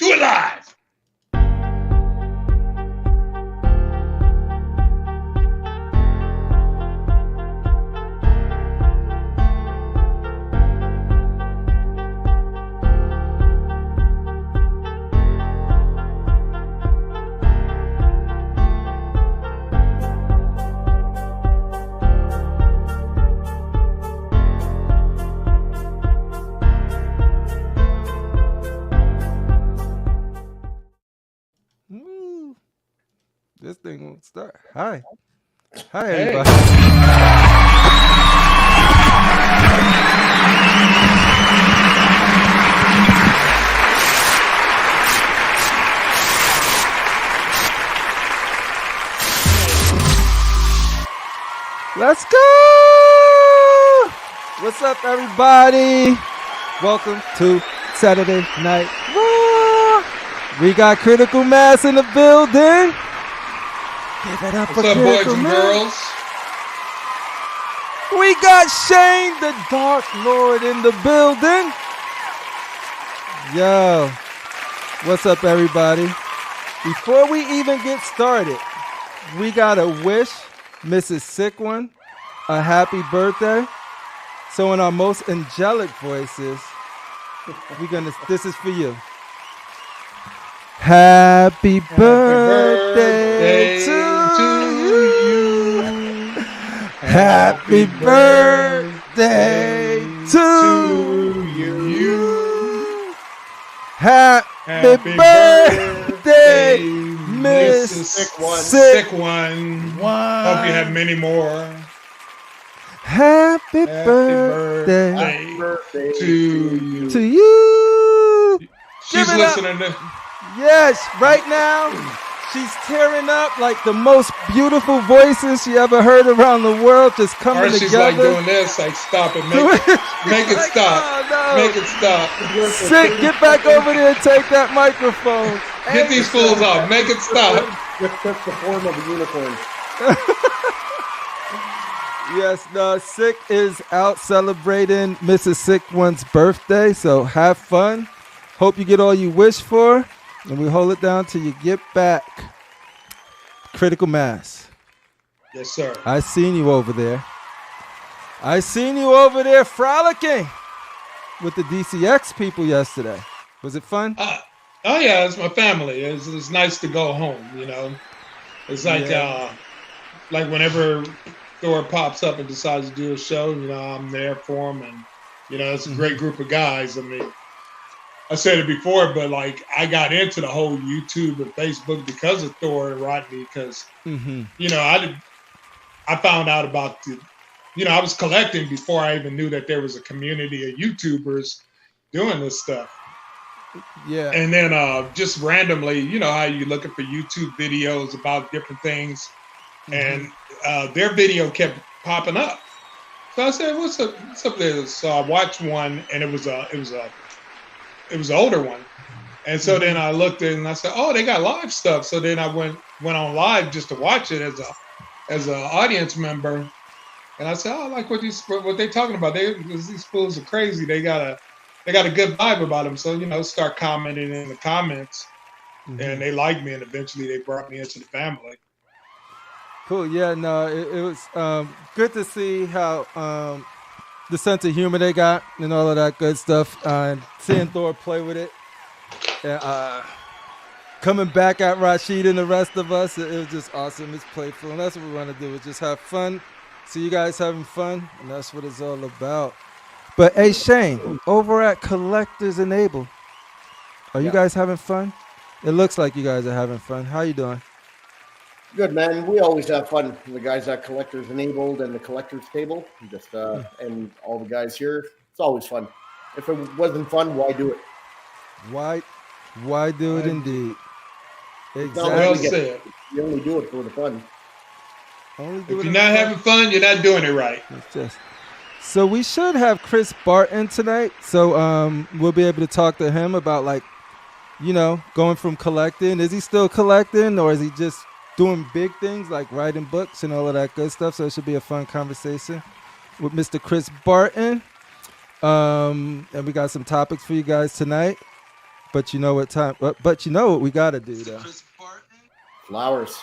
Do it live. This thing won't start. Hi. Hi, Hey. everybody. Let's go. What's up, everybody? Welcome to Saturday Night Raw. We got Critical Mass in the building. Give it up What's for up, boys Critical and Mass. girls? We got Shane, the Dark Lord, in the building. Yo, what's up, everybody? Before we even get started, we gotta wish Mrs. Sick One a happy birthday. So in our most angelic voices, this is for you. Happy birthday to you. Happy birthday to you. Happy birthday, Miss Sick One. Hope you have many more. Happy birthday to you. to you. She's Give it up. listening to. Yes, right now she's tearing up like the most beautiful voices she ever heard around the world, just coming Or she's together. like doing this, like stop it, make it Like, stop, oh, no. make it stop. Sick, get back over there and take that microphone. Get these fools off, make it stop. Just took the form of a unicorn. Yes, no, Sick is out celebrating Mrs. Sick One's birthday, so have fun. Hope you get all you wish for, and we hold it down till you get back. Critical Mass. Yes, sir. I seen you over there. I seen you over there frolicking with the DCX people yesterday. Was it fun? Oh yeah, it's my family. It's nice to go home, you know. It's like like whenever Thor pops up and decides to do a show, you know, I'm there for him, and you know, it's a great group of guys. I mean, I said it before, but like I got into the whole YouTube and Facebook because of Thor and Rodney, because you know, I found out about I was collecting before I even knew that there was a community of YouTubers doing this stuff. Yeah. And then just randomly, you know how you're looking for YouTube videos about different things, and their video kept popping up. So I said, "What's up there?" So I watched one, and it was an older one. And so then I looked in and I said, "Oh, they got live stuff." So then I went on live just to watch it as an audience member. And I said, "Oh, I like what they talking about. These fools are crazy. They got a good vibe about them." So, you know, start commenting in the comments, and they liked me, and eventually they brought me into the family. Cool. Yeah, no, it was good to see how the sense of humor they got and all of that good stuff. And seeing Thor play with it. And, coming back at Rashid and the rest of us, it was just awesome. It's playful, and that's what we want to do, is just have fun. See you guys having fun, and that's what it's all about. But hey, Shane, over at Collectors Enable, are you guys having fun? It looks like you guys are having fun. How you doing? Good, man. We always have fun. The guys at Collectors Enabled and the Collectors Table, and all the guys here. It's always fun. If it wasn't fun, why do it? Why do it indeed? Well Exactly. said. You only do it for the fun. Only do If it you're not having fun, you're not doing it right. It's just so we should have Chris Barton tonight. So we'll be able to talk to him about, like, you know, going from collecting. Is he still collecting, or is he just doing big things like writing books and all of that good stuff? So it should be a fun conversation with Mr. Chris Barton. And we got some topics for you guys tonight. But you know what time? But you know what we gotta do though. Flowers.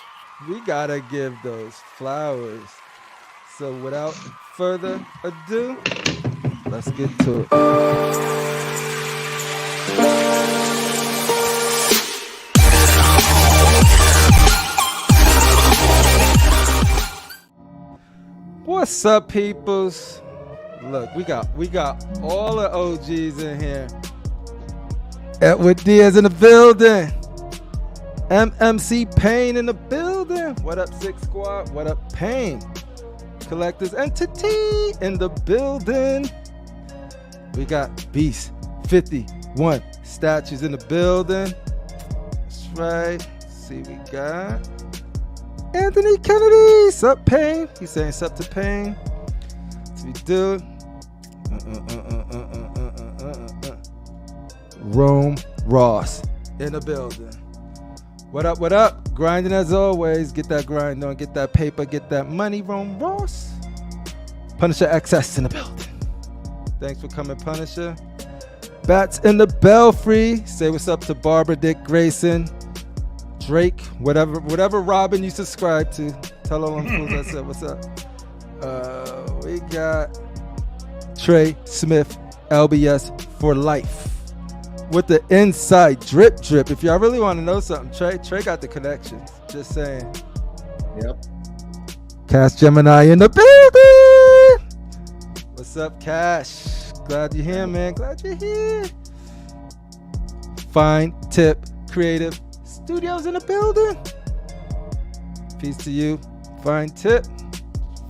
We gotta give those flowers. So without further ado, let's get to it. What's up, peoples? Look, we got all the OGs in here. Edward Diaz in the building. MMC Payne in the building. What up, SMC Squad? What up, Payne? Collectors Entity in the building. We got Beast 51 statues in the building. That's right. Let's see, we got Anthony Kennedy. Sup, Payne? He's saying sup to Payne. What's we do? Rome Ross in the building. What up, what up? Grinding as always. Get that grind on, get that paper, get that money. Rome Ross. Punisher XS in the building. Thanks for coming, Punisher. Bats in the Belfry. Say what's up to Barbara Dick Grayson. Drake, whatever Robin you subscribe to. Tell all them fools I said what's up. We got Trey Smith, LBS for life. With the inside drip. If y'all really want to know something, Trey got the connections. Just saying. Yep. Cash Gemini in the building. What's up, Cash? Glad you're here, man. Glad you're here. Fine Tip Creative Studios in the building. Peace to you. Fine Tip.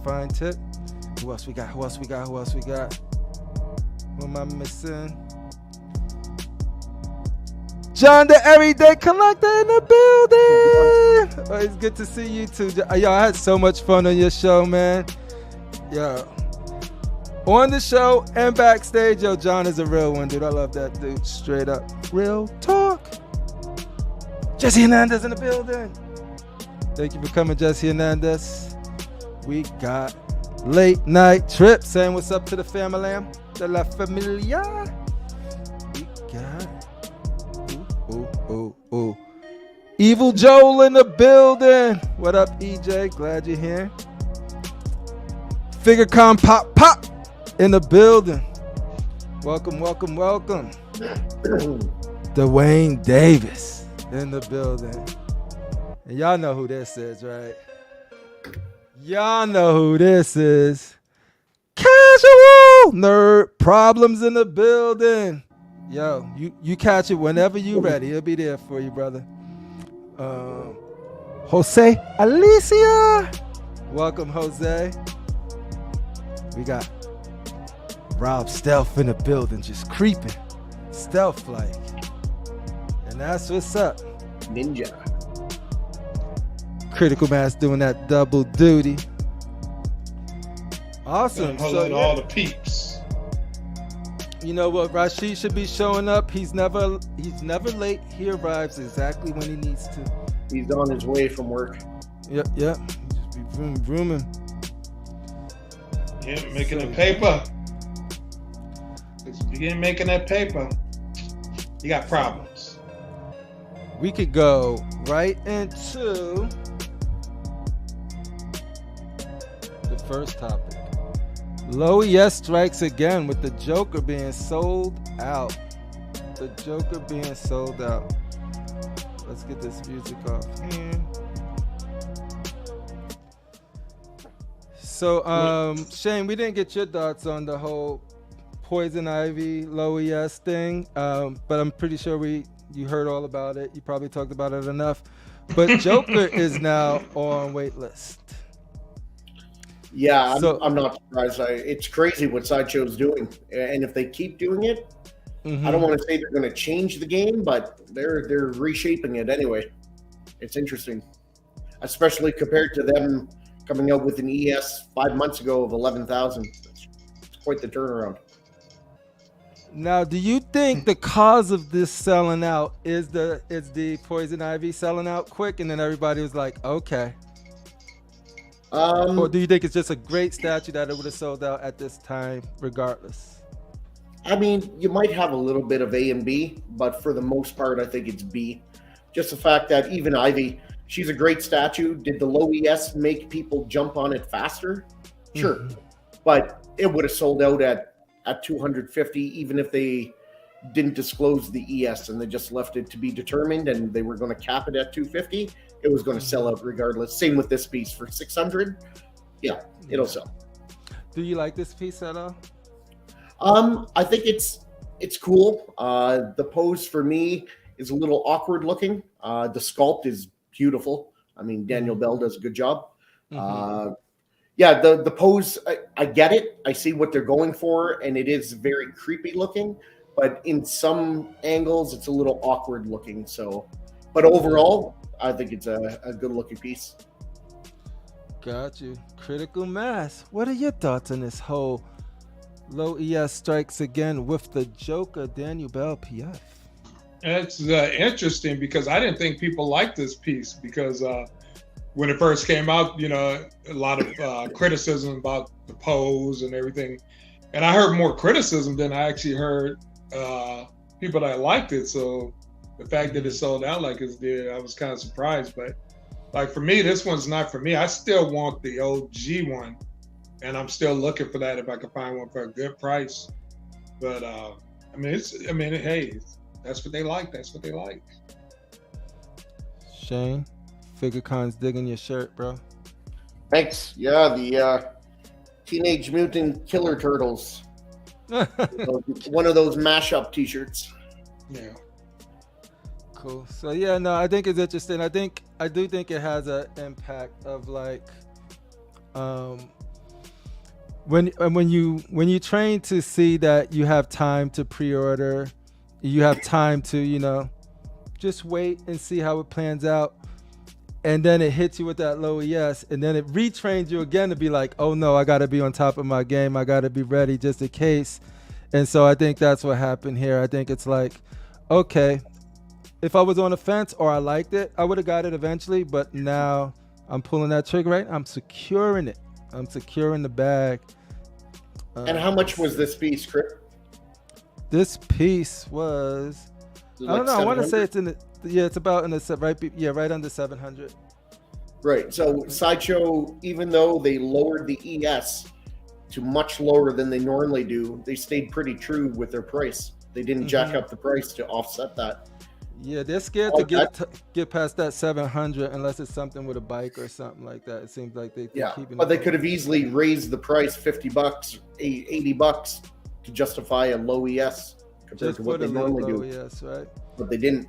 Who else we got? Who am I missing? John the Everyday Collector in the building. Oh, it's good to see you too. Yo, I had so much fun on your show, man. Yo. On the show and backstage, yo, John is a real one, dude. I love that dude. Straight up. Real talk. Jesse Hernandez in the building. Thank you for coming, Jesse Hernandez. We got Late Night Trip saying what's up to the family. De la familia. We got Evil Joel in the building. What up, EJ? Glad you're here. FigureCon Pop in the building. Welcome. Dwayne Davis in the building. And y'all know who this is, right? Y'all know who this is. Casual Nerd Problems in the building. Yo, you catch it whenever you ready. It'll be there for you, brother. Jose Alicia. Welcome, Jose. We got Rob Stealth in the building, just creeping. Stealth-like. And that's what's up. Ninja. Critical Mass doing that double duty. Awesome. So all the peeps. You know what? Rashid should be showing up. He's never late. He arrives exactly when he needs to. He's on his way from work. Yep. He just be vrooming. Yeah, making the paper. Begin making that paper. You got problems. We could go right into the first topic. Low ES strikes again with the Joker being sold out. Let's get this music off here. So, Shane, we didn't get your thoughts on the whole Poison Ivy Low ES thing, but I'm pretty sure you heard all about it. You probably talked about it enough. But Joker is now on waitlist. Yeah, I'm not surprised. It's crazy what Sideshow's doing, and if they keep doing it, I don't want to say they're going to change the game, but they're reshaping it anyway. It's interesting, especially compared to them coming out with an ES 5 months ago of 11,000. It's quite the turnaround. Now, do you think the cause of this selling out is the Poison Ivy selling out quick, and then everybody was like, okay? Or do you think it's just a great statue that it would have sold out at this time regardless? I mean, you might have a little bit of A and B, but for the most part, I think it's B. Just the fact that even Ivy, she's a great statue. Did the low ES make people jump on it faster? Sure. But it would have sold out at 250, even if they didn't disclose the ES and they just left it to be determined and they were going to cap it at 250. It was going to sell out regardless. Same with this piece for 600. Yeah, it'll sell. Do you like this piece at all? I think it's cool. The pose for me is a little awkward looking. The sculpt is beautiful. I mean, Daniel Bell does a good job. Yeah, the pose, I get it. I see what they're going for, and it is very creepy looking. But in some angles, it's a little awkward looking. So, but overall, I think it's a good looking piece. Got you. Critical mass. What are your thoughts on this whole low ES strikes again with the Joker Daniel Bell PF? It's interesting because I didn't think people liked this piece because when it first came out, you know, a lot of criticism about the pose and everything. And I heard more criticism than I actually heard people that liked it. So the fact that it sold out like it did, I was kind of surprised. But like for me, this one's not for me. I still want the OG one, and I'm still looking for that if I can find one for a good price. But hey, that's what they like. That's what they like. Shane, FigureCon's digging your shirt, bro. Thanks. Yeah, the Teenage Mutant Killer Turtles. One of those mashup T-shirts. Yeah. Cool. So yeah, no, I think it's interesting. I do think it has an impact of like, when you train to see that you have time to pre-order, you have time to, you know, just wait and see how it plans out. And then it hits you with that low ES, and then it retrains you again to be like, oh no, I got to be on top of my game. I got to be ready just in case. And so I think that's what happened here. I think it's like, okay, if I was on the fence or I liked it, I would have got it eventually. But now I'm pulling that trigger, right? I'm securing it. I'm securing the bag. And how much was this piece, Chris? This piece was, I don't know. I want to say it's in the, it's about in the right under 700. Right. So Sideshow, even though they lowered the ES to much lower than they normally do, they stayed pretty true with their price. They didn't jack up the price to offset that. Yeah, they're scared to get past that 700 unless it's something with a bike or something like that. It seems like they keep it. But they could have easily raised the price $50, $80 to justify a low ES compared to what they normally do. ES, right? But they didn't.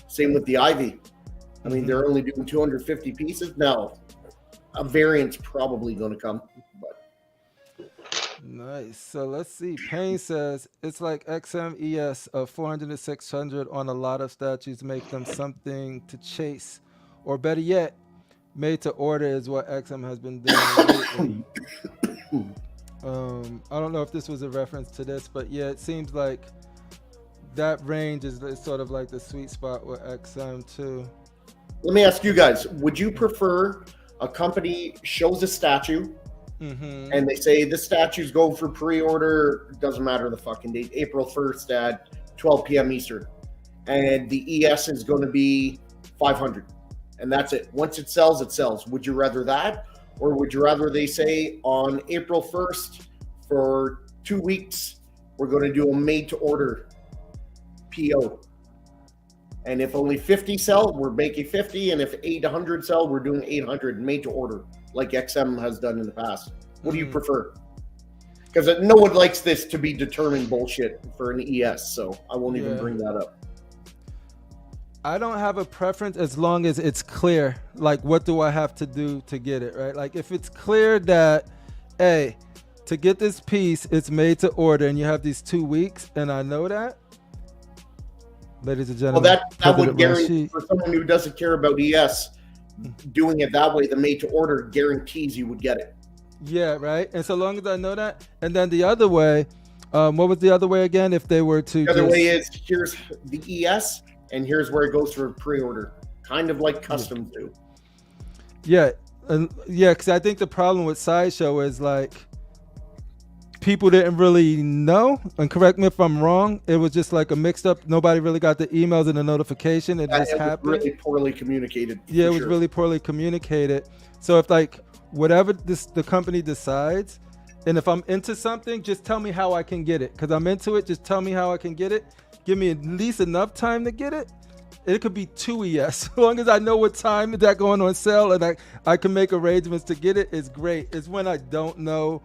Same with the Ivy. I mean, they're only doing 250 pieces. Now, a variant's probably going to come. But nice. So let's see. Payne says it's like XM ES of 400 to 600 on a lot of statues make them something to chase, or better yet, made to order is what XM has been doing lately. I don't know if this was a reference to this, but yeah, it seems like that range is sort of like the sweet spot with XM too. Let me ask you guys, would you prefer a company shows a statue and they say this statue's going for pre-order, doesn't matter the fucking date, April 1st at 12 p.m. Eastern, and the ES is going to be 500, and that's it. Once it sells, it sells. Would you rather that, or would you rather they say on April 1st for 2 weeks, we're going to do a made-to-order PO, and if only 50 sell, we're making 50, and if 800 sell, we're doing 800 made to order, like XM has done in the past. What do you prefer? Because no one likes this to be determined bullshit for an ES, so I won't even bring that up. I don't have a preference as long as it's clear. Like, what do I have to do to get it, right? Like, if it's clear that, hey, to get this piece, it's made to order, and you have these 2 weeks, and I know that, ladies and gentlemen. Well, that would guarantee, for someone who doesn't care about ES, doing it that way, the made to order guarantees you would get it. Yeah, right. And so long as I know that, and then the other way, what was the other way again? If they were to, the other way is here's the ES, and here's where it goes for pre-order, kind of like customs do. Yeah, because I think the problem with Sideshow is like, people didn't really know, and correct me if I'm wrong, it was just like a mixed up. Nobody really got the emails and the notification. It just happened. Really poorly communicated. Yeah, it was really poorly communicated. So if like whatever the company decides, and if I'm into something, just tell me how I can get it. Because I'm into it, just tell me how I can get it. Give me at least enough time to get it. It could be 2 ES. As long as I know what time that going on sale and I can make arrangements to get it, it's great. It's when I don't know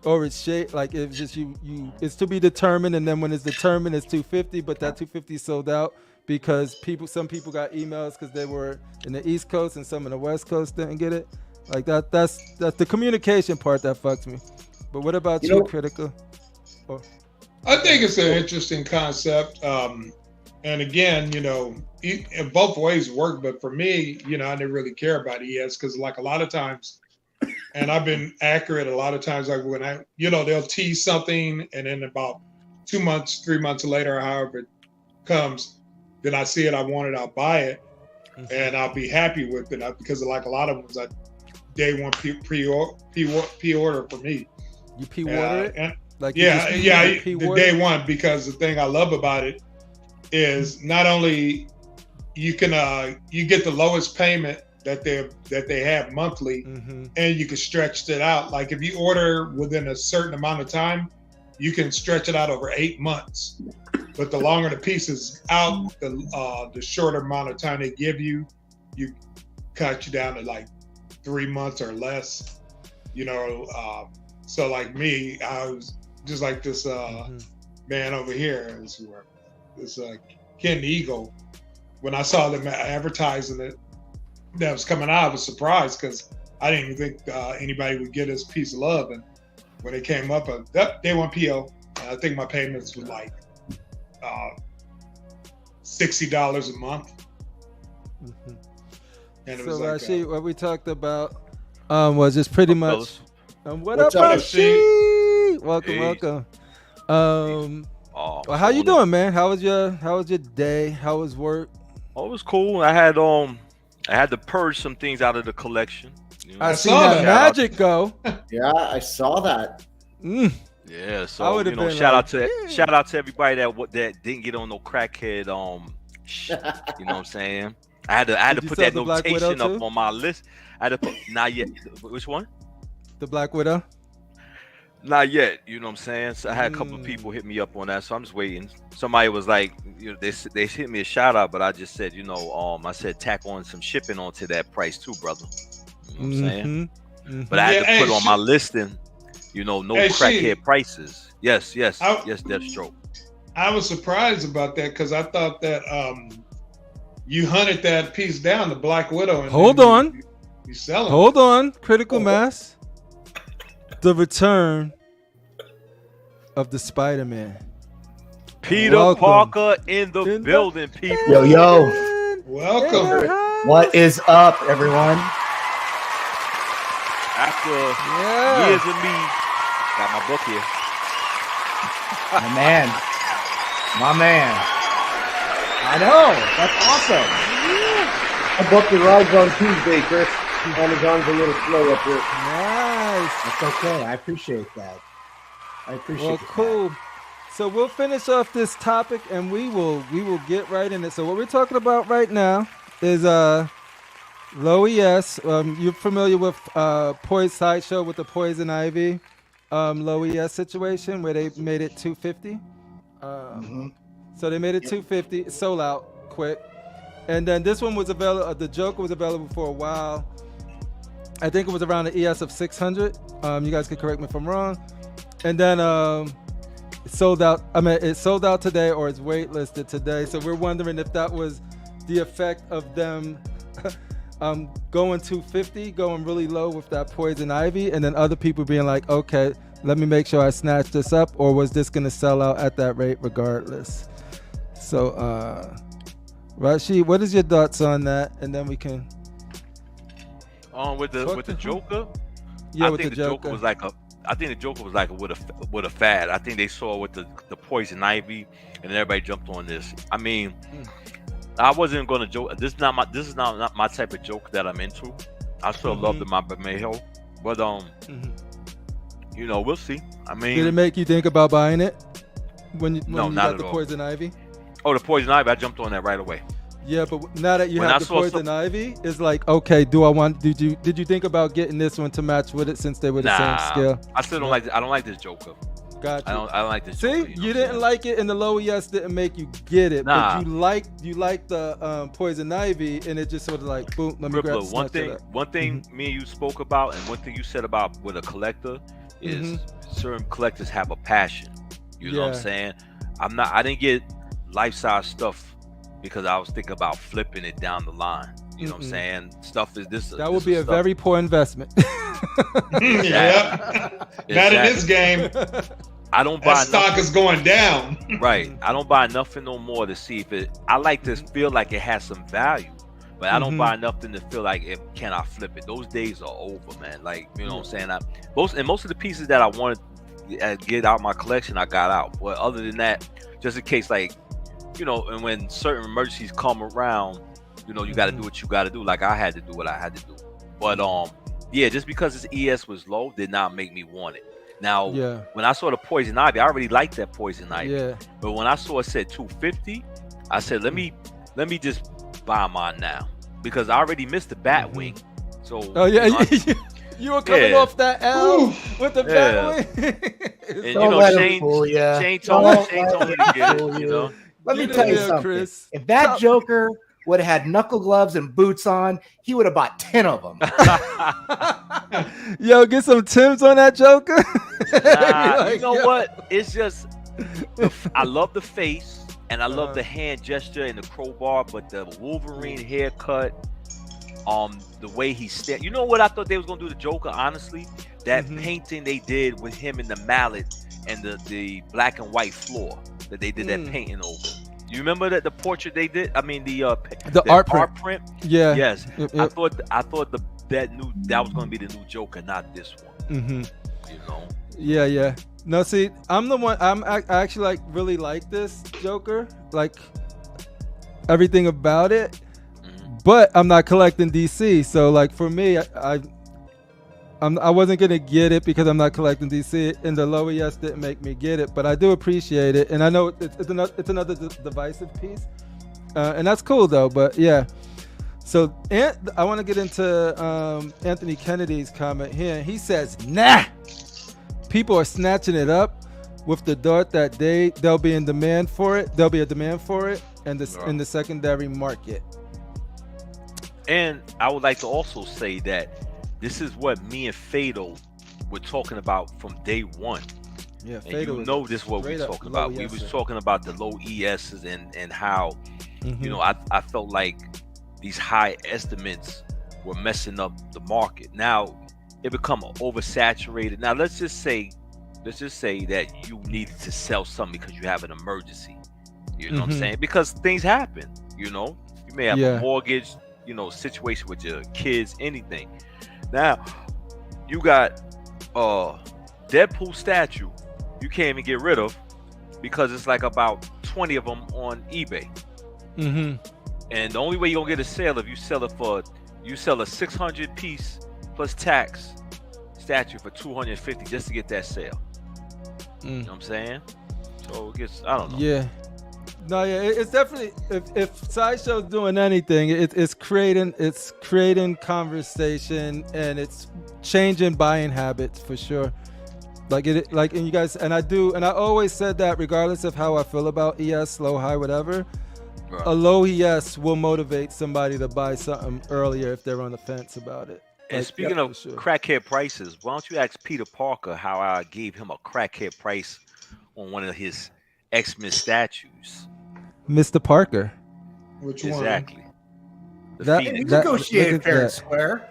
or it's shaped like it's just you it's to be determined, and then when it's determined it's $250, but that $250 sold out because some people got emails because they were in the East Coast and some in the West Coast didn't get it. Like that's the communication part that fucks me. But what about you, Critical? I think it's an interesting concept. And again, in both ways work. But for me, I didn't really care about ES because like a lot of times, and I've been accurate a lot of times, like when they'll tease something and then about 2 months, 3 months later, however it comes, then I see it, I want it, I'll buy it, and I'll be happy with it because like a lot of them, like day one pre-order for me. You pre-order it? Like the day one, because the thing I love about it is not only you can you get the lowest payment that they have monthly, and you can stretch it out. Like if you order within a certain amount of time, you can stretch it out over 8 months. But the longer the piece is out, the shorter amount of time they give you cut you down to like 3 months or less. So like me, I was just like this man over here, this Ken Eagle. When I saw them advertising it that was coming out, I was surprised because I didn't even think anybody would get this piece of love. And when it came up, day one PO, I think my payments were like $60 a month. And it was like, Rashid, what we talked about was just pretty much. What's up, Rashid? Welcome. Well, how you doing, man? How was your day? How was work? Oh, it was cool. I had to purge some things out of the collection. I seen that magic go. Yeah, I saw that. Yeah, so shout out to everybody that didn't get on no crackhead you know what I'm saying? I had to put that notation up on my list. I had to put not yet. Which one? The Black Widow? Not yet, you know what I'm saying? So I had a couple of people hit me up on that, so I'm just waiting. Somebody was like, they hit me a shout out, but I just said, I said tack on some shipping onto that price too, brother. You know what I'm saying? But I had to put on my listing, no crackhead prices. Yes, Deathstroke. I was surprised about that because I thought that you hunted that piece down, the Black Widow. And Hold on. You sell it. Hold on, Critical Mass. The return of the Spider-Man. Peter Parker in the building, people. Yo. Welcome. What is up, everyone? After years of me, got my book here. My man. I know. That's awesome. I booked the rides on Tuesday, Chris. Amazon's a little slow up here. Nice. That's okay. I appreciate that. Cool. So we'll finish off this topic and we will get right in it. So what we're talking about right now is low ES. You're familiar with Poison Sideshow with the Poison Ivy low ES situation where they made it 250. So they made it 250. It sold out quick. And then this one was available. The Joker was available for a while. I think it was around the ES of 600. You guys can correct me if I'm wrong. And then it sold out. It sold out today, or it's waitlisted today. So we're wondering if that was the effect of them going 250, going really low with that Poison Ivy, and then other people being like, okay, let me make sure I snatch this up, or was this going to sell out at that rate regardless? So, Rashid, what is your thoughts on that? And then we can. With the Joker, I think the Joker was like with a fad. I think they saw with the Poison Ivy, and everybody jumped on this. I mean, I wasn't gonna joke. This is not my type of joke that I'm into. I still love the Mabamejo, but you know, we'll see. I mean, Did it make you think about buying it when you No, you not got at the all. poison ivy? oh, the poison ivy, I jumped on that right away. Yeah, but now that you When I have the saw poison ivy, it's like, okay, did you think about getting this one to match with it since they were the same scale? I still don't I don't like this Joker. Gotcha. I don't like this See, Joker. you know what I'm didn't saying? like it, and the low ES didn't make you get it, Nah. but you like the poison ivy, and it just sort of like, boom, let me grab Rippler, snatch one of thing, that. one thing me and you spoke about, and one thing you said about with a collector is certain collectors have a passion. You know what I'm Yeah. saying? I didn't get life-size stuff because I was thinking about flipping it down the line. You know what I'm saying? Stuff is this. That would be a very poor investment. Yeah. Not in this game. I don't buy That stock is going down. right. I don't buy nothing no more to see if it. I like to feel like it has some value, but I don't buy nothing to feel like it. Can I flip it? Those days are over, man. Like, you know what I'm saying? Most of the pieces that I wanted to get out my collection, I got out. But other than that, just in case, like, you know, and when certain emergencies come around, you know, you got to do what you got to do. Like I had to do what I had to do. But yeah, just because its ES was low did not make me want it. Now, when I saw the poison ivy, I already liked that poison ivy. Yeah. But when I saw it said 250, I said, let me just buy mine now because I already missed the bat wing. So you were coming off that L with the bat wing. And you Don't know, let him fool ya. Shane told me to get it, Fool you know. Let me tell you something. Chris. If that Joker would have had knuckle gloves and boots on, he would have bought 10 of them. Yo, get some Timbs on that Joker. Like, you know what? It's just I love the face and I love the hand gesture and the crowbar, but the Wolverine haircut, the way he stared. You know what I thought they was gonna do to Joker? Honestly, that painting they did with him and the mallet and the black and white floor that they did that painting over. You remember that the portrait they did? I mean the art print. Yeah. Yes. Yep. I thought that was gonna be the new Joker, not this one. You know. Yeah. No, see, I'm the one. I actually like really like this Joker, like everything about it. But I'm not collecting DC, so like for me, I wasn't gonna get it because I'm not collecting DC, and the low ES didn't make me get it. But I do appreciate it, and I know it's another divisive piece, and that's cool though. But yeah, so I want to get into Anthony Kennedy's comment here. He says, "Nah, people are snatching it up with the thought that there'll be a demand for it. There'll be a demand for it, and in the secondary market." And I would like to also say that this is what me and Fado were talking about from day one. Yeah, and you know this is what we're talking about. We was talking about the low ESs and how, you know, I felt like these high estimates were messing up the market. Now it become oversaturated. Now let's just say that you needed to sell something because you have an emergency. You know what I'm saying? Because things happen. You know, you may have a mortgage, you know, situation with your kids, anything. Now you got Deadpool statue you can't even get rid of because it's like about 20 of them on eBay. And the only way you're gonna get a sale if you sell a 600 piece plus tax statue for 250 just to get that sale. You know what I'm saying? So it gets, I don't know. Yeah. No, yeah, it's definitely if Sideshow's doing anything, it's creating conversation and it's changing buying habits for sure. And you guys, and I always said that regardless of how I feel about ES, low, high, whatever, Right. a low ES will motivate somebody to buy something earlier if they're on the fence about it. And speaking of crackhead prices, why don't you ask Peter Parker how I gave him a crackhead price on one of his X-Men statues? Mr. Parker. Which one? Exactly. We negotiated fair and square.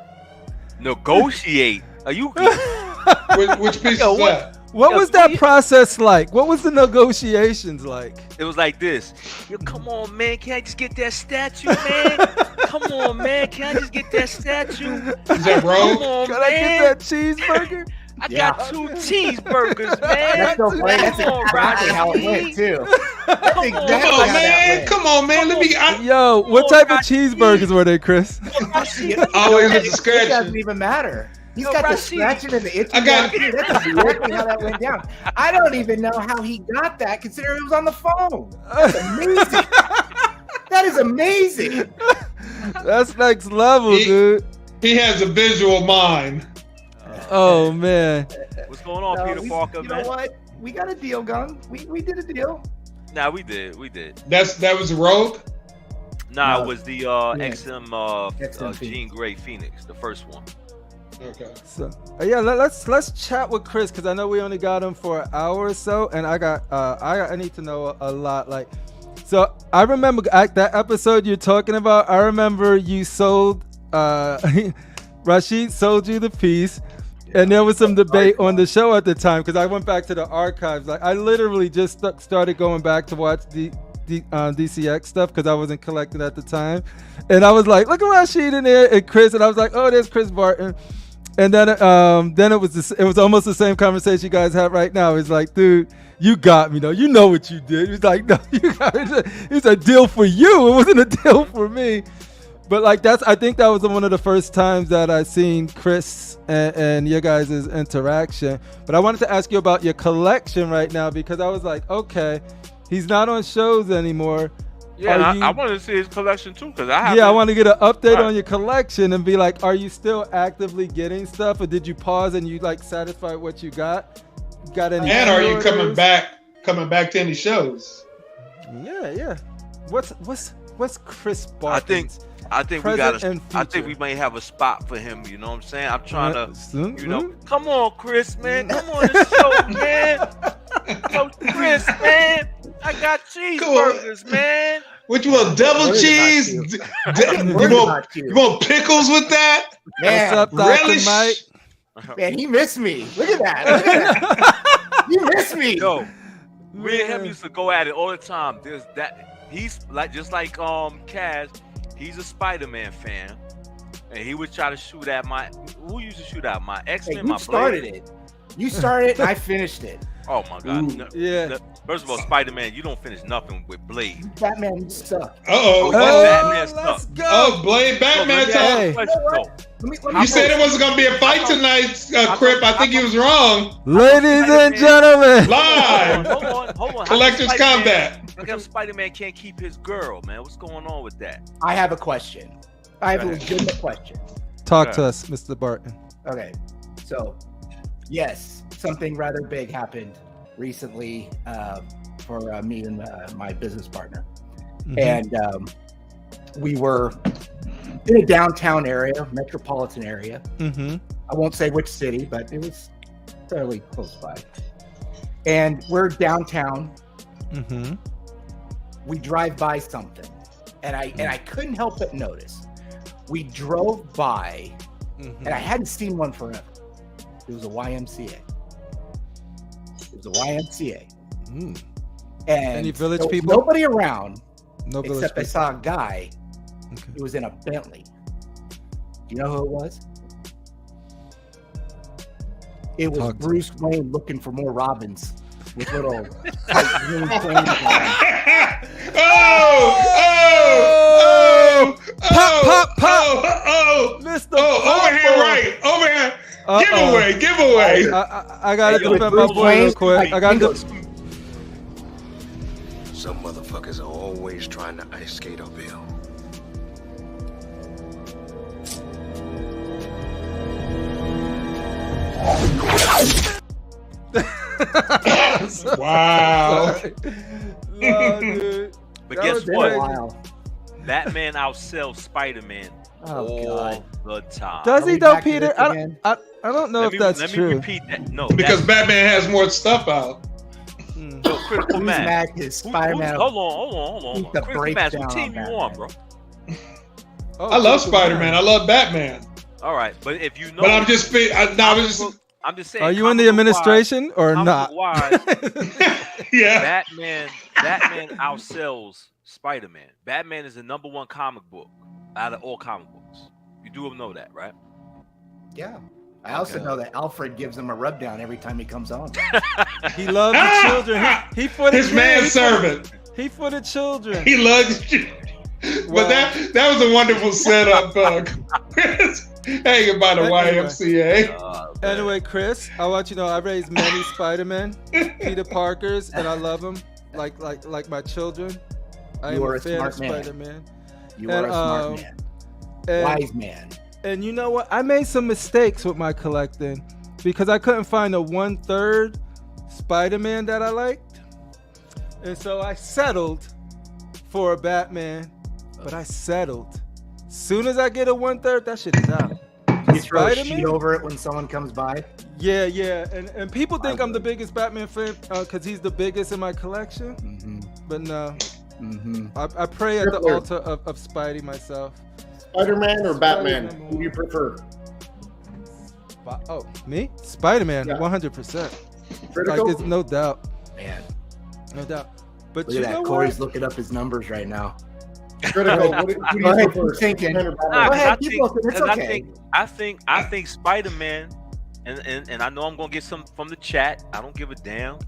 Negotiate? Are you? Which piece is that? What was that process like? What was the negotiations like? It was like this. Yo, come on, man. Can I just get that statue, man? Come on, man. Can I just get that statue? Is that Rogue? Come on, Can man. I get that cheeseburger? I got 2 cheeseburgers, man. That's so funny. That's exactly how it went, too. That's exactly Come how on, that man. went. Come on, man. Let me. Yo, what type of cheeseburgers were they, Chris? Always with the It scratch. doesn't even matter. He's Yo, got the Rashid. scratching and the itching. I got- down here. That's exactly how that went down. I don't even know how he got that, considering it was on the phone. That's amazing. That is amazing. That's next level, dude. He has a visual mind. Oh man. What's going on, Peter Parker, you man? know what? We got a deal going. We did a deal. Nah, we did. That was Rogue. Nah, No. it was the XM XM Jean Grey Phoenix, the first one. Okay. So yeah, let's chat with Chris because I know we only got him for an hour or so, and I need to know a lot. Like, so I remember that episode you're talking about. I remember you sold Rashid sold you the piece. And there was some debate on the show at the time because I went back to the archives. Like I literally just started going back to watch the DCX stuff because I wasn't collecting at the time, and I was like, "Look at Rashid in there and Chris," and I was like, "Oh, there's Chris Barton." And then it was almost the same conversation you guys have right now. It's like, dude, you got me though. You know what you did. It's like, no, you got it. It's a deal for you. It wasn't a deal for me. But like I think that was one of the first times that I seen Chris and your guys' interaction. But I wanted to ask you about your collection right now because I was like, okay, he's not on shows anymore. Yeah, I wanted to see his collection too because I want to get an update on your collection and be like, are you still actively getting stuff, or did you pause and you like satisfied what you got? Got any? And are you coming back to any shows? Yeah. What's Chris Barton's? I think we got. I think we may have a spot for him. You know what I'm saying? I'm trying to, come on, Chris, man, come on the show, man. Coach Chris, man, I got cheeseburgers, man. What you want? Double cheese? You want pickles with that? Man, what's up, Dr. relish? Mike? Man, he missed me. Look at that. You missed me. Yo, me and him used to go at it all the time. There's that. He's like just like Kaz. He's a Spider-Man fan, and he would try to shoot at who used to shoot at my X-Men, my started Blade. it. You started it, and I finished it. Oh my God! No, Yeah. First of all, Spider-Man, you don't finish nothing with Blade. Batman, you suck. Uh-oh. Batman let's stuff. go. Oh, Blade Batman Look, talk. Hey. Let me You said it wasn't going to be a fight tonight, Crip. I think he was wrong. Ladies and gentlemen. Live. Hold on. Collector's Combat. Look how Spider-Man can't keep his girl, man. What's going on with that? I have a question. I have a legitimate question. Talk to us, Mr. Barton. Okay, so yes, something rather big happened recently for me and my business partner, and we were in a downtown area, metropolitan area. I won't say which city, but it was fairly close by. And we're downtown. We drive by something, and I couldn't help but notice. We drove by, and I hadn't seen one forever. It was a YMCA. And Any village there was people? Nobody around, No village except I people. saw a guy. Okay. He was in a Bentley. You know who it was? It was Talk to Bruce Wayne looking for more Robins with little tight green chains on. Mr. Over here, right. Over here. Giveaway. I gotta defend my boy real quick. I gotta Some motherfuckers are always trying to ice skate uphill. Wow. No, dude. But That guess was what? crazy. Wow. Batman outsells Spider-Man Oh, all God. the time. Does Are he we though, back to Peter? this again? I don't know if that's let true. me repeat that. No, Because Batman has more stuff out. yo, Critical Who's Mass. mad 'cause Spider-Man Hold on. beat the Critical brakes Mass, down what team on you on, Batman. bro? Oh, I love Critical Spider-Man. I Mass. love Batman. All right, but if you know, But I'm just saying. Are you in the administration or not? yeah. Batman outsells Spider-Man. Batman is the #1 comic book out of all comic books. You do know that, right? Yeah. I also know that Alfred gives him a rub down every time he comes on. He loves the children. He for the His manservant. He for the children. He loves you. But that was a wonderful setup, Hanging by the YMCA. Anyway, Chris, I want you to know I raised many Spider-Men, Peter Parkers, and I love them like my children. I am a fan of Spider-Man. You are a smart man. Wise man. And you know what? I made some mistakes with my collecting because I couldn't find a 1/3 Spider-Man that I liked. And so I settled for a Batman, but I settled. Soon as I get a 1/3, that shit is out. You throw a sheet over it when someone comes by? Yeah. And people think I'm the biggest Batman fan because he's the biggest in my collection. Mm-hmm. But no. Mm-hmm. I pray at the altar of Spidey myself. Spider-Man or Batman? Who do you prefer? Oh, me? Spider-Man, 100%. Critical? Like, there's no doubt. Man. No doubt. But look you at know that. Corey's what? looking up his numbers right now. Critical. What do you prefer? Thinking. Go ahead, keep looking. It's okay. I think Spider-Man, and I know I'm gonna get some from the chat. I don't give a damn.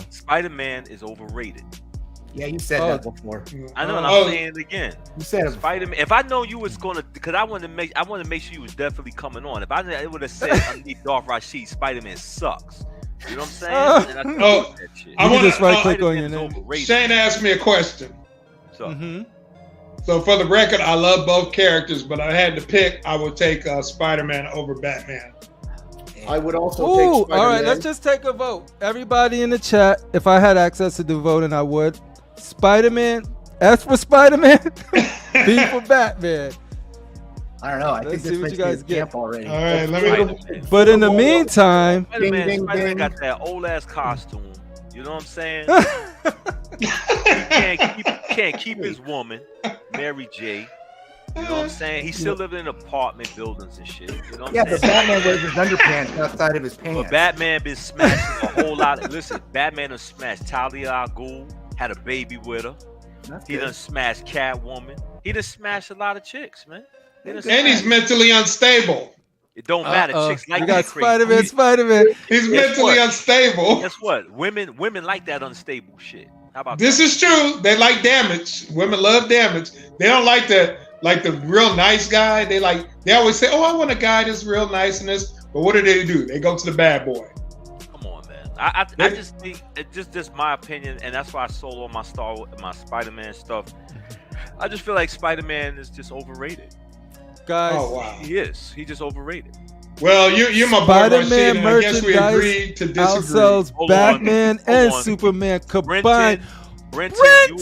Spider-Man is overrated. Yeah, you said that before. I know, and I'm saying it again. You said it. Spider-Man. If I know you was gonna, because I want to make sure you was definitely coming on. If I would have said underneath Darth Rashid, Spider-Man sucks. You know what I'm saying? I want to just right click on your name. Shane asked me a question. So for the record, I love both characters, but I had to pick. I would take Spider-Man over Batman. I would also take Spider-Man. All right, let's just take a vote. Everybody in the chat, if I had access to do voting, I would. Spider-Man, S for Spider-Man, B for Batman. I don't know. I think this what you guys get already. All right, let me. But in the meantime, Spider-Man got that old ass costume. You know what I'm saying? can't keep his woman, Mary J. You know what I'm saying? He's still living in apartment buildings and shit. You know what I'm but saying? Batman wears his underpants outside of his pants. But Batman been smashing a whole lot. Listen, Batman done smashed Talia al Ghul, had a baby with her. He done smashed Catwoman. He done smashed a lot of chicks, man. And he's mentally unstable. It don't matter. Chicks like you got that Spider-Man. He's mentally unstable. Guess what? Women like that unstable shit. How about this? Is true. They like damage. Women love damage. They don't like the real nice guy. They always say, "Oh, I want a guy that's real nice and this." But what do? They go to the bad boy. Come on, man. I just think it's just my opinion, and that's why I sold all my Spider-Man stuff. I just feel like Spider-Man is just overrated. Guys, he is. He just overrated. Well, you're my boy, Rashid, and I guess we agreed to disagree. Outsells Batman and Superman combined. Brenton in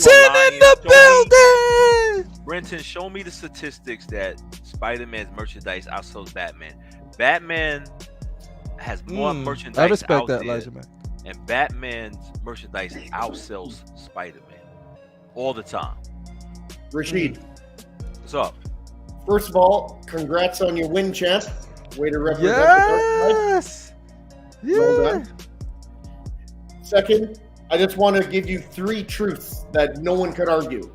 the building. Brenton, show me the statistics that Spider-Man's merchandise outsells Batman. Batman has more merchandise. I respect out that, there, Elijah, man. And Batman's merchandise outsells Spider-Man all the time. Rashid, what's up? First of all, congrats on your win, champ. Way to represent Yes. the Well done. Second, I just want to give you 3 truths that no one could argue.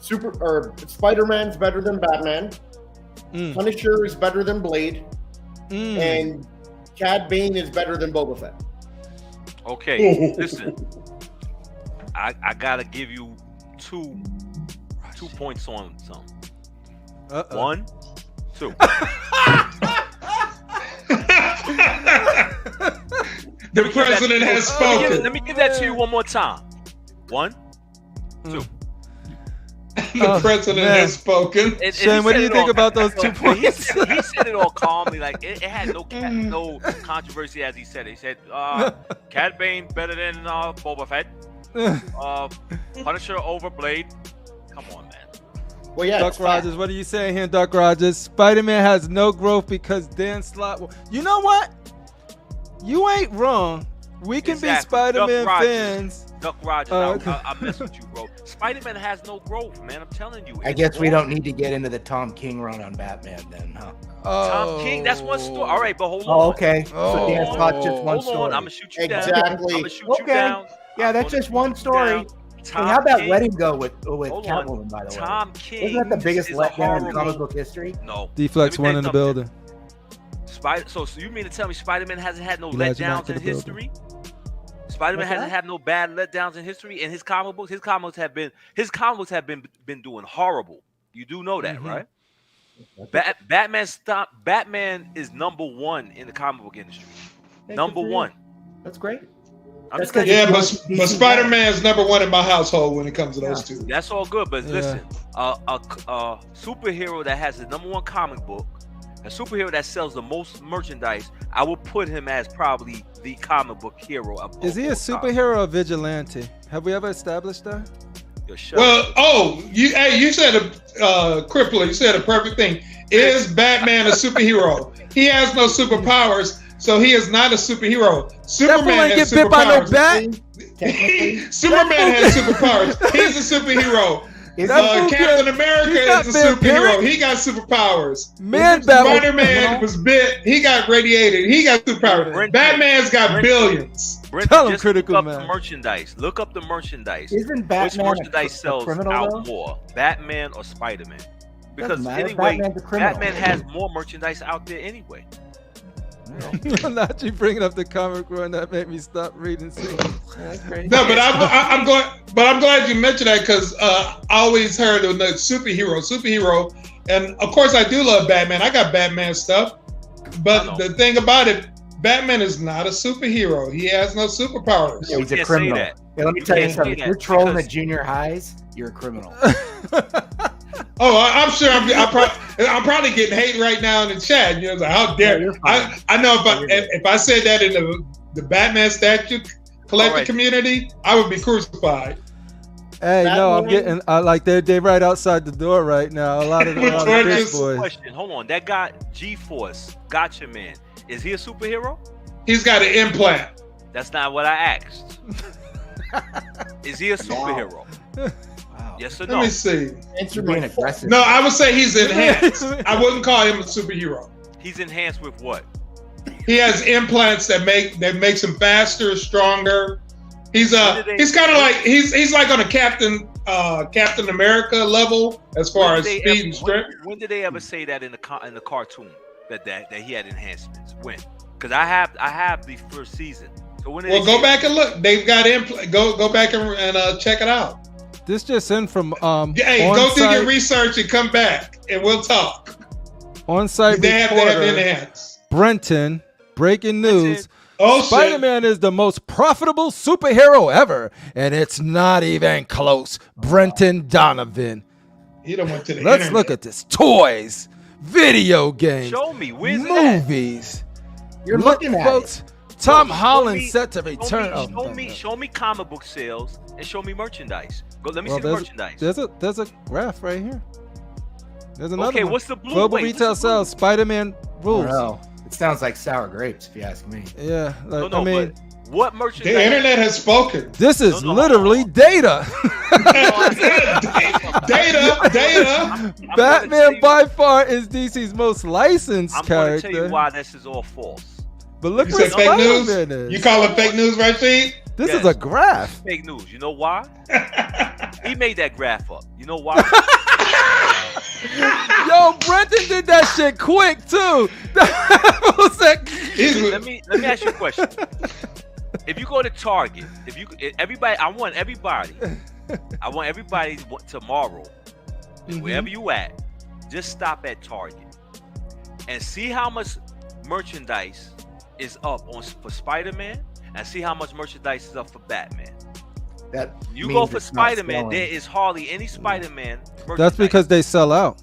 Spider-Man's better than Batman. Punisher is better than Blade. And Cad Bane is better than Boba Fett. Okay, listen. I gotta give you two points on something. 1, 2. The president has spoken. Let me give that to you one more time. 1, 2. The president has spoken. Shane, what do you think about those 2 points? He said it all calmly, like it had no controversy as he said it. He said, Cad Bane better than Boba Fett. Punisher over Blade. Come on, man. Well, yeah, Duck Rogers, what are you saying here, Duck Rogers? Spider-Man has no growth because Dan Slott. You know what? You ain't wrong. We can be Spider-Man fans. Duck Rogers, I mess with you, bro. Spider-Man has no growth, man. I'm telling you. I guess we don't need to get into the Tom King run on Batman then, huh? Tom King, that's one story. All right, but hold on. Oh, okay. So Dan Slott's just one story. Hold on, I'm going to shoot you down. Exactly. I'm going to shoot you down. Yeah, that's just one story. And how about Let Him Go with Catwoman, by the way? Tom King. Isn't that the biggest letdown in comic book history? No. Deflex 1 in the building. So you mean to tell me Spider-Man hasn't had no letdowns in history? Spider-Man hasn't had no bad letdowns in history in his comic books. His comic books have been doing horrible. You do know that, right? Batman is number one in the comic book industry. Number one. That's great. But Spider-Man's number one in my household when it comes to those two. That's all good, but listen, a superhero that has the number one comic book, a superhero that sells the most merchandise, I would put him as probably the comic book hero. Is he a superhero or vigilante? Have we ever established that? You said Crippler, you said a perfect thing. Is Batman a superhero? He has no superpowers, so he is not a superhero. Superman has superpowers. Superman has superpowers. He's a superhero. Captain America is a superhero. He got superpowers. Spider-Man was bit. He got radiated. He got superpowers. Batman's got billions. Tell him critical look up the merchandise. Look up the merchandise. Isn't Batman which merchandise sells out more, Batman or Spider-Man? Because anyway, Batman has more merchandise out there anyway. Not you bringing up the comic run that made me stop reading. No, but I'm glad you mentioned that because I always heard of the superhero, and of course I do love Batman. I got Batman stuff, but the thing about it, Batman is not a superhero. He has no superpowers. Yeah, he's a criminal. Yeah, let me tell you something. If you're trolling at junior highs, you're a criminal. I'm sure I'm probably getting hate right now in the chat. You know, like, how dare you? I know if I said that in the Batman statue collector community, I would be crucified. Hey, no, I'm getting like they're right outside the door right now. A lot of fish boys. Question. Hold on, that guy G-Force, Gotcha Man. Is he a superhero? He's got an implant. That's not what I asked. Is he a superhero? Wow. Yes or no? Let me see. Being aggressive. No, I would say he's enhanced. I wouldn't call him a superhero. He's enhanced with what? He has implants that makes him faster, stronger. He's kind of like he's like on a Captain America level as far as speed and strength. When did they ever say that in the cartoon that he had enhancements? When? Because I have the first season. So when go back and look. They've got go back and check it out. This just in from go do your research and come back and we'll talk. On-site reporter Brenton, breaking news. Spider-Man is the most profitable superhero ever, and it's not even close. Brenton Donovan. He done went to the Let's internet. look at this. Toys, video games, show me. Where's movies. You're looking at folks. Tom Holland set to return. Show me comic book sales and show me merchandise. Let me see the merchandise. There's a graph right here. There's another one. What's the blue? Global retail sales, Spider-Man rules. It sounds like sour grapes, if you ask me. Yeah, what merchandise? The internet has spoken. This is literally data. Data. Batman by far is DC's most licensed character. I'm going to tell you why this is all false. But look what fake news is. You call it fake news, Rashid? This is a graph. Fake news. You know why? He made that graph up. You know why? Yo, Brenton did that shit quick too. Let me ask you a question. If you go to Target, I want everybody tomorrow, wherever you at, just stop at Target and see how much merchandise is up for Spider-Man and see how much merchandise is up for Batman. You go for Spider-Man, there is hardly any Spider-Man merchandise. That's because they sell out.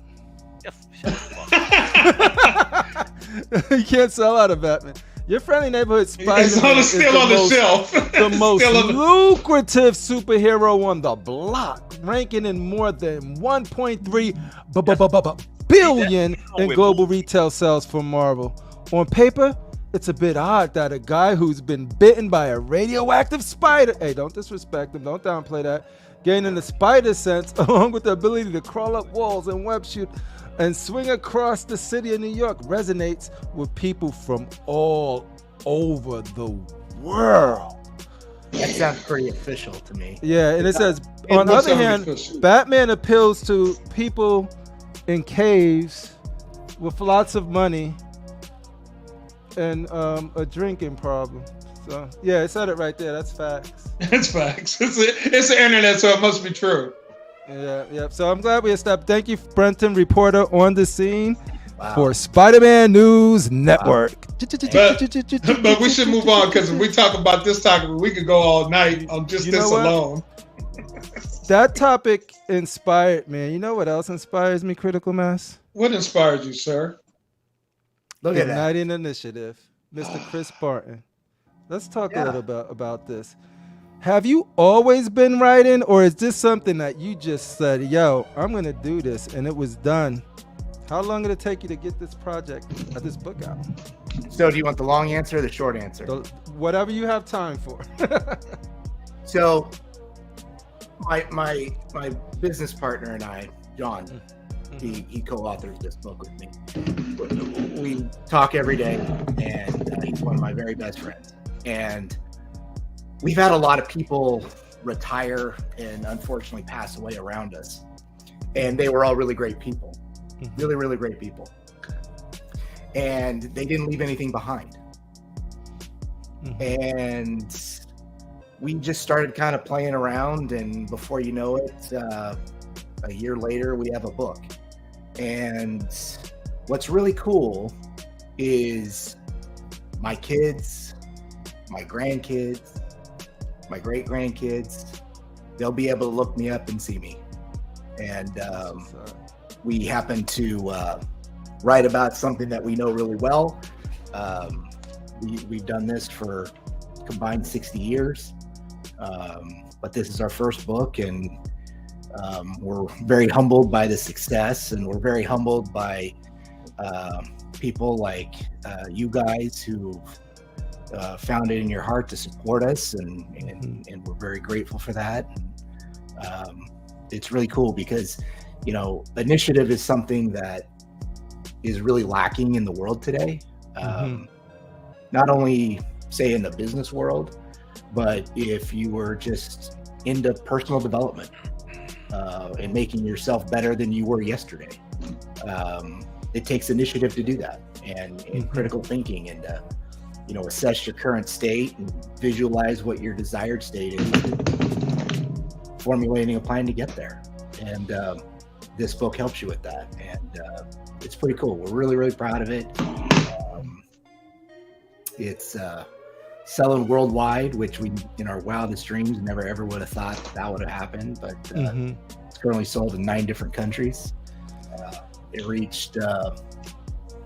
You can't sell out of Batman. Your friendly neighborhood Spider-Man is still on the shelf. The most lucrative superhero on the block, ranking in more than 1.3 billion in global retail sales for Marvel. On paper, it's a bit odd that a guy who's been bitten by a radioactive spider, hey, don't disrespect him, don't downplay that, gaining the spider sense along with the ability to crawl up walls and web shoot and swing across the city of New York resonates with people from all over the world. That sounds pretty official to me. Yeah, and it says, on the other hand, Batman appeals to people in caves with lots of money and a drinking problem. So yeah, it said it right there. That's facts. It's facts. It's the internet, so it must be true. Yeah. So I'm glad we established. Thank you, Brenton, reporter on the scene for Spider-Man News Network. But we should move on, because if we talk about this topic, we could go all night on just this alone. That topic inspired me. You know what else inspires me, Critical Mass? What inspires you, sir? Look at that. Igniting Initiative, Mr. Chris Barton. Let's talk a little bit about this. Have you always been writing, or is this something that you just said, yo, I'm going to do this, and it was done? How long did it take you to get this project, this book out? So do you want the long answer or the short answer? Whatever you have time for. So my business partner and I, John, he co-authored this book with me. We talk every day, and he's one of my very best friends. And we've had a lot of people retire and unfortunately pass away around us. And they were all really great people. Really, really great people. And they didn't leave anything behind. And we just started kind of playing around, and before you know it, a year later, we have a book. And what's really cool is my kids, my grandkids, my great-grandkids, they'll be able to look me up and see me. And we happen to write about something that we know really well. We've done this for combined 60 years, but this is our first book, and we're very humbled by the success, and we're very humbled by people like you guys who found it in your heart to support us, and we're very grateful for that. It's really cool because, you know, initiative is something that is really lacking in the world today. Not only say in the business world, but if you were just into personal development and making yourself better than you were yesterday. It takes initiative to do that, and critical thinking, and you know, assess your current state and visualize what your desired state is, formulating a plan to get there. And this book helps you with that, and it's pretty cool. We're really, really proud of it. It's selling worldwide, which we, in our wildest dreams, never ever would have thought that would have happened. But it's currently sold in 9 different countries. It reached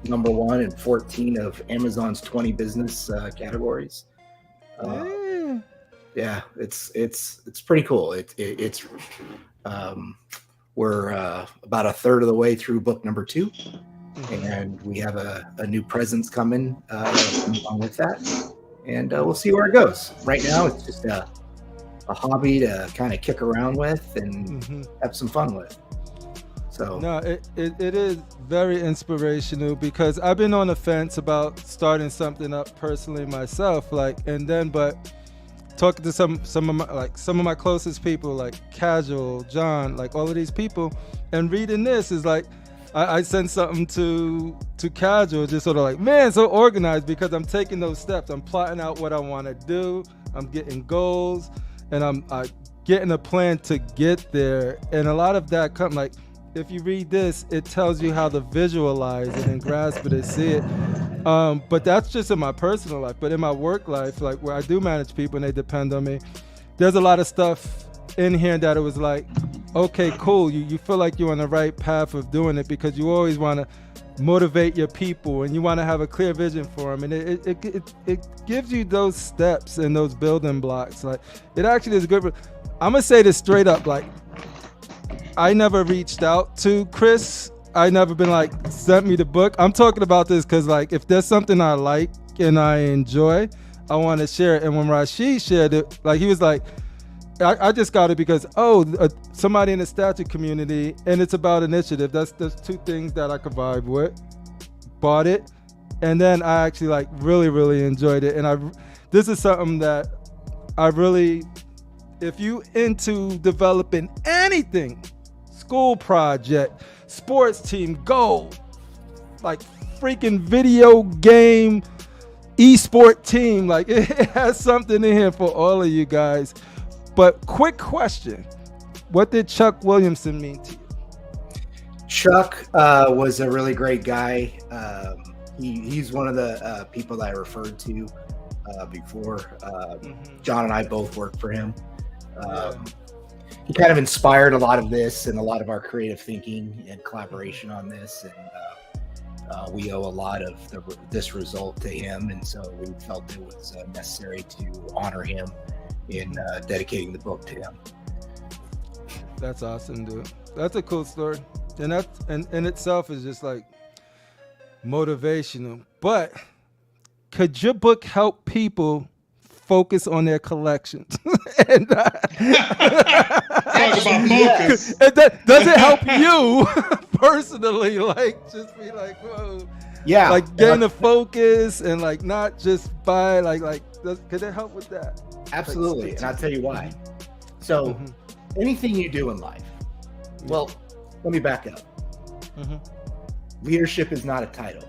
number 1 in 14 of Amazon's 20 business categories. Yeah, it's pretty cool. It's we're about a third of the way through book number 2, and we have a new presence coming along with that, and we'll see where it goes. Right now, it's just a hobby to kind of kick around with and have some fun with. So no, it is very inspirational, because I've been on the fence about starting something up personally myself, but talking to some of my closest people, like Casual, John, like all of these people, and reading this is like, I sent something to Casual, just sort of like, man, so organized, because I'm taking those steps. I'm plotting out what I want to do. I'm getting goals, and I'm getting a plan to get there. And a lot of that comes, like, if you read this, it tells you how to visualize it and grasp it and see it. But that's just in my personal life. But in my work life, like where I do manage people and they depend on me, there's a lot of stuff in here that it was like, okay, cool. You feel like you're on the right path of doing it, because you always want to motivate your people and you want to have a clear vision for them. And it gives you those steps and those building blocks. Like, it actually is good. I'm going to say this straight up. Like, I never reached out to Chris. I never been like, sent me the book. I'm talking about this because, like, if there's something I like and I enjoy, I want to share it. And when Rashid shared it, like, he was like, I just got it because, somebody in the statue community, and it's about initiative. That's 2 things that I could vibe with. Bought it, and then I actually like really, really enjoyed it. And this is something that I really, if you into developing anything, school project, sports team, goal, like freaking video game, esport team, like it has something in here for all of you guys. But quick question, what did Chuck Williamson mean to you? Chuck was a really great guy. He's one of the people that I referred to before. John and I both worked for him. He kind of inspired a lot of this and a lot of our creative thinking and collaboration on this. And we owe a lot of this result to him. And so we felt it was necessary to honor him in dedicating the book to him. That's awesome, dude. That's a cool story. And that in itself is just like motivational. But could your book help people focus on their collections? And Talk about focus. Does it help you personally? Like, just be like, whoa. Yeah. Like, gain the focus and like not just buy, could it help with that? Absolutely. Like, and I'll tell you why. So anything you do in life, well, let me back up. Leadership is not a title.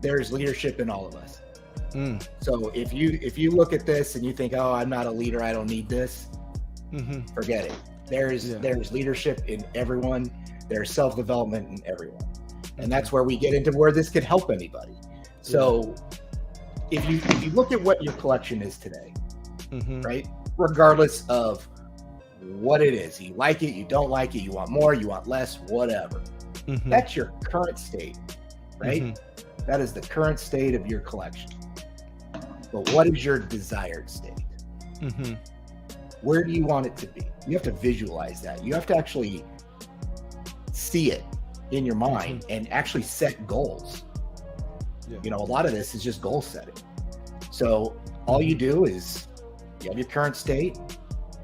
There's leadership in all of us. So if you look at this and you think, oh, I'm not a leader, I don't need this, forget it. There's leadership in everyone. There's self-development in everyone. And that's where we get into where this could help anybody. So if you look at what your collection is today, right? Regardless of what it is, you like it, you don't like it, you want more, you want less, whatever. That's your current state, right? That is the current state of your collection. But what is your desired state? Where do you want it to be? You have to visualize that. You have to actually see it in your mind and actually set goals. You know, a lot of this is just goal setting. So all you do is you have your current state,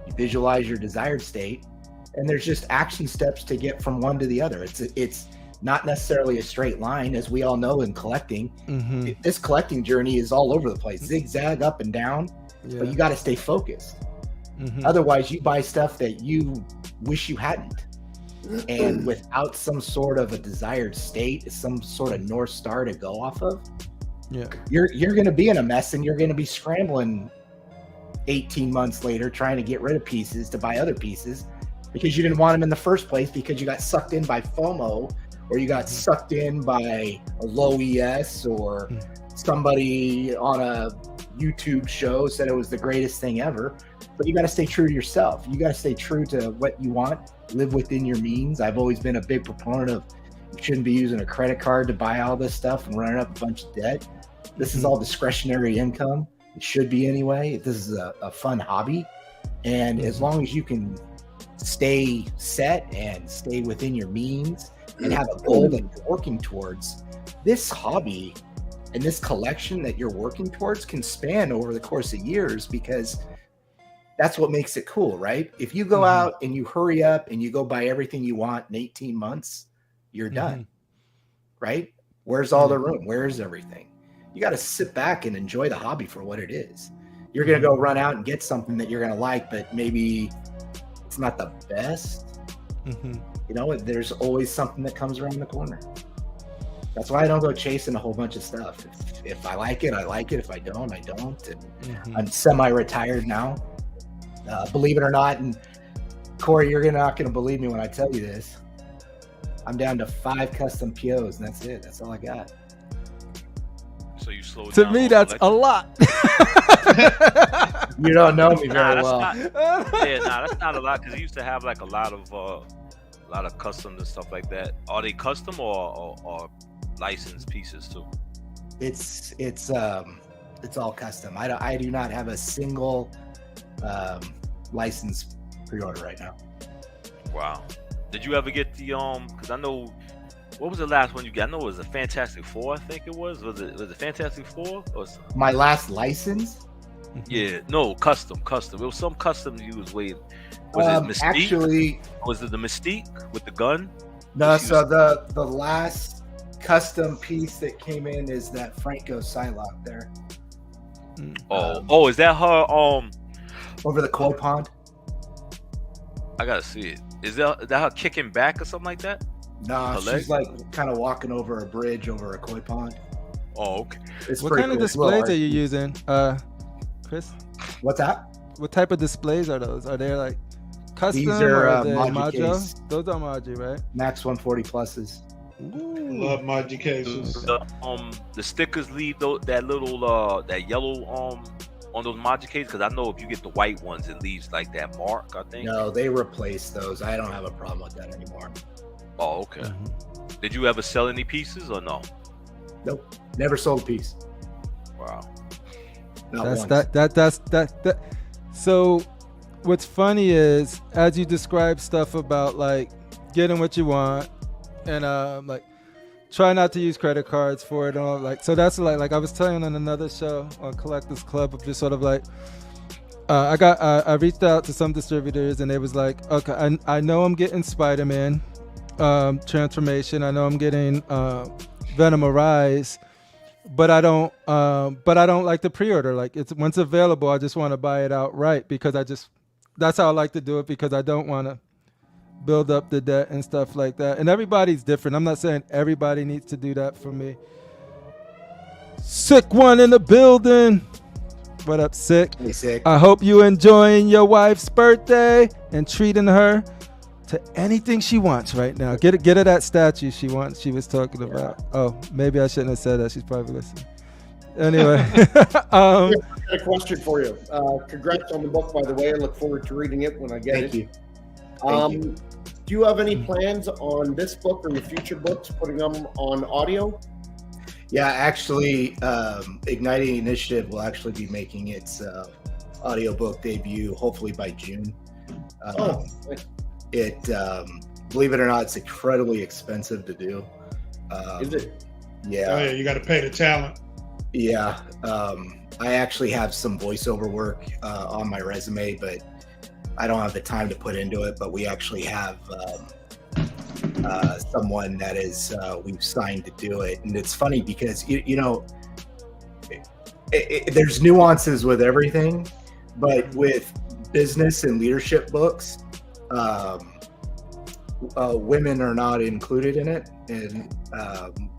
you visualize your desired state, and there's just action steps to get from one to the other. It's not necessarily a straight line, as we all know in collecting. This collecting journey is all over the place, zigzag up and down, but you got to stay focused. Otherwise, you buy stuff that you wish you hadn't. And without some sort of a desired state, some sort of North Star to go off of, you're going to be in a mess, and you're going to be scrambling 18 months later trying to get rid of pieces to buy other pieces because you didn't want them in the first place, because you got sucked in by FOMO, or you got sucked in by a low ES, or somebody on a YouTube show said it was the greatest thing ever. But you got to stay true to yourself. You got to stay true to what you want, live within your means. I've always been a big proponent of you shouldn't be using a credit card to buy all this stuff and running up a bunch of debt. This is all discretionary income. It should be anyway. This is a fun hobby. And as long as you can stay set and stay within your means and have a goal that you're working towards, this hobby and this collection that you're working towards can span over the course of years, because that's what makes it cool, right? If you go out and you hurry up and you go buy everything you want in 18 months, you're done, right? Where's all the room? Where's everything? You got to sit back and enjoy the hobby for what it is. You're going to go run out and get something that you're going to like, but maybe it's not the best. You know, there's always something that comes around the corner. That's why I don't go chasing a whole bunch of stuff. If I like it, I like it. If I don't, I don't. And I'm semi-retired now, believe it or not. And Corey, you're not going to believe me when I tell you this. I'm down to 5 custom POs, and that's it. That's all I got. So you slowed To down me, on that's a collecting? lot. You don't know me very That's well. that's not a lot, because he used to have like a lot of customs and stuff like that. Are they custom or licensed pieces too? It's all custom. I do not have a single licensed pre-order right now. Wow. Did you ever get the because I know, what was the last one you got? I know it was a Fantastic Four, I think it was. Was it Fantastic Four? Or My last license? Yeah, no, custom. It was some custom you was waiting. Was it Mystique? Actually, Was it the Mystique with the gun? no. So the last custom piece that came in is that Franco Psylocke there. Is that her? Over the koi pond. I gotta see it. Is that her kicking back or something like that? No, Her she's leg? like kind of walking over a bridge over a koi pond. Oh, okay. It's What pretty kind of cool. It's a little displays are art. you using, Chris? What's that? what type of displays are those? Are they like custom? These are or they Maji case. Those are Maji, right? Max 140 pluses. Ooh. Love Maji cases. The stickers leave that little that yellow on those Maji cases, because I know if you get the white ones, it leaves like that mark, I think. No, they replaced those. I don't have a problem with that anymore. Oh, okay. Did you ever sell any pieces or no? Nope, never sold a piece. Wow. Not That's once. that. So, what's funny is as you describe stuff about like getting what you want and like try not to use credit cards for it and all, like, so that's like I was telling on another show on Collectors Club of just sort of like I reached out to some distributors and they was like, okay, I know I'm getting Spider-Man transformation, I know I'm getting Venom Arise, but I don't like the pre-order. Like, it's once available, I just want to buy it outright because that's how I like to do it, because I don't want to build up the debt and stuff like that. And everybody's different. I'm not saying everybody needs to do that for me. Sick one in the building. What up, Sick? Hey, Sick. I hope you enjoying your wife's birthday and treating her to anything she wants right now. Get her that statue she wants. She was talking about. Oh, maybe I shouldn't have said that. She's probably listening. Anyway, I got a question for you. Congrats on the book, by the way. I look forward to reading it when I get it. Thank you. Do you have any plans on this book or your future books, putting them on audio? Yeah, actually, Igniting Initiative will actually be making its audiobook debut hopefully by June. It, believe it or not, it's incredibly expensive to do. Is it? Yeah. Oh yeah, you got to pay the talent. Yeah. I actually have some voiceover work on my resume, but I don't have the time to put into it. But we actually have someone that is we've signed to do it. And it's funny because, you know, there's nuances with everything, but with business and leadership books, women are not included in it. And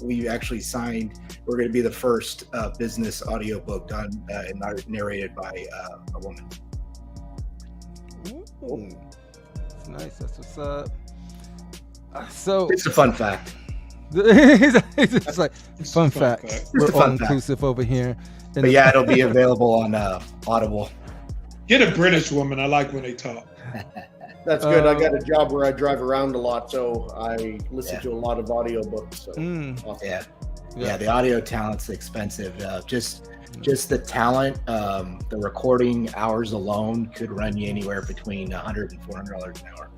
we actually signed, we're going to be the first business audiobook done and narrated by a woman. Ooh. That's nice. That's what's up. So It's a fun fact. it's like fun fact. Just We're a fun all inclusive over here. But yeah, it'll be available on Audible. Get a British woman. I like when they talk. That's good. I got a job where I drive around a lot, so I listen to a lot of audiobooks. So awesome. Yeah, the audio talent's expensive. Just the talent, the recording hours alone could run you anywhere between $100 and $400 an hour.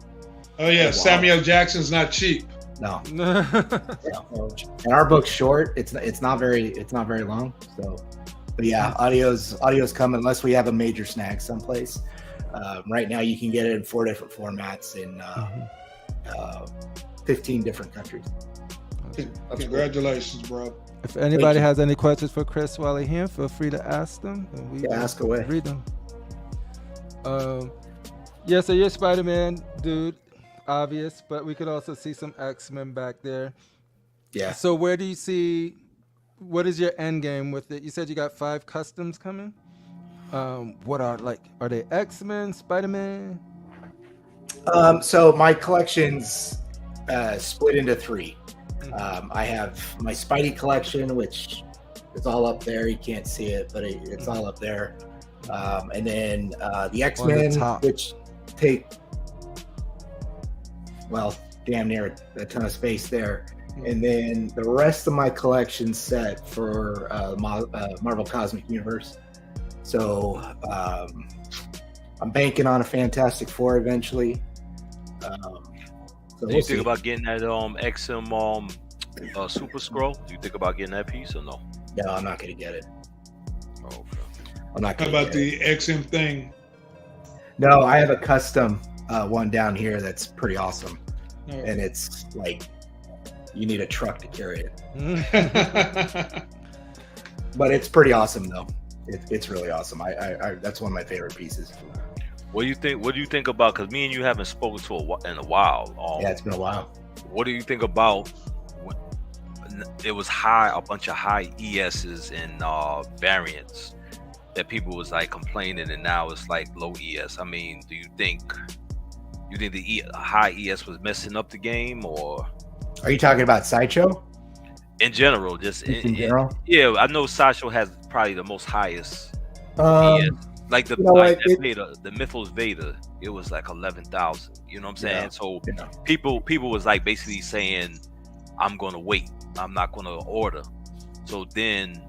Oh yeah, wow. Samuel Jackson's not cheap. No. And our book's short. It's not very long. So, but yeah, audio's coming unless we have a major snag someplace. Right now, you can get it in 4 different formats in 15 different countries. Congratulations, bro. If anybody has any questions for Chris while he's here, feel free to ask them. And we will ask away. Read them. Yeah, so you're Spider-Man, dude, obvious, but we could also see some X-Men back there. Yeah. So where do you see, what is your end game with it? You said you got 5 customs coming. What are they X-Men, Spider-Man? So my collection's split into 3. I have my Spidey collection, which is all up there. You can't see it, but it's all up there. And then the X-Men, which take, well, damn near a ton of space there. And then the rest of my collection set for Marvel Cosmic Universe. So I'm banking on a Fantastic Four eventually. Do you think about getting that XM Super Scroll? Do you think about getting that piece or no? No, I'm not going to get it. Oh, okay. I'm not How going to about the XM thing? No, I have a custom one down here that's pretty awesome. And it's like, you need a truck to carry it. But it's pretty awesome though. It's really awesome. I that's one of my favorite pieces. What do you think? What do you think about? Because me and you haven't spoken in a while. Yeah, it's been a while. What do you think about? It was a bunch of high ESs and variants. that people was like complaining, and now it's like low ES. I mean, do you think the high ES was messing up the game, or Are you talking about Sideshow? in general? Just In general? Yeah, I know Sideshow has probably the most highest ES. Like the you know like what, that Vader, the Mythos Vader, it was like 11,000. You know what I'm saying? Yeah. So Yeah. people was like basically saying, I'm gonna wait, I'm not gonna order. So then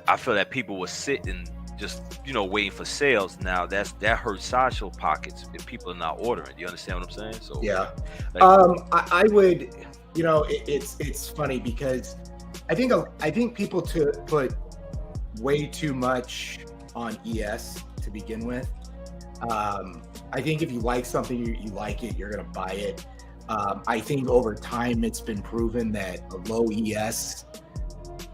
I feel that people were sitting just waiting for sales. Now that hurts Sideshow pockets if people are not ordering. You understand what I'm saying? So Yeah. like, I would, it's funny because I think people put way too much on ES to begin with. I think if you like something, you like it, you're gonna buy it. I think over time it's been proven that a low ES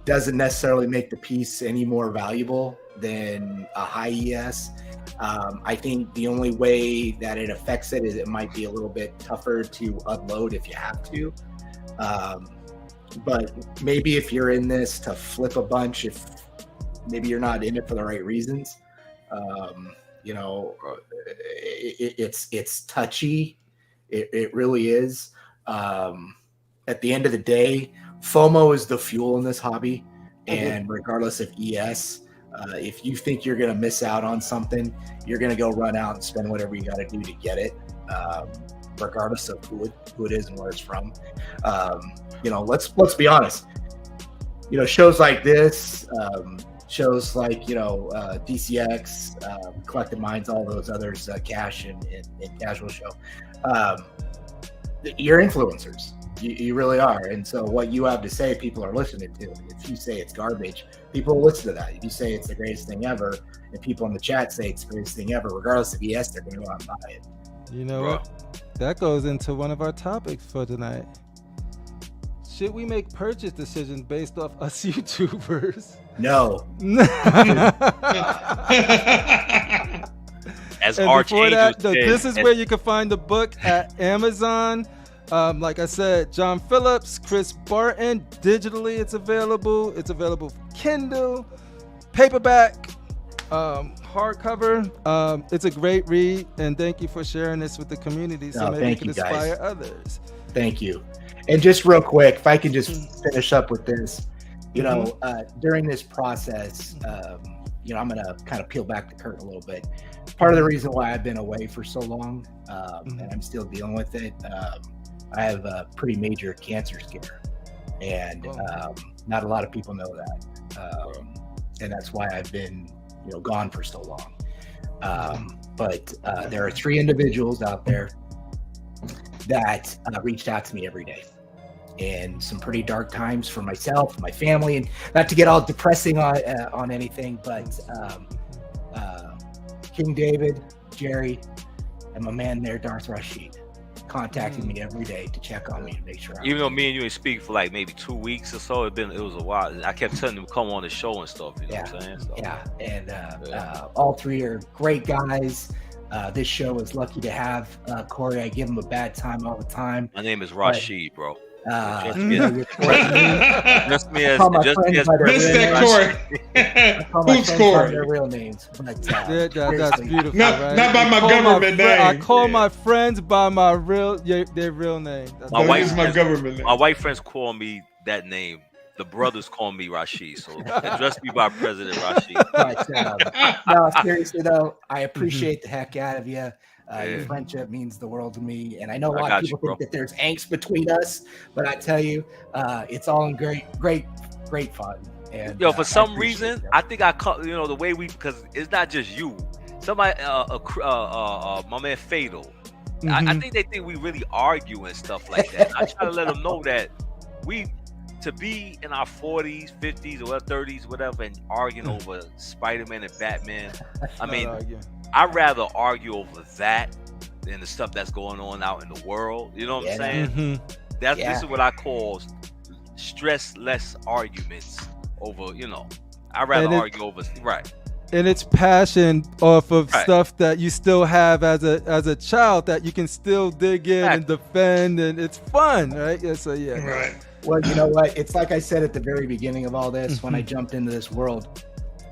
doesn't necessarily make the piece any more valuable than a high ES. I think the only way that it affects it is it might be a little bit tougher to unload if you have to. But maybe if you're in this to flip a bunch, if maybe you're not in it for the right reasons, it's touchy. It really is. At the end of the day, FOMO is the fuel in this hobby. And regardless of ES, if you think you're going to miss out on something, you're going to go run out and spend whatever you got to do to get it, regardless of who it is and where it's from. Let's be honest. Shows like this, shows like DCX, Collected Minds, all those others, Cash and Casual Show. You're influencers. You really are. And so what you have to say, people are listening to. If you say it's garbage, people will listen to that. If you say it's the greatest thing ever, and people in the chat say it's the greatest thing ever, regardless of ES, they're going to go out and buy it. You know what? That goes into one of our topics for tonight. Should we make purchase decisions based off us YouTubers? No. As and before that, this is where you can find the book at Amazon. Like I said, John Phillips, Chris Barton, digitally it's available. It's available for Kindle, paperback, hardcover. It's a great read, and thank you for sharing this with the community so maybe it can inspire others. Thank you. And just real quick, if I can just finish up with this, during this process, I'm going to kind of peel back the curtain a little bit. Part of the reason why I've been away for so long, and I'm still dealing with it, I have a pretty major cancer scare, and not a lot of people know that, and that's why I've been, gone for so long. But there are 3 individuals out there that reached out to me every day, and some pretty dark times for myself, my family, and not to get all depressing on anything, but King David, Jerry, and my man there, Darth Rashid, contacting me every day to check on me to make sure. Even though me and you ain't speak for like maybe 2 weeks or so, it was a while. I kept telling them to come on the show and stuff. You know what I'm saying? So, and all 3 are great guys. This show is lucky to have Corey. I give him a bad time all the time. My name is Rashid, bro. Just me as Mr. Corey. Who's Corey? Their real names, but that's beautiful. Not by my government name. I call my friends by their real name. My white friends call me that name. The brothers call me Rashid, so address me by President Rashid. But, no, seriously though, I appreciate the heck out of you. Your friendship means the world to me, and I know a lot of people think that there's angst between us, but I tell you, it's all in great fun. And for some reason, I think the way because it's not just you. Somebody, my man Fatal. I think they think we really argue and stuff like that. I try to let them know that to be in our 40s, 50s, or 30s, whatever, and arguing over Spider-Man and Batman. I mean, I'd rather argue over that than the stuff that's going on out in the world. You know what I'm saying? This is what I call stress-less arguments over, I'd rather argue over, And it's passion off of stuff that you still have as a child that you can still dig in and defend, and it's fun, right? Yeah, so Right. Well, you know what? It's like I said at the very beginning of all this, when I jumped into this world,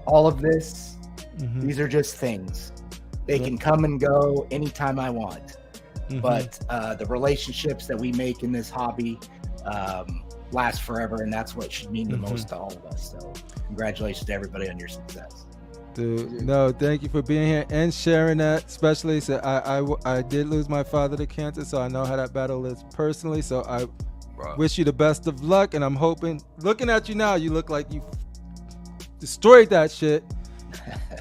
all of this These are just things. They can come and go anytime I want. But the relationships that we make in this hobby last forever, and that's what should mean the most to all of us. So congratulations to everybody on your success. Dude, no, thank you for being here and sharing that. Especially, so I did lose my father to cancer, so I know how that battle is personally. So I wish you the best of luck, and I'm hoping. Looking at you now, you look like you destroyed that shit.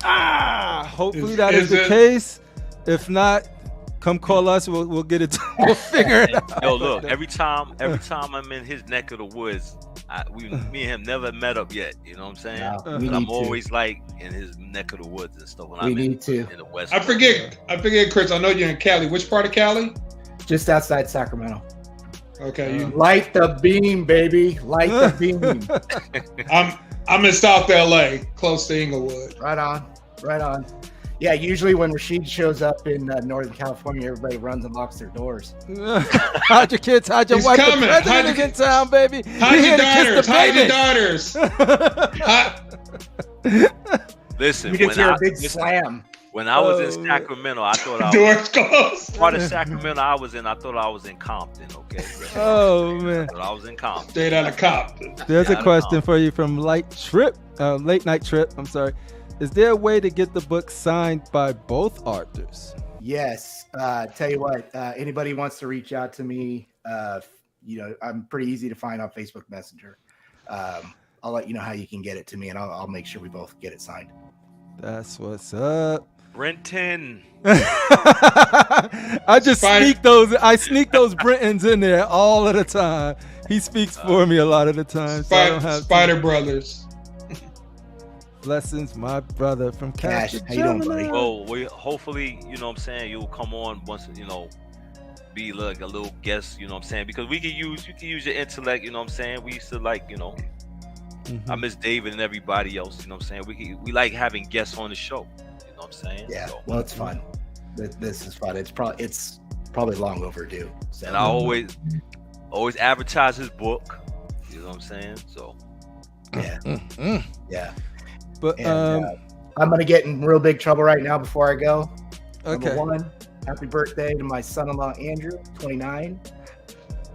Hopefully that is the case. If not, come call us. We'll get it. We'll figure it out. Yo, look, every time I'm in his neck of the woods, me and him never met up yet. You know what I'm saying? No, I'm always like in his neck of the woods and stuff. When we I'm need to. In the West. I forget, Chris. I know you're in Cali. Which part of Cali? Just outside Sacramento. Okay. Light the beam, baby. Light the beam. I'm in South LA, close to Inglewood. Right on. Yeah, usually when Rashid shows up in Northern California, everybody runs and locks their doors. Hide your kids, hide your He's wife. coming. The president is in town, baby. Hide your daughters. Listen, You can hear a big slam. When I was in Sacramento, I thought I Doors closed. part of Sacramento I was in. I thought I was in Compton. Okay. Oh man. I thought I was in Compton. Straight out of Compton. There's a question for you from Late Night Trip. I'm sorry. Is there a way to get the book signed by both authors? Yes. Tell you what, anybody wants to reach out to me, I'm pretty easy to find on Facebook Messenger. I'll let you know how you can get it to me, and I'll make sure we both get it signed. That's what's up. Brenton. I sneak those Brentons in there all of the time. He speaks for me a lot of the time. So I don't have Spider Brothers. Blessings, my brother from Cash. Casper, How you doing, buddy? Well, we hopefully, you know what I'm saying, you'll come on once, be like a little guest, you know what I'm saying, because you can use your intellect, you know what I'm saying. We used to I miss David and everybody else, you know what I'm saying. We like having guests on the show, you know what I'm saying. Yeah, so, well, it's fun. This is fun. It's probably long overdue. So. And I always advertise his book, you know what I'm saying. So yeah. But I'm gonna get in real big trouble right now before I go. Okay. Number one, happy birthday to my son-in-law Andrew, 29.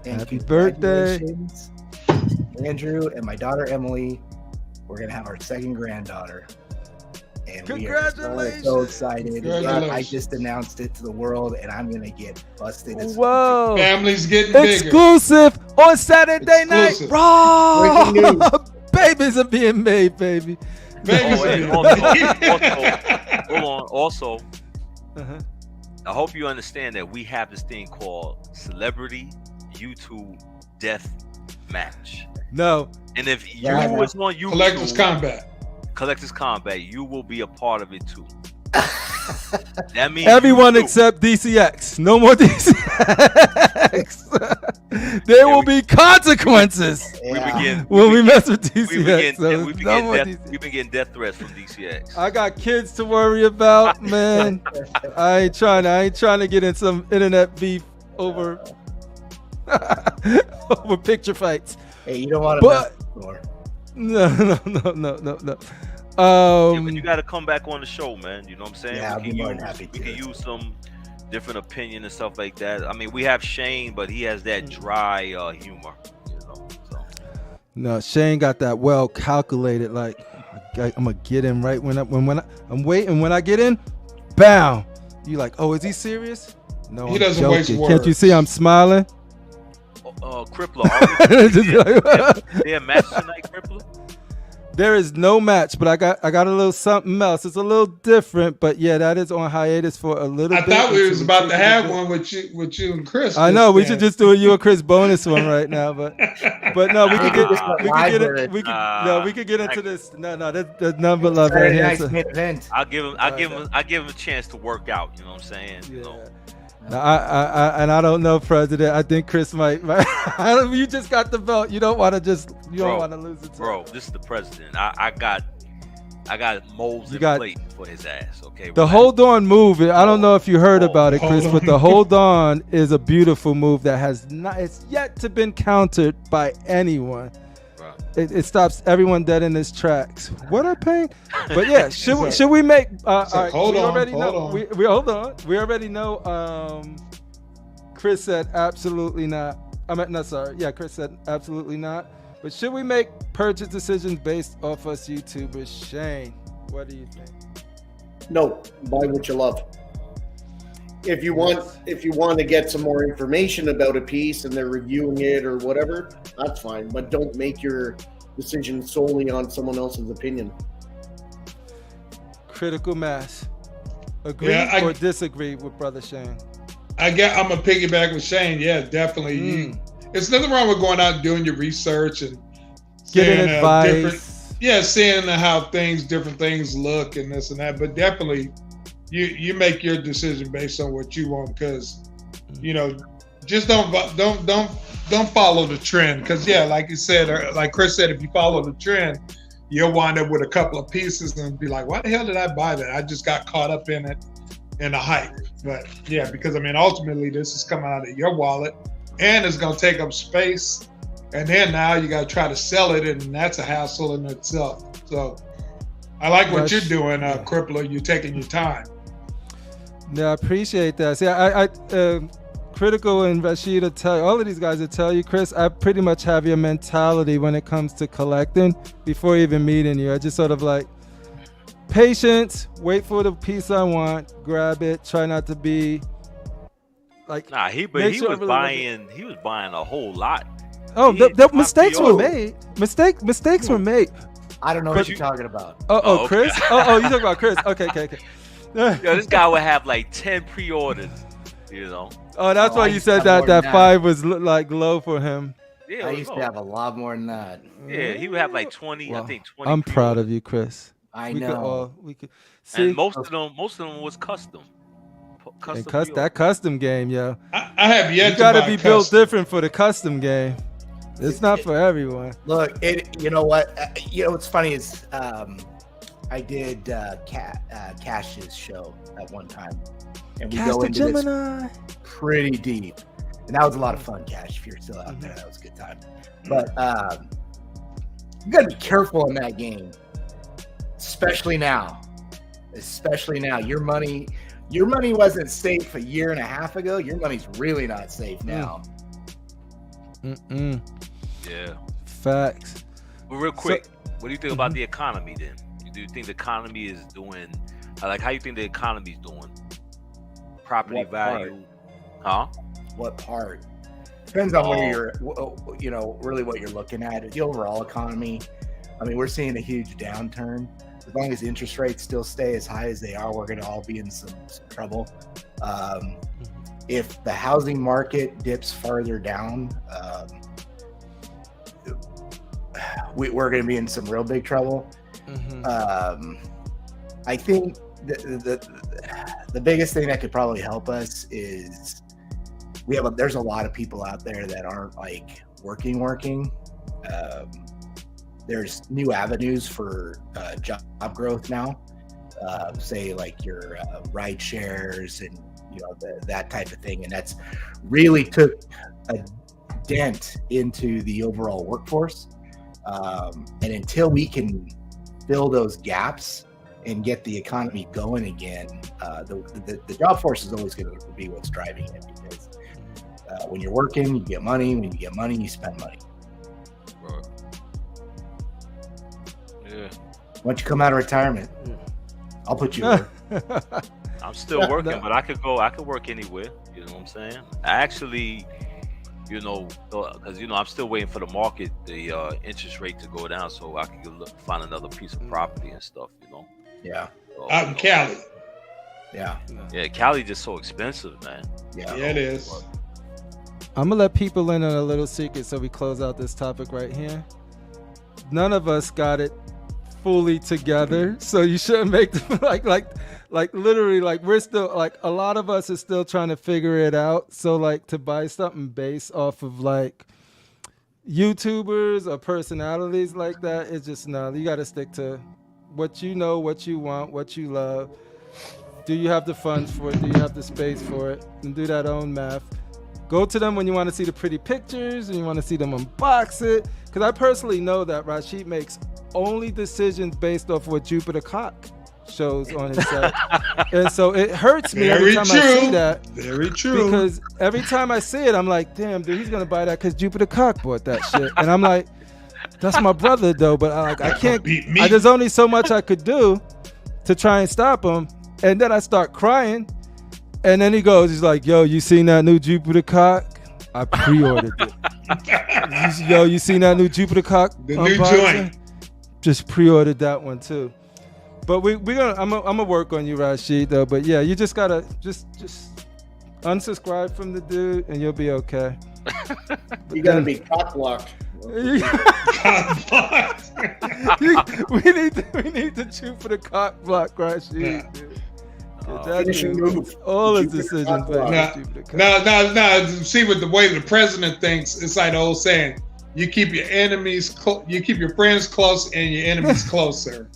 And Happy birthday, congratulations, Andrew, and my daughter Emily. We're gonna have our second granddaughter, and we are so excited. Yeah, I just announced it to the world, and I'm gonna get busted. Whoa! Family's getting bigger. Exclusive on Saturday night. Breaking news. Babies are being made, baby. Hold on. Also, I hope you understand that we have this thing called Celebrity YouTube Death Match. No. And if you was on YouTube, Collectors Combat, you will be a part of it too. That means everyone except DCX. No more DCX. There will be consequences when we mess with DCX. We've been getting death threats from DCX. I got kids to worry about, man. I ain't trying to get in some internet beef over picture fights. Hey, you don't want to mess with No. But you got to come back on the show, man. You know what I'm saying? Yeah, I'll be more than happy to. We can use some different opinion and stuff like that. I mean, we have Shane, but he has that dry humor. So. No, Shane got that well calculated. Like, I'm gonna get in right when I'm waiting. When I get in, bam. You like, oh, is he serious? No, he doesn't waste words. Can't you see I'm smiling? Crippler. There a match tonight, Crippler? There is no match, but I got a little something else. It's a little different, but yeah, that is on hiatus for a little bit. I thought we was about to have one with you and Chris. I know we should just do a you and Chris bonus one right now, but no, we could get into this. No, that's number love right here. Nice event. I'll give him a chance to work out. You know what I'm saying? Yeah. You know. I don't know, President. I think Chris might. You just got the belt. You don't want to don't want to lose it. Bro, this is the president. I got molds in plate for his ass. Okay. The hold on move. I don't know if you heard about it, Chris, but the hold on is a beautiful move that it's yet to been countered by anyone. it stops everyone dead in its tracks. What are paying? But yeah, should we make? All right, hold on. We hold on. We already know. Chris said absolutely not. Chris said absolutely not. But should we make purchase decisions based off us YouTubers? Shane, what do you think? No, buy what you love. If you want to get some more information about a piece and they're reviewing it or whatever, that's fine. But don't make your decision solely on someone else's opinion. Critical mass. Agree or disagree with Brother Shane? I'm a piggyback with Shane. Yeah, definitely. There's nothing wrong with going out and doing your research and getting advice. Seeing how different things look and this and that. But definitely, you make your decision based on what you want, because just don't follow the trend. Because like you said, or like Chris said, if you follow the trend, you'll wind up with a couple of pieces and be like, why the hell did I buy that? I just got caught up in it, in the hype. But yeah, because ultimately this is coming out of your wallet. And it's going to take up space. And then now you got to try to sell it, and that's a hassle in itself. So I like what you're doing, Crippler. You're taking your time. Yeah, I appreciate that. See, I Critical and Rashid will tell you, all of these guys will tell you, Chris, I pretty much have your mentality when it comes to collecting before even meeting you. I just sort of like patience, wait for the piece I want, grab it, try not to be like, he was buying a whole lot. Oh, the mistakes were made. Mistakes were made. I don't know what you're talking about. Oh, Chris? Oh, you talking about Chris? Okay. Yo, this guy would have like 10 pre-orders, Oh, that's why you said that 5 was like low for him. Yeah, I used to have a lot more than that. Yeah, he would have like 20. Well, I think 20. I'm proud of you, Chris. I know. We could see. And most of them was custom. That custom game, yo. I have yet. You gotta be built different for the custom game. It's not for everyone. Look, you know what? What's funny is I did Cash's show at one time, and we go into Gemini. this pretty deep, and that was a lot of fun. Cash, if you're still out there, that was a good time. But you gotta be careful in that game, especially now. Your money wasn't safe a year and a half ago. Your money's really not safe now. Yeah. Facts. But real quick, what do you think about the economy then? Do you think the economy is doing, how you think the economy's doing? Property value? Huh? What part? Depends on where you're, really what you're looking at. The overall economy, we're seeing a huge downturn. As long as interest rates still stay as high as they are, we're going to all be in some trouble. If the housing market dips farther down, we're going to be in some real big trouble. I think the biggest thing that could probably help us is there's a lot of people out there that aren't like working. There's new avenues for job growth now, say like your ride shares and that type of thing, and that's really took a dent into the overall workforce. And until we can fill those gaps and get the economy going again, the job force is always going to be what's driving it, because when you're working, you get money. When you get money, you spend money. Right. Yeah. Once you come out of retirement, I'll put you over. I'm still working, but I could work anywhere. You know what I'm saying? I actually, because I'm still waiting for the market, the interest rate to go down, so I can find another piece of property and stuff. Yeah. So, out in Cali. Yeah. Yeah, Cali just so expensive, man. Yeah, it is. I'm gonna let people in on a little secret, so we close out this topic right here. None of us got it fully together, so you shouldn't make them like literally, like we're still, like a lot of us are still trying to figure it out. So like to buy something based off of like YouTubers or personalities like that, it's just no. You got to stick to what you know, what you want, what you love. Do you have the funds for it? Do you have the space for it? And do that own math. Go to them when you want to see the pretty pictures and you want to see them unbox it. Because I personally know that Rashid makes only decisions based off what Jupiter Cock shows on his site. And so it hurts me every time I see that. Very true. Because every time I see it, I'm like, damn, dude, he's going to buy that because Jupiter Cock bought that shit. And I'm like, that's my brother, though. But I can't. There's only so much I could do to try and stop him. And then I start crying. And then he's like, yo, you seen that new Jupiter Cock? I pre-ordered it. Yo, you seen that new Jupiter Cock? The new joint. Just pre-ordered that one too. But I'm gonna work on you, Rashid, though. But yeah, you just gotta just unsubscribe from the dude and you'll be okay. You gotta be cock blocked. we need the Jupiter Cock block, Rashid. Yeah. Dude. Finishing move. All his decisions. Now, see what the way the president thinks. It's like the old saying: you keep your enemies, you keep your friends close, and your enemies closer.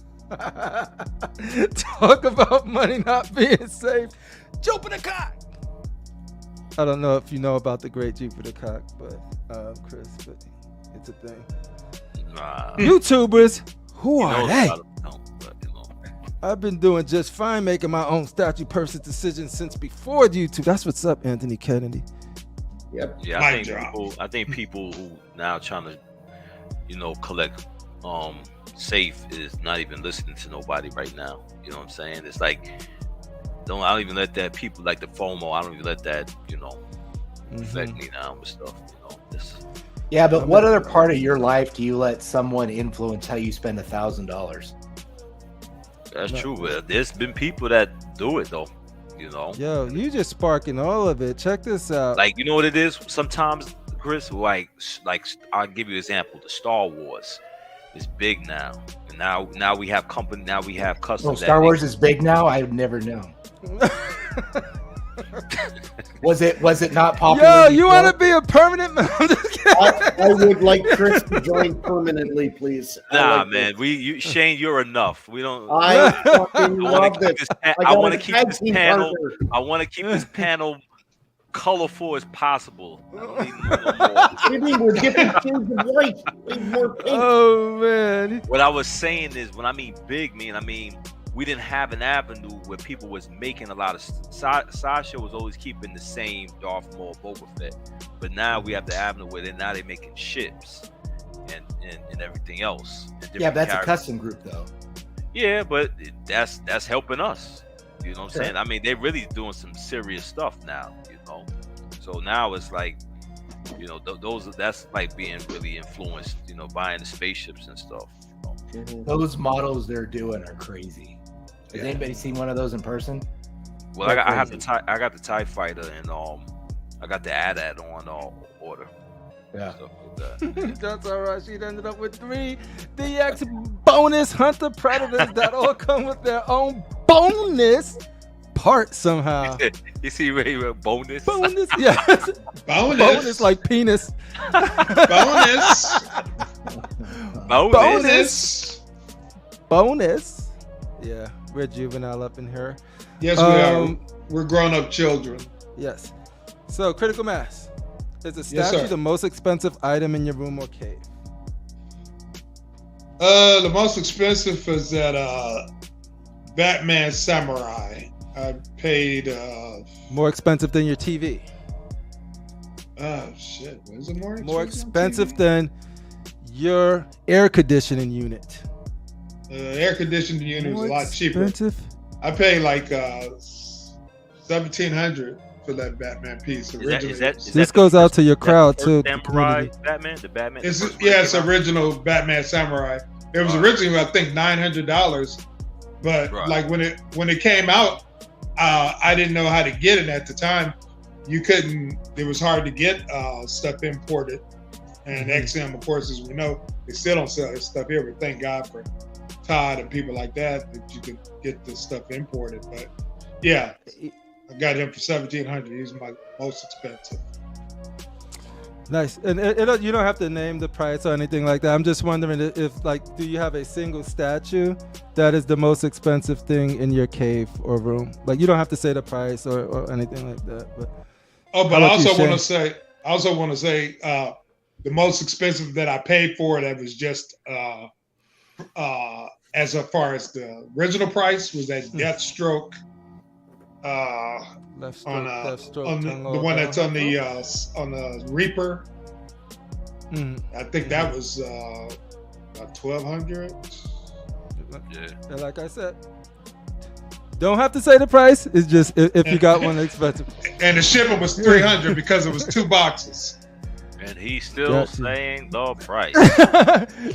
Talk about money not being safe. Jupiter Cock. I don't know if you know about the great Jupiter Cock, but Chris, but it's a thing. YouTubers, who are they? I've been doing just fine making my own statue purchase decisions since before YouTube. That's what's up, Anthony Kennedy. Yep. Yeah, I think people who now trying to, collect safe is not even listening to nobody right now. You know what I'm saying? It's like I don't even let that people like the FOMO. I don't even let that affect me now with stuff. Yeah, but what other part of your life do you let someone influence how you spend $1,000? That's true, but there's been people that do it though, Yo, you just sparking all of it. Check this out. Like, you know what it is? Sometimes, Chris, like I'll give you an example. The Star Wars is big now, and now we have company. Now we have customers. Oh, Star Wars is big now. I've never known. Was it not popular? Yo, you want to be a permanent member? I would like Chris to join permanently, please. Nah, man. Shane, you're enough. We don't. I fucking love this. I want to keep this panel. I want to keep this panel colorful as possible. I don't need no more. What do you mean? We're different shades of white. We need more pink. Oh man. What I was saying is, when I mean big, I mean we didn't have an avenue where people was making a lot of Sasha was always keeping the same Darth Maul, Boba Fett, but now we have the avenue where they're making ships and everything else. Yeah, but that's a custom group though. Yeah, but that's helping us. You know what I'm saying? I mean, they're really doing some serious stuff now. So now it's like, that's like being really influenced. Buying the spaceships and stuff. Those models they're doing are crazy. Has anybody seen one of those in person? Well, I got the TIE fighter, and I got the AT-AT on order. Yeah. Stuff like that. That's all right. She ended up with 3 DX bonus Hunter Predators that all come with their own bonus part somehow. You see, bonus? Bonus, yeah. Bonus like penis. Bonus. Yeah, we're juvenile up in here. Yes, we are. We're grown-up children. Yes. So, Critical Mass. Is a statue the most expensive item in your room or cave? The most expensive is that Batman Samurai. I paid more expensive than your TV. Oh shit! Is it more expensive than your air conditioning unit? Air conditioning unit is a lot cheaper. I paid like $1,700 for that Batman piece. This goes out to your crowd too. Samurai Batman, the Batman. It's original Batman Samurai. It was originally I think $900, but like when it came out, I didn't know how to get it at the time. You couldn't. It was hard to get stuff imported, and XM, of course, as we know, they still don't sell this stuff here. But thank God for Todd and people like that you could get this stuff imported. But yeah, I got him for $1,700. He's my most expensive. Nice. And you don't have to name the price or anything like that. I'm just wondering if like, do you have a single statue that is the most expensive thing in your cave or room? Like, you don't have to say the price or anything like that. But Oh, but How I about you, also want to say, the most expensive that I paid for that was just as far as the original price was that Deathstroke. Deathstroke On the one that's on the Reaper. I think that was about 1,200. Yeah. And like I said, don't have to say the price. It's just if you got one expensive. And the shipping was 300 because it was 2 boxes. And he's still saying the price.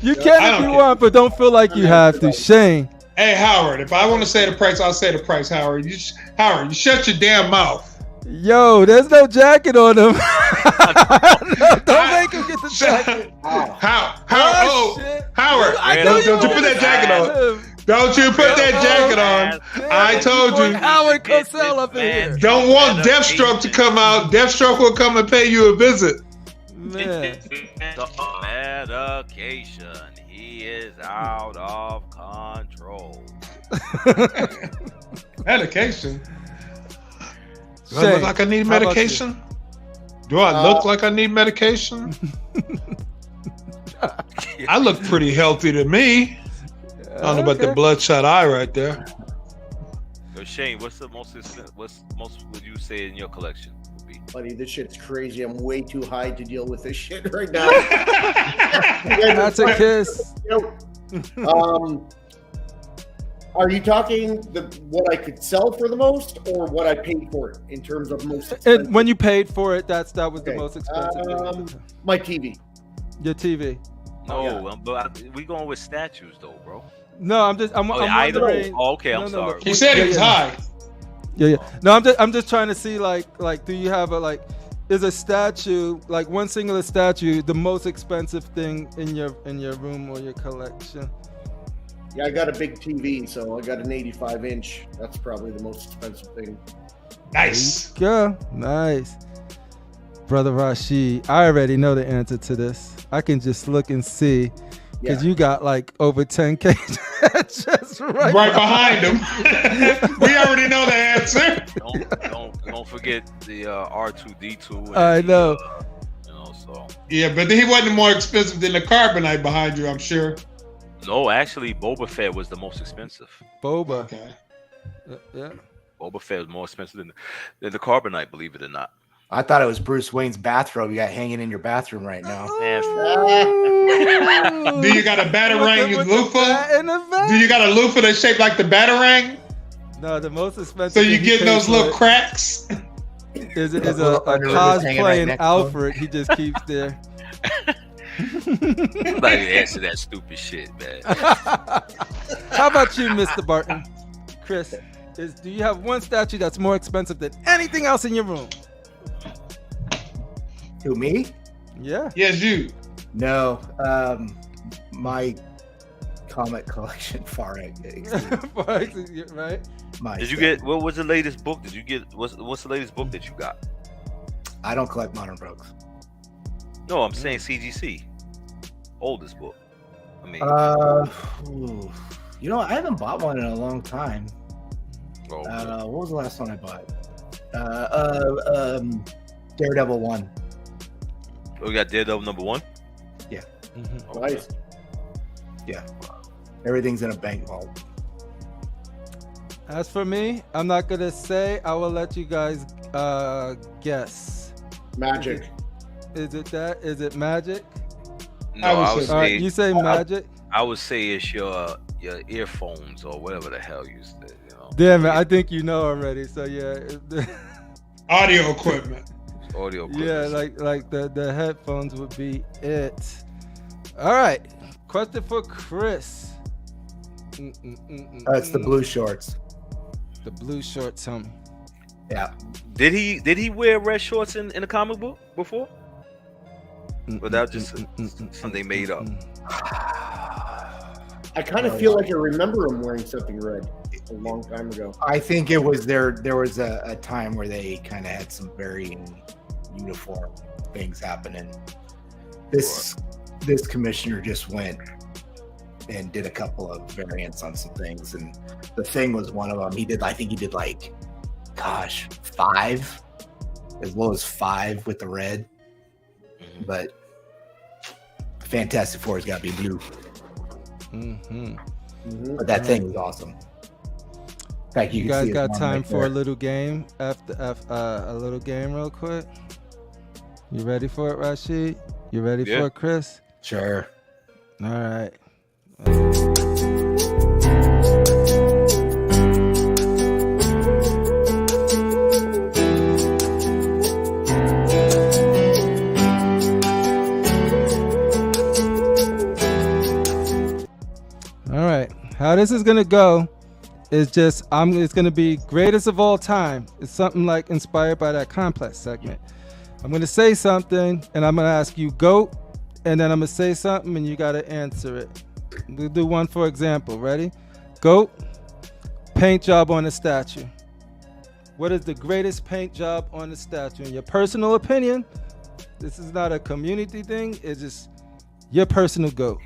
You can if you want, but don't feel like you have to. Shane. Hey, Howard, if I want to say the price, I'll say the price, Howard. Howard, you shut your damn mouth. Yo, there's no jacket on him. Don't make him get the jacket. Howard, don't you put that jacket on. Don't you put that jacket on. I told you. Howard Cosell up in here. Don't want Deathstroke to come out. Deathstroke will come and pay you a visit. Man. The medication. He is out of control. Medication? Do I Shane, look like I need how about medication? Do I look like I need medication? I look pretty healthy to me. I don't know about the bloodshot eye right there. So Shane, what's most would you say in your collection would be? Buddy, this shit's crazy. I'm way too high to deal with this shit right now. That's a kiss. Are you talking what I could sell for the most, or what I paid for it in terms of most expensive? And when you paid for it, that was the most expensive. My TV. Your TV. No, but we going with statues though, bro. No, I'm wondering. Oh, okay, I'm sorry. He said it was high. Yeah. No, I'm just trying to see like do you have is a statue, like one singular statue, the most expensive thing in your room or your collection? Yeah, I got a big TV, so I got an 85-inch. That's probably the most expensive thing. Nice. Go. Nice. Brother Rashid, I already know the answer to this. I can just look and see, because you got like over 10K just right behind him. We already know the answer. Don't forget the R2D2. I know. So. Yeah, but he wasn't more expensive than the Carbonite behind you, I'm sure. No, actually, Boba Fett was the most expensive. Boba. Okay. Yeah. Boba Fett was more expensive than the Carbonite, believe it or not. I thought it was Bruce Wayne's bathrobe you got hanging in your bathroom right now. Do you got a Batarang loofah? Do you got a loofah that's shaped like the Batarang? No, the most expensive. So you get those little cracks? Is a cosplaying Alfred he just keeps there. Like answer that stupid shit, man. How about you, Mr. Barton? Chris, do you have one statue that's more expensive than anything else in your room? Who, me? Yeah. Yes, you. No, my comic collection far exceeds. Right. Did you get? What was the latest book? Did you get? What's the latest book that you got? I don't collect modern books. No, I'm saying CGC. Oldest book. I mean, I haven't bought one in a long time. Oh, what was the last one I bought? Daredevil 1. we got Daredevil #1. Yeah. Mm-hmm. Nice. Yeah. Everything's in a bank vault. As for me, I'm not gonna say. I will let you guys guess. Magic. Is it that? Is it magic? No, I would say you say magic. I would say it's your earphones or whatever the hell you said. Damn it! I think you know already. So yeah. Audio equipment. Audio equipment. Yeah, like the headphones would be it. All right. Question for Chris. It's the blue shorts. The blue shorts, homie. Yeah. Did he wear red shorts in the comic book before? Or that just something they made up? I kind of feel like I remember him wearing something red a long time ago. I think it was there was a time where they kind of had some varying uniform things happening. This commissioner just went and did a couple of variants on some things, and the thing was one of them. I think he did 5 as low as 5 with the red. But Fantastic Four has got to be blue. But that thing is awesome. In fact, you guys got time for a little game after a little game real quick? You ready for it, Rashid? You ready for it, Chris? Sure. All right. All right. How this is gonna go is just it's gonna be greatest of all time. It's something like inspired by that Complex segment. I'm gonna say something and I'm gonna ask you GOAT, and then I'm gonna say something and you gotta answer it. We'll do one for example. Ready? GOAT, paint job on a statue. What is the greatest paint job on the statue? In your personal opinion, this is not a community thing. It's just your personal GOAT.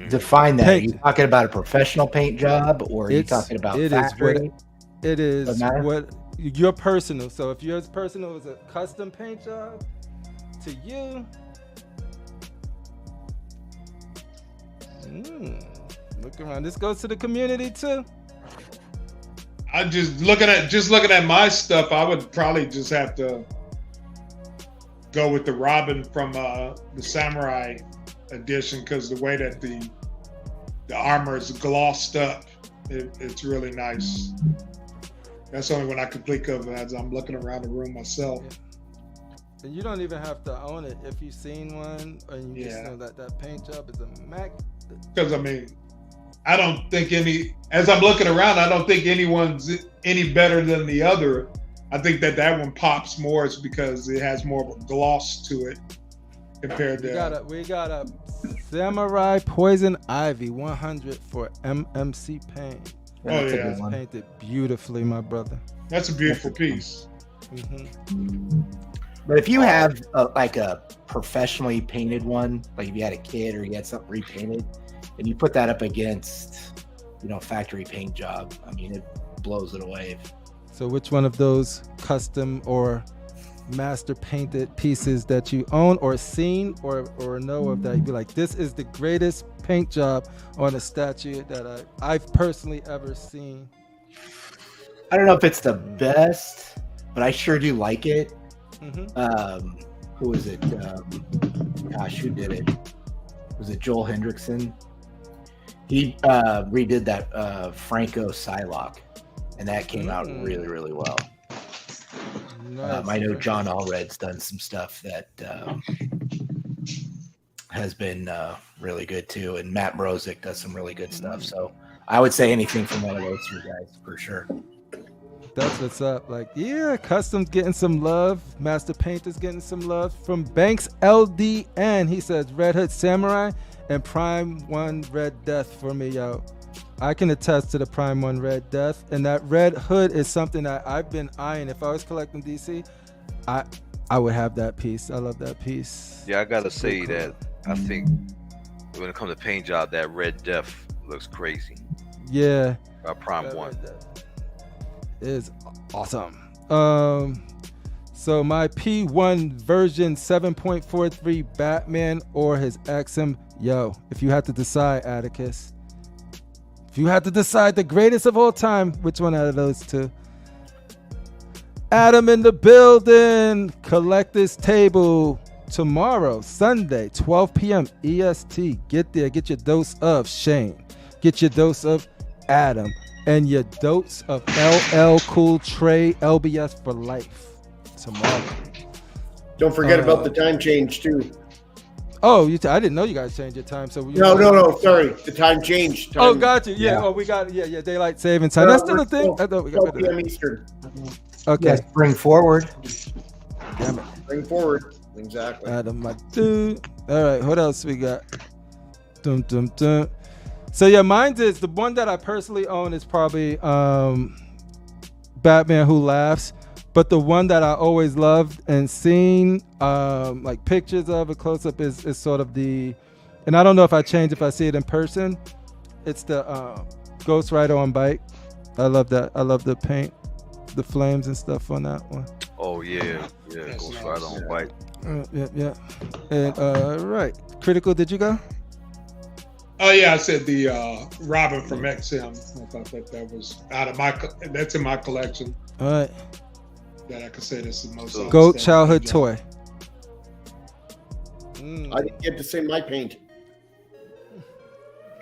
Define that. Are you talking about a professional paint job, or are you talking about factory? It is what your personal. So if yours personal is a custom paint job to you, look around. This goes to the community too. I'm just looking at my stuff. I would probably just have to go with the Robin from the Samurai edition, because the way that the armor is glossed up, it's really nice. That's the only one I can think of as I'm looking around the room myself. And you don't even have to own it. If you've seen one and you just know that paint job is a Mac. Because I mean, I don't think as I'm looking around, I don't think anyone's any better than the other. I think that one pops more is because it has more of a gloss to it compared to. We got a Samurai Poison Ivy 100 for MMC Paint. It's painted beautifully, my brother. That's a beautiful piece. But if you have a professionally painted one, like if you had a kid or you had something repainted, and you put that up against, factory paint job, I mean, it blows it away. So which one of those custom or master painted pieces that you own or seen or know of that you'd be like, this is the greatest paint job on a statue that I've personally ever seen? I don't know if it's the best, but I sure do like it. Who is it? Who did it? Was it Joel Hendrickson? He redid that Franco Psylocke, and that came out really, really well. Nice. I know John Allred's done some stuff that has been really good too, and Matt Brozick does some really good stuff. So I would say anything from one of those two guys for sure. That's what's up. Custom's getting some love. Master Painter's getting some love from Banks LDN. He says Red Hood Samurai and Prime 1 Red Death for me, yo. I can attest to the Prime 1 Red Death, and that Red Hood is something that I've been eyeing. If I was collecting DC, I would have that piece. I love that piece. Yeah, I gotta say that I think when it comes to paint job, that Red Death looks crazy. Yeah. Prime 1 is awesome. So my P1 version 7.43 Batman or his XM, yo, if you had to decide, Atticus, if you had to decide the greatest of all time, which one out of those two? Adam in the building. Collectors table tomorrow, Sunday, 12 p.m. EST. Get there. Get your dose of Shane. Get your dose of Adam. And your dose of LL Cool Trey LBS for life tomorrow. Don't forget about the time change too. Oh, I didn't know you guys changed your time. So no, sorry, the time changed. Oh, got you. Yeah. Oh, we got daylight saving time. That's still a thing. I thought we got 12 p.m. Eastern. Okay. Yes, bring forward. Damn it. Bring forward. Exactly. Adam, my dude. All right. What else we got? Dum dum dum. So yeah, mine is the one that I personally own is probably Batman Who Laughs, but the one that I always loved and seen like pictures of a close up is sort of the, and I don't know if I change if I see it in person. It's the Ghost Rider on bike. I love that. I love the paint, the flames and stuff on that one. Oh Oh yeah, That's Ghost Rider on white. Yeah. And right, Critical. Did you go? Oh yeah, I said the Robin from XM. I thought that was that's in my collection. All right. That I could say this is the most Goat outstanding childhood job. toy. I didn't get to say my paint.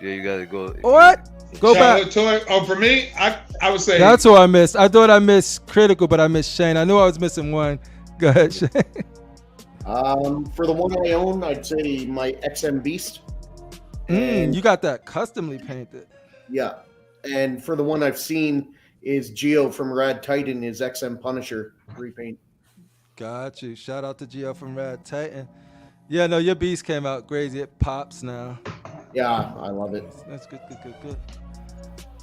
Yeah, you gotta go. What? Go back. Childhood toy. Oh, for me, I would say That's what I missed. I thought I missed Critical, but I missed Shane. I knew I was missing one. Go ahead, Shane. For the one I own, I'd say my XM Beast. You got that customly painted. Yeah. And for the one I've seen is Geo from Rad Titan, his XM Punisher repaint. Got you. Shout out to Gio from Rad Titan. Yeah, no, your beast came out crazy. It pops now. Yeah, I love it. That's good.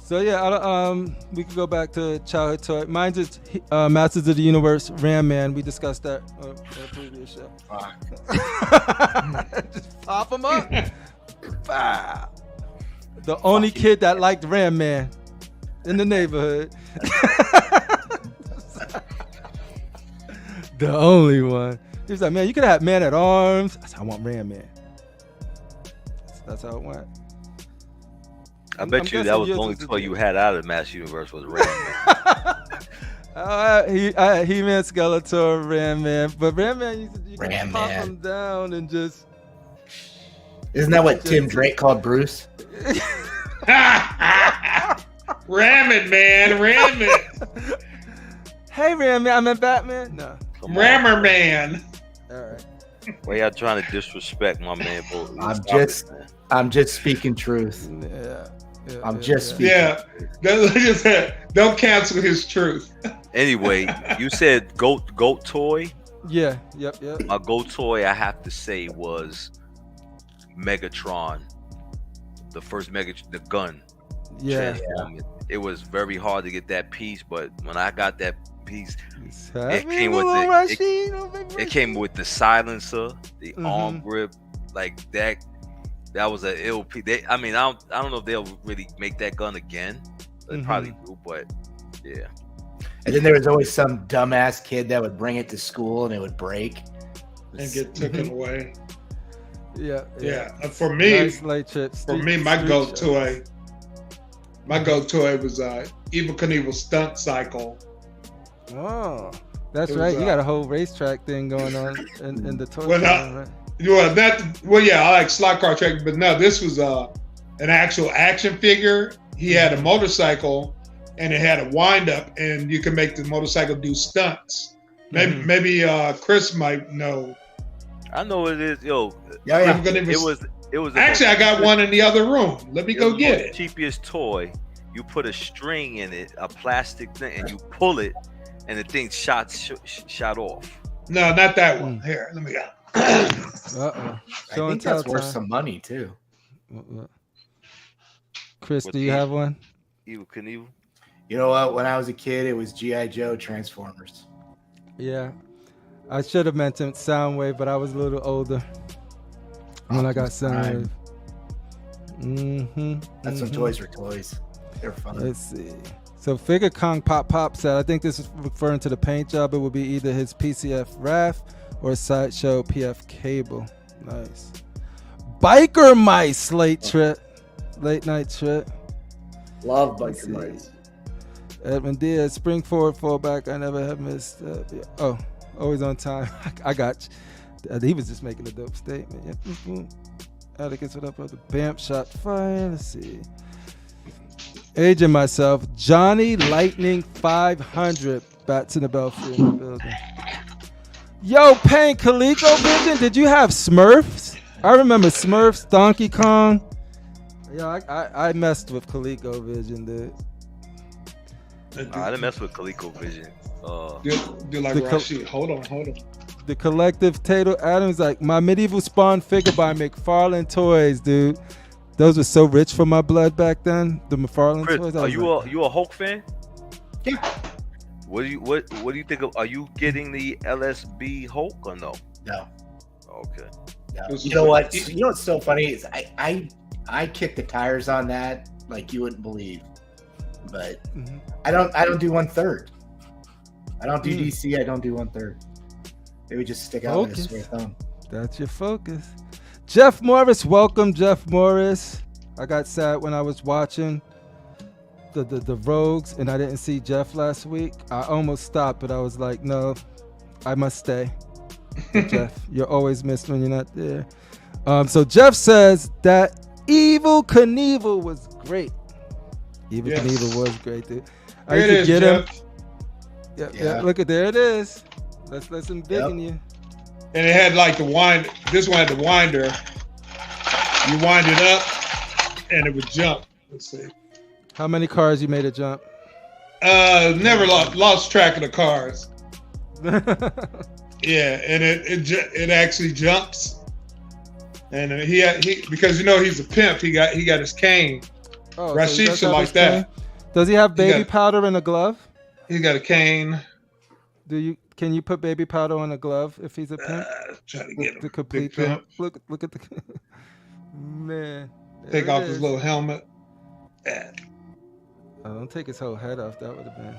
So yeah, we could go back to childhood toy. Mine's is Masters of the Universe Ram Man. We discussed that on a previous show. Just pop them up. Bah. The only kid that liked Ram Man in the neighborhood. The only one. He was like, man, you could have Man at Arms. I said, I want Ram Man. That's how it went. I bet you that was the only toy you had out of the Master Universe was Ram Man. He-Man, Skeletor, Ram Man. But Ram Man, you Ram can pop Man. him down and just... Isn't that what Tim Drake called Bruce? Ram it, man. Ram it. Hey, Ram Man. I'm in Batman. No. Rammer man. All right. Why y'all trying to disrespect my man? I'm just speaking truth. Yeah. I'm just speaking. Yeah. Don't cancel his truth. Anyway, you said goat toy. Yeah. Yep. My goat toy, I have to say, was Megatron. The first the gun. Yeah. It was very hard to get that piece, but when I got that piece, It came with the silencer, the arm grip, like that. That was an ill piece. I don't know if they'll really make that gun again. They probably do, but yeah. And then there was always some dumbass kid that would bring it to school and it would break And get taken away. Yeah. For me, Nice light chips. my goat toy was Evel Knievel stunt cycle. Oh, that's It was, right. You got a whole racetrack thing going on in the toy. I like slot car track, but no, this was an actual action figure. He had a motorcycle, and it had a wind up, and you can make the motorcycle do stunts. Maybe Chris might know. I know what it is, yo. Yeah. It was Actually, I got one in the other room. Let me go get it. Cheapest toy. You put a string in it, a plastic thing, and you pull it, and the thing shot off. No, not that one. Here, let me go. Uh-oh. I think that's worth some money too. Chris, do you have one? Evel Knievel. You know what? When I was a kid, it was G.I. Joe Transformers. Yeah. I should have mentioned Soundwave, but I was a little older when I got Soundwave. That's when toys were toys. They're fun. Let's see. So Figure Kong Pop said, I think this is referring to the paint job. It would be either his PCF Raph or Sideshow PF Cable. Nice. Biker Mice late night trip. Love Biker Mice. Edmund Diaz, spring forward, fallback. I never have missed. Always on time. I got you. He was just making a dope statement. Yep. Atticus, what up, brother? Bamp shot fire. Let's see. Aging myself. Johnny Lightning 500. Bats in the Belfry in the building. Yo, Payne, ColecoVision, did you have Smurfs? I remember Smurfs, Donkey Kong. Yo, I messed with ColecoVision, dude. I didn't mess with ColecoVision. Do like Rashid. Hold on. The collective Tato Adams, like my medieval Spawn figure by McFarlane Toys, dude. Those were so rich for my blood back then. The McFarlane Chris, Toys. are you a Hulk fan? Yeah. What do you think of? Are you getting the LSB Hulk or no? No. Okay. No. You know what? You know what's so funny is I kicked the tires on that like you wouldn't believe, but I don't do 1/3. I don't do DC. I don't do 1/3. It would just stick out with a sore thumb. That's your focus. Jeff Morris, welcome, Jeff Morris. I got sad when I was watching the Rogues and I didn't see Jeff last week. I almost stopped, but I was like, no, I must stay. Jeff, you're always missed when you're not there. So Jeff says that Evil Knievel was great. Evil Knievel was great, dude. I used to get him. Yeah, look at there it is. Let's embiggen you. And it had like the wind. This one had the winder. You wind it up, and it would jump. Let's see. How many cars you made it jump? Never lost track of the cars. Yeah, and it actually jumps. And he because he's a pimp. He got his cane. Oh, Rashid so should like that. Cane? Does he have baby powder in a glove? He got a cane. Can you put baby powder on a glove if he's a pimp? Try to get him. The complete pimp. Look at the man. Take off his little helmet. Oh, don't take his whole head off. That would have been.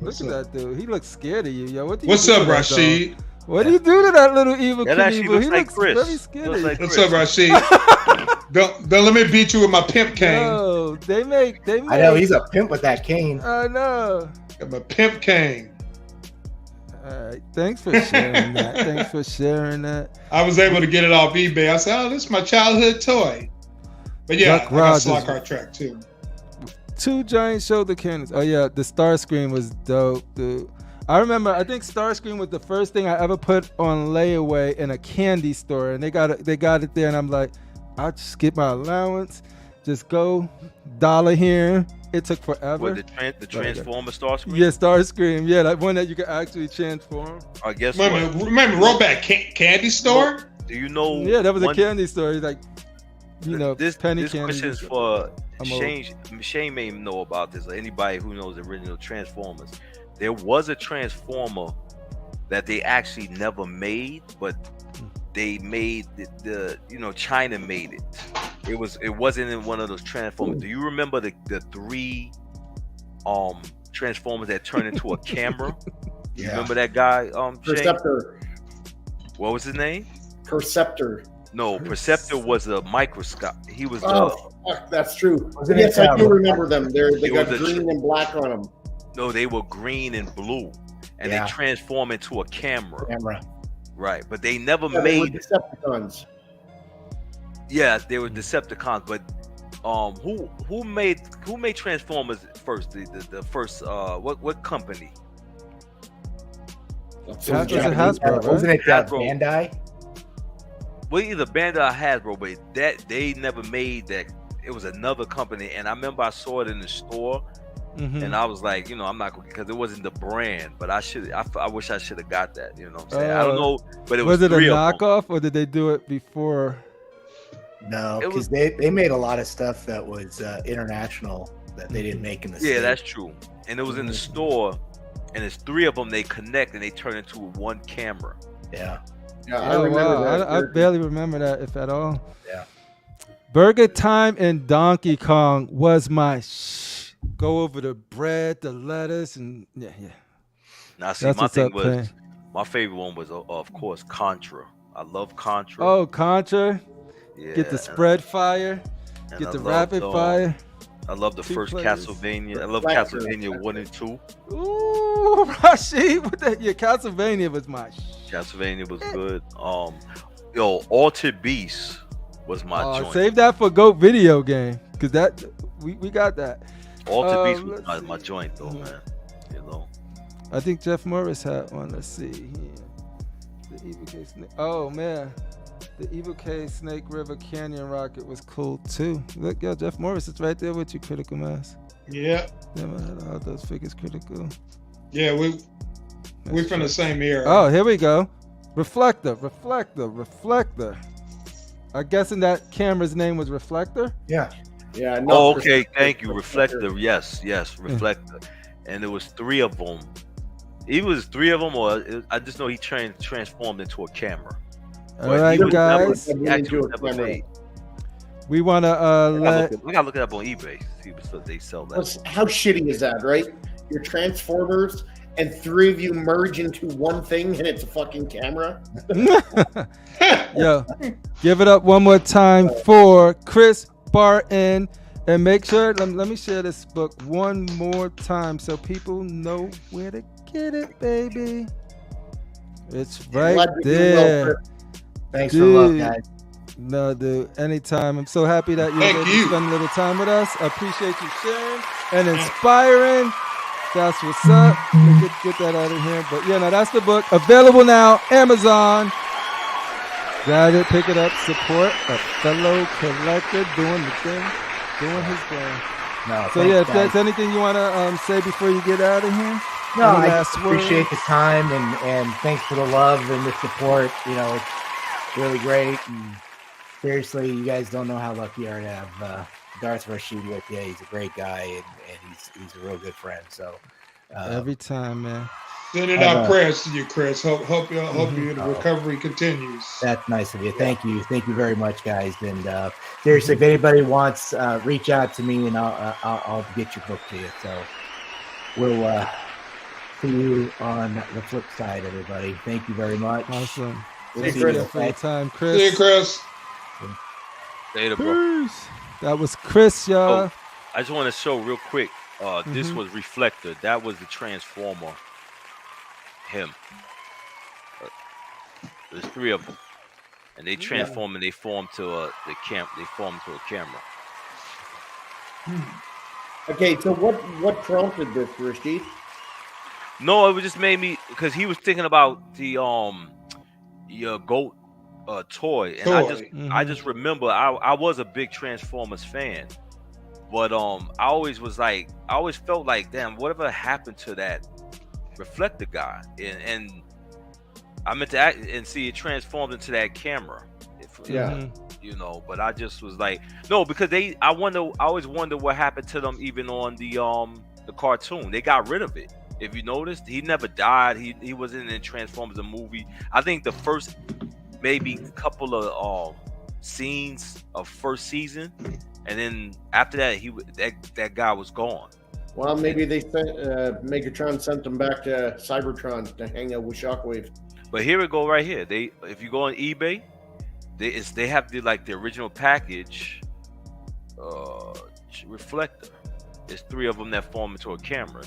Look at that dude. He looks scared of you, yo. What's up, Rashid? What do you do to that little evil Knievel? Looks He looks like very scared. Like What's up, Rashid? don't let me beat you with my pimp cane. No, they make. I know he's a pimp with that cane. I know. Got my pimp cane. All right, thanks for sharing that. I was able to get it off eBay. I said, "Oh, this is my childhood toy." But yeah, Duck I got Rogers. slot car track too. 2 giant shoulder cannons. Oh yeah, the Starscream was dope, dude. I remember. I think Starscream was the first thing I ever put on layaway in a candy store, and they got it there, and I'm like, I'll just get my allowance, just go $1 here. It took forever. With the Transformer Starscream? Yeah, Starscream. Yeah, that one that you could actually transform. I guess. Remember Roback Candy Store? Do you know? Yeah, that was a candy store. Like, this penny this candy. question is for Shane. Shane may know about this, or anybody who knows the original Transformers. There was a Transformer that they actually never made, but they made China made it. It wasn't in one of those Transformers. Do you remember the 3 Transformers that turned into a camera? You remember that guy? Perceptor. What was his name? Perceptor. No, Perceptor was a microscope. He was that's true. Yes, I do remember them. They got green and black on them. No, they were green and blue, and they transform into a camera. Right, but they never made Decepticons. Yeah, they were Decepticons, but who made Transformers first? The first what company? Was it Hasbro, right? Wasn't it Bandai? Well, either Bandai or Hasbro, but that they never made that. It was another company, and I remember I saw it in the store, and I was like, I'm not going because it wasn't the brand, but I wish I should have got that. You know what I'm saying? I don't know, but it was it a 3 of knockoff them. or did they do it before? No, because they made a lot of stuff that was international that they didn't make in the States. Yeah, that's true. And it was in the store, and it's 3 of them. They connect and they turn into one camera. Yeah. I remember that. I barely remember that, if at all. Yeah. Burger Time and Donkey Kong was my go over the bread, the lettuce, and yeah. Now, see, my favorite one was, of course, Contra. I love Contra. Oh, Contra. Yeah. Get the spread fire. Get the rapid fire. I love the first Castlevania. I love Castlevania 1 and 2. Ooh, Rashid. Yeah, Castlevania was my Castlevania was good. Altered Beast was my joint. Save that for GOAT video game, because that we got that. Altered Beast was my joint though, man. I think Jeff Morris had one. Let's see here. The Evil K Snake. Oh man, the Evil K Snake River Canyon Rocket was cool too. Look, yo, Jeff Morris is right there with you, Critical Mass. Yeah. Never had all those figures, Critical. Yeah, we're from the same era. Oh, here we go. Reflector. I'm guessing that camera's name was Reflector? Yeah. Yeah. No, okay, thank you. Reflector. Yes, Reflector. And there was 3 of them. It was 3 of them, or I just know he transformed into a camera. All right, guys. We want to I gotta look it up on eBay. See what they sell that. How shitty is that, right? Your Transformers, and 3 of you merge into one thing and it's a fucking camera. Yo, give it up one more time for Chris Barton. And make sure, let me share this book one more time so people know where to get it, baby. It's right there. Thanks for love, guys. No, dude, anytime. I'm so happy that you're able to spend a little time with us. I appreciate you sharing and inspiring. That's what's up. Let me get that out of here. But yeah, no, that's the book. Available now, Amazon. Grab it, pick it up, support a fellow collector doing the thing, doing his thing. No, so yeah, if there's anything you want to say before you get out of here. No, I appreciate the time and thanks for the love and the support. You know, it's really great. And seriously, you guys don't know how lucky you are to have Darth Rashid with you. He's a great guy and he's a real good friend. So every time, man. Sending out prayers to you, Chris. Hope your recovery continues. That's nice of you. Thank you very much, guys. And seriously, if anybody wants, reach out to me and I'll get your book to you. So we'll see you on the flip side, everybody. Thank you very much. Awesome. We'll see you for your time, Chris. See you, Chris. Later, bro. That was Chris, y'all. Oh, I just want to show real quick. This was Reflector. That was the Transformer. Him. There's 3 of them, and they transform and they form to the camp. They form to a camera. Okay, so what prompted this, Rashid? No, it just made me because he was thinking about the your goat toy, and I just remember I was a big Transformers fan, but I always felt like, damn, whatever happened to that Reflector guy, and I meant to act and see it transformed into that camera. You know, but I just was like, no, because I always wonder what happened to them even on the cartoon. They got rid of it. If you noticed, he never died. He wasn't in Transformers the movie. I think the first maybe couple of scenes of first season, and then after that that guy was gone. Well, maybe they sent Megatron sent them back to Cybertron to hang out with Shockwave. But here we go, right here. If you go on eBay, they have the original package Reflector. There's 3 of them that form into a camera.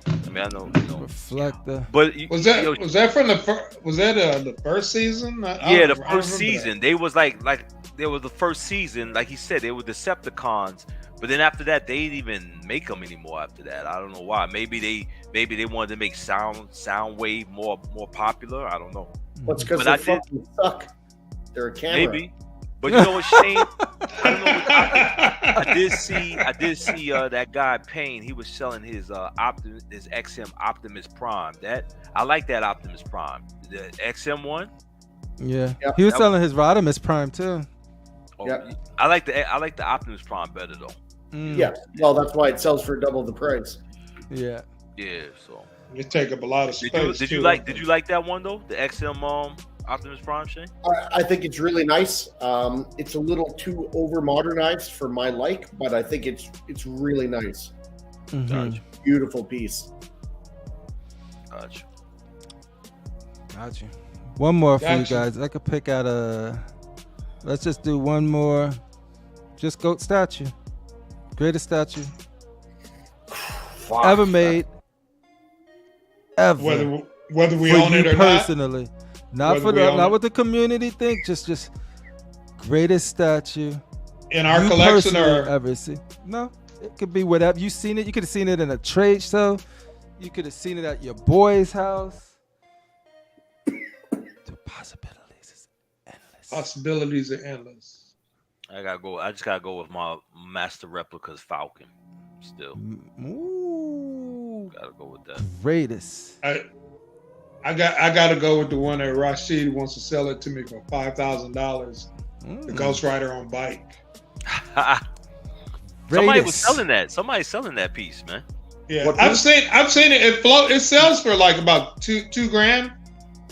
I mean, I know. Reflector. But was that from the first season? The first season. They was like there was the first season, like he said, they were Decepticons. But then after that, they didn't even make them anymore. After that, I don't know why. Maybe they wanted to make Soundwave more popular. I don't know. Well, it's because they fucking suck. They're a camera. Maybe. But you know what, Shane? I don't know. I did see that guy Payne. He was selling his XM Optimus Prime. I like that Optimus Prime. The XM one. Yeah. He was selling his Rodimus Prime too. Oh, yeah. I like the Optimus Prime better though. Yeah. Well, that's why it sells for double the price. Yeah. Yeah. So it take up a lot of space. Did you like that one though? The XM Optimus Prime, Shane? I think it's really nice. It's a little too over modernized for my like, but I think it's really nice. Mm-hmm. Beautiful piece. Gotcha. One more for you guys. I could pick out let's just do one more. Just GOAT statue. Greatest statue ever made. Ever. Whether we own it or personally. Not what the community think. Just greatest statue in our collection or ever see. No, it could be whatever. You seen it. You could have seen it in a trade show. You could have seen it at your boy's house. The possibilities is endless. Possibilities are endless. I just gotta go with my master replicas Falcon. Still. Ooh. Gotta go with that. Greatest. I got to go with the one that Rashid wants to sell it to me for $5,000. The Ghost Rider on bike. Somebody's selling that piece, man. Yeah, I've seen it. It sells for like about $2,000.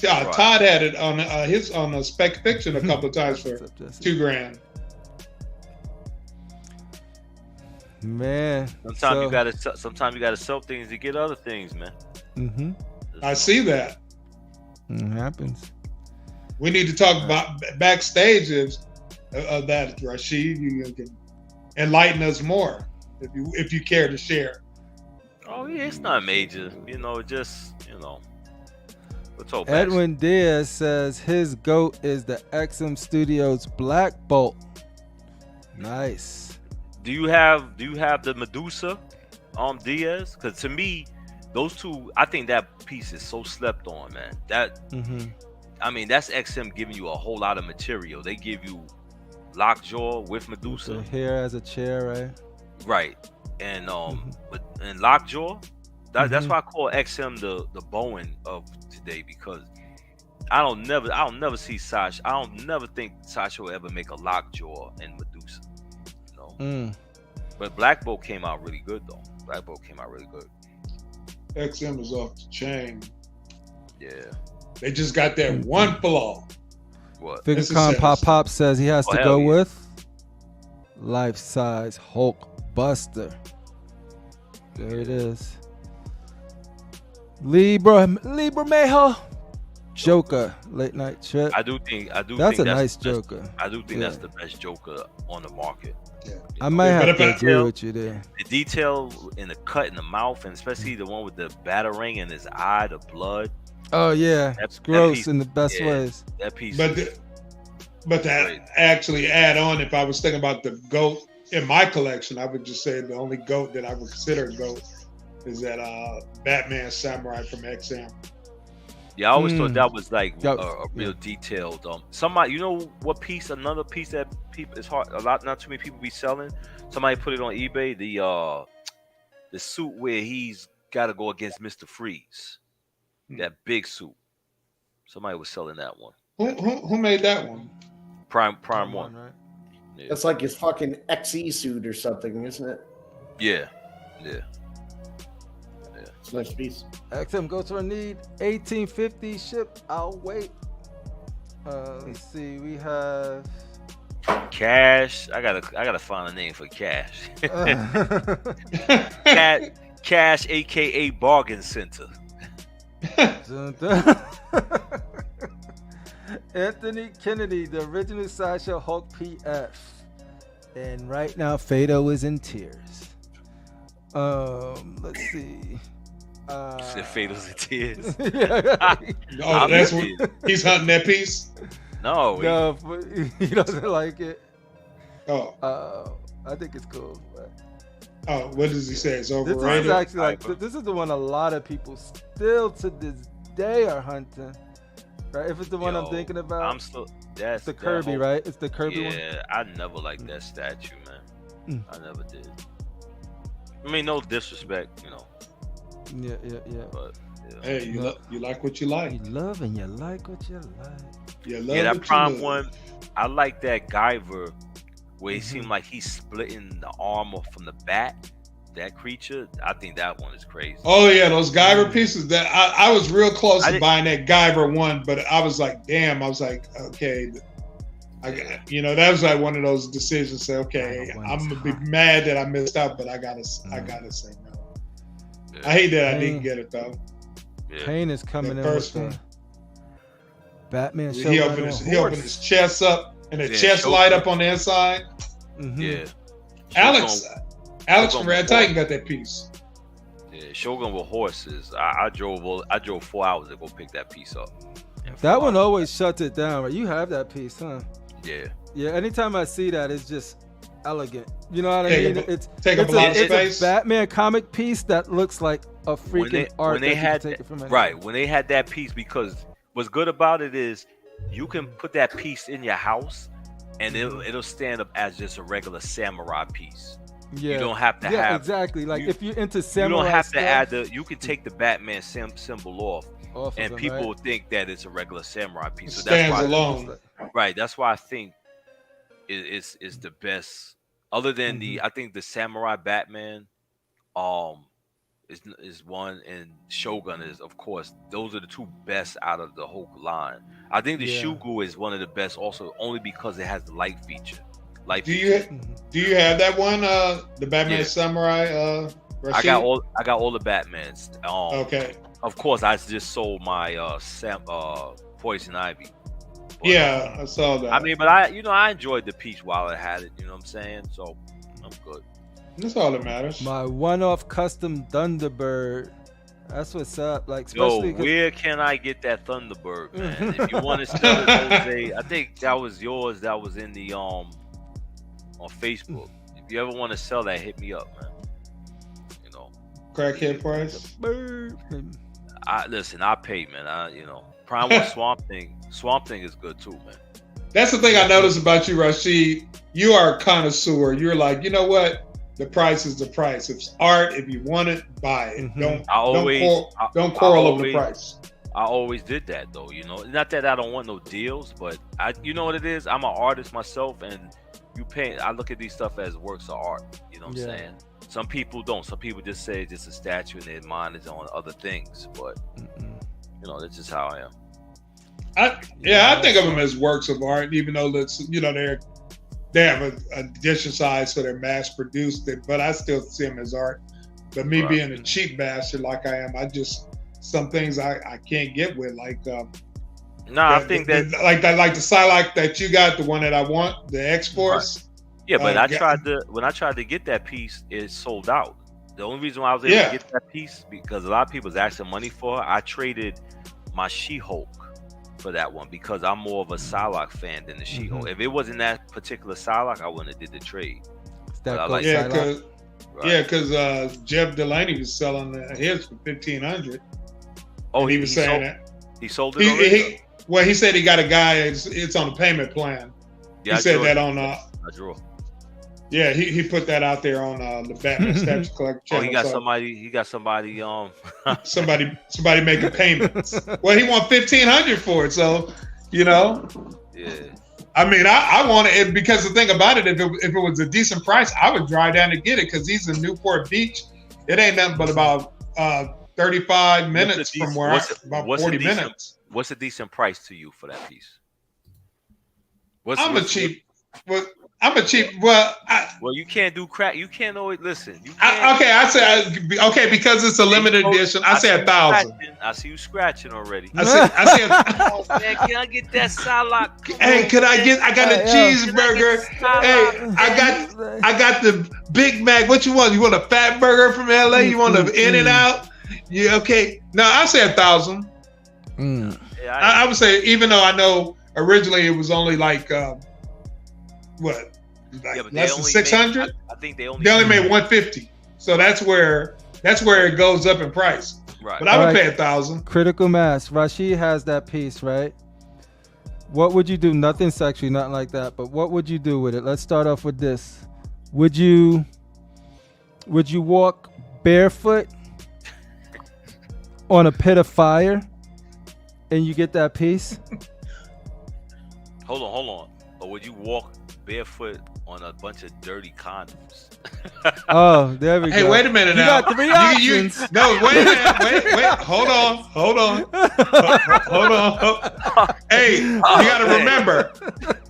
Right. Todd had it on a Spec Fiction a couple of times for $2,000. Man, sometimes you gotta sell things to get other things, man. Mm-hmm. I see that. It happens. We need to talk about backstage of that, Rashid. You can enlighten us more if you care to share. Oh yeah, it's not major. Just Let's hope. Edwin Diaz says his GOAT is the XM Studios Black Bolt. Nice. Do you have the Medusa Diaz? Because to me, those two, I think that piece is so slept on, man. I mean, that's XM giving you a whole lot of material. They give you Lockjaw with Medusa. With the hair as a chair, right? Right. And and Lockjaw, that's why I call XM the Bowen of today, because I'll never see Sasha. I don't never think Sasha will ever make a Lockjaw and Medusa. But Black Bolt came out really good though. Black Bolt came out really good. XM is off the chain. Yeah. They just got that one flaw. What? Figacon Pop says he has to go yeah. with life-size Hulk Buster. There it is. Libra Mejo. Joker late night trip. I do think that's a nice Joker. I do think that's the best Joker on the market. Yeah. I might have to agree with you there. The detail in the cut in the mouth, and especially the one with the batarang in his eye, the blood. Oh yeah, that's gross piece, in the best ways. That piece. But to actually add on, if I was thinking about the GOAT in my collection, I would just say the only GOAT that I would consider a GOAT is that Batman Samurai from XM. Yeah, I always thought that was like a real detailed. Somebody, what piece? Another piece that people it's hard. Not too many people be selling. Somebody put it on eBay. The suit where he's got to go against Mr. Freeze. That big suit. Somebody was selling that one. Who made that one? Prime One. Right? Yeah. That's like his fucking XE suit or something, isn't it? Yeah. It's a nice piece. XM go to a need 1850 ship. I'll wait. Let's see. We have Cash. I gotta find a name for Cash. Cash, aka Bargain Center. Anthony Kennedy, the original Sasha Hulk PF. And right now Fado is in tears. Let's see. Fado's in tears. That's what he's hunting that piece. No, he doesn't like it. Oh, I think it's cool. But what does he say? It's overrated. This is actually this is the one a lot of people still to this day are hunting. Right? If it's the one I'm thinking about, I'm still. That's the Kirby, right? It's the Kirby one. Yeah, I never liked that statue, man. I never did. I mean, no disrespect, Yeah. But hey, you like what you like. You love and you like what you like. Yeah, that Prime one. I like that Guyver, where it seemed like he's splitting the arm off from the bat. That creature, I think that one is crazy. Oh yeah, those Guyver pieces. That I was real close to buying that Guyver one, but I was like, damn. I was like, okay, that was like one of those decisions. Say, okay, I'm gonna be mad that I missed out, but I gotta say no. Yeah. I hate that I didn't get it though. Yeah. Payne is coming in with the Batman show. He opened his chest up, and the chest light up on the inside. Yeah. Alex from Red Titan got that piece. Yeah, Shogun with horses. I drove 4 hours to go pick that piece up. That one always shuts it down, right? You have that piece, huh? Yeah. Yeah. Anytime I see that, it's just elegant. You know what I mean? It's a Batman comic piece that looks like a freaking art. When they had that piece, because what's good about it is you can put that piece in your house, and it'll stand up as just a regular samurai piece. Yeah, you don't have to have exactly. Like if you're into samurai, you don't have stuff, to add you can take the Batman symbol off and people will think that it's a regular samurai piece. So stands alone. Right. That's why I think it's the best. Other than I think the Samurai Batman, is one, and Shogun is, of course, those are the two best out of the whole line. I think the Shugu is one of the best also, only because it has the light feature. Do you have that one? The Batman Samurai. I got all the Batmans. Okay. Of course, I just sold my poison ivy. But, Yeah, I saw that. I mean, but I enjoyed the piece while I had it. You know what I'm saying? So I'm good. That's all that matters. My one-off custom Thunderbird. That's what's up. Like, Yo, especially where can I get that Thunderbird, man? If you want to sell it, Jose, I think that was yours. That was in the on Facebook. If you ever want to sell that, hit me up, man. You know, Crackhead price. I pay, man. Primal Swamp Thing is good too, man. That's the thing I noticed about you, Rashid. You are a connoisseur. You're like, you know what? The price is the price. If it's art, if you want it, buy it. Don't quarrel over the price. I always did that though, Not that I don't want no deals, but you know what it is? I'm an artist myself, and I look at these stuff as works of art. You know what I'm saying? Some people don't. Some people just say it's just a statue and their mind is on other things. But that's just how I am. I think of them as works of art, even though they have a edition size, so they're mass produced. But I still see them as art. But me being a cheap bastard like I am, some things I can't get with, like I think that like the Psylocke that you got, the one that I want, the X-Force. Right. Yeah, but when I tried to get that piece, it sold out. The only reason why I was able to get that piece, because a lot of people was asking money for her, I traded my She-Hulk for that one because I'm more of a Psylocke fan than the She-Hulk. If it wasn't that particular Psylocke, I wouldn't have did the trade. Because Jeff Delaney was selling his for $1,500. Oh, he was saying that he sold it already? He said he got a guy. It's on a payment plan. Yeah, he said that on. I drew. Yeah, he put that out there on the Batman Statue Collector channel. Oh, he got somebody. somebody making payments. Well, he want $1,500 for it, so Yeah. I mean, I want it because the thing about it, if it was a decent price, I would drive down to get it because he's in Newport Beach. It ain't nothing but about 35 minutes from where about 40 minutes. What's a decent price to you for that piece? I'm a cheap. Well, you can't do crack. You can't always listen. Because it's a limited edition. I say 1,000. I see you scratching already. I say. Oh man, can I get that Psylocke? Hey, I got a cheeseburger. Hey, I got the Big Mac. What you want? You want a fat burger from LA? You want an In-N-Out? Yeah, okay. No, I say 1,000. I would say, even though I know originally it was only like less than 600. I think they only made 150. So that's where it goes up in price. Right. But I would pay 1,000. Critical mass. Rashid has that piece, right? What would you do? Nothing sexual, nothing like that. But what would you do with it? Let's start off with this. Would you walk barefoot on a pit of fire and you get that piece? Hold on. Or would you walk barefoot on a bunch of dirty condoms? Oh, there we go. Hey, wait a minute now. You got 3 options. No, wait a minute. Wait. Hold on. Hey, you got to remember,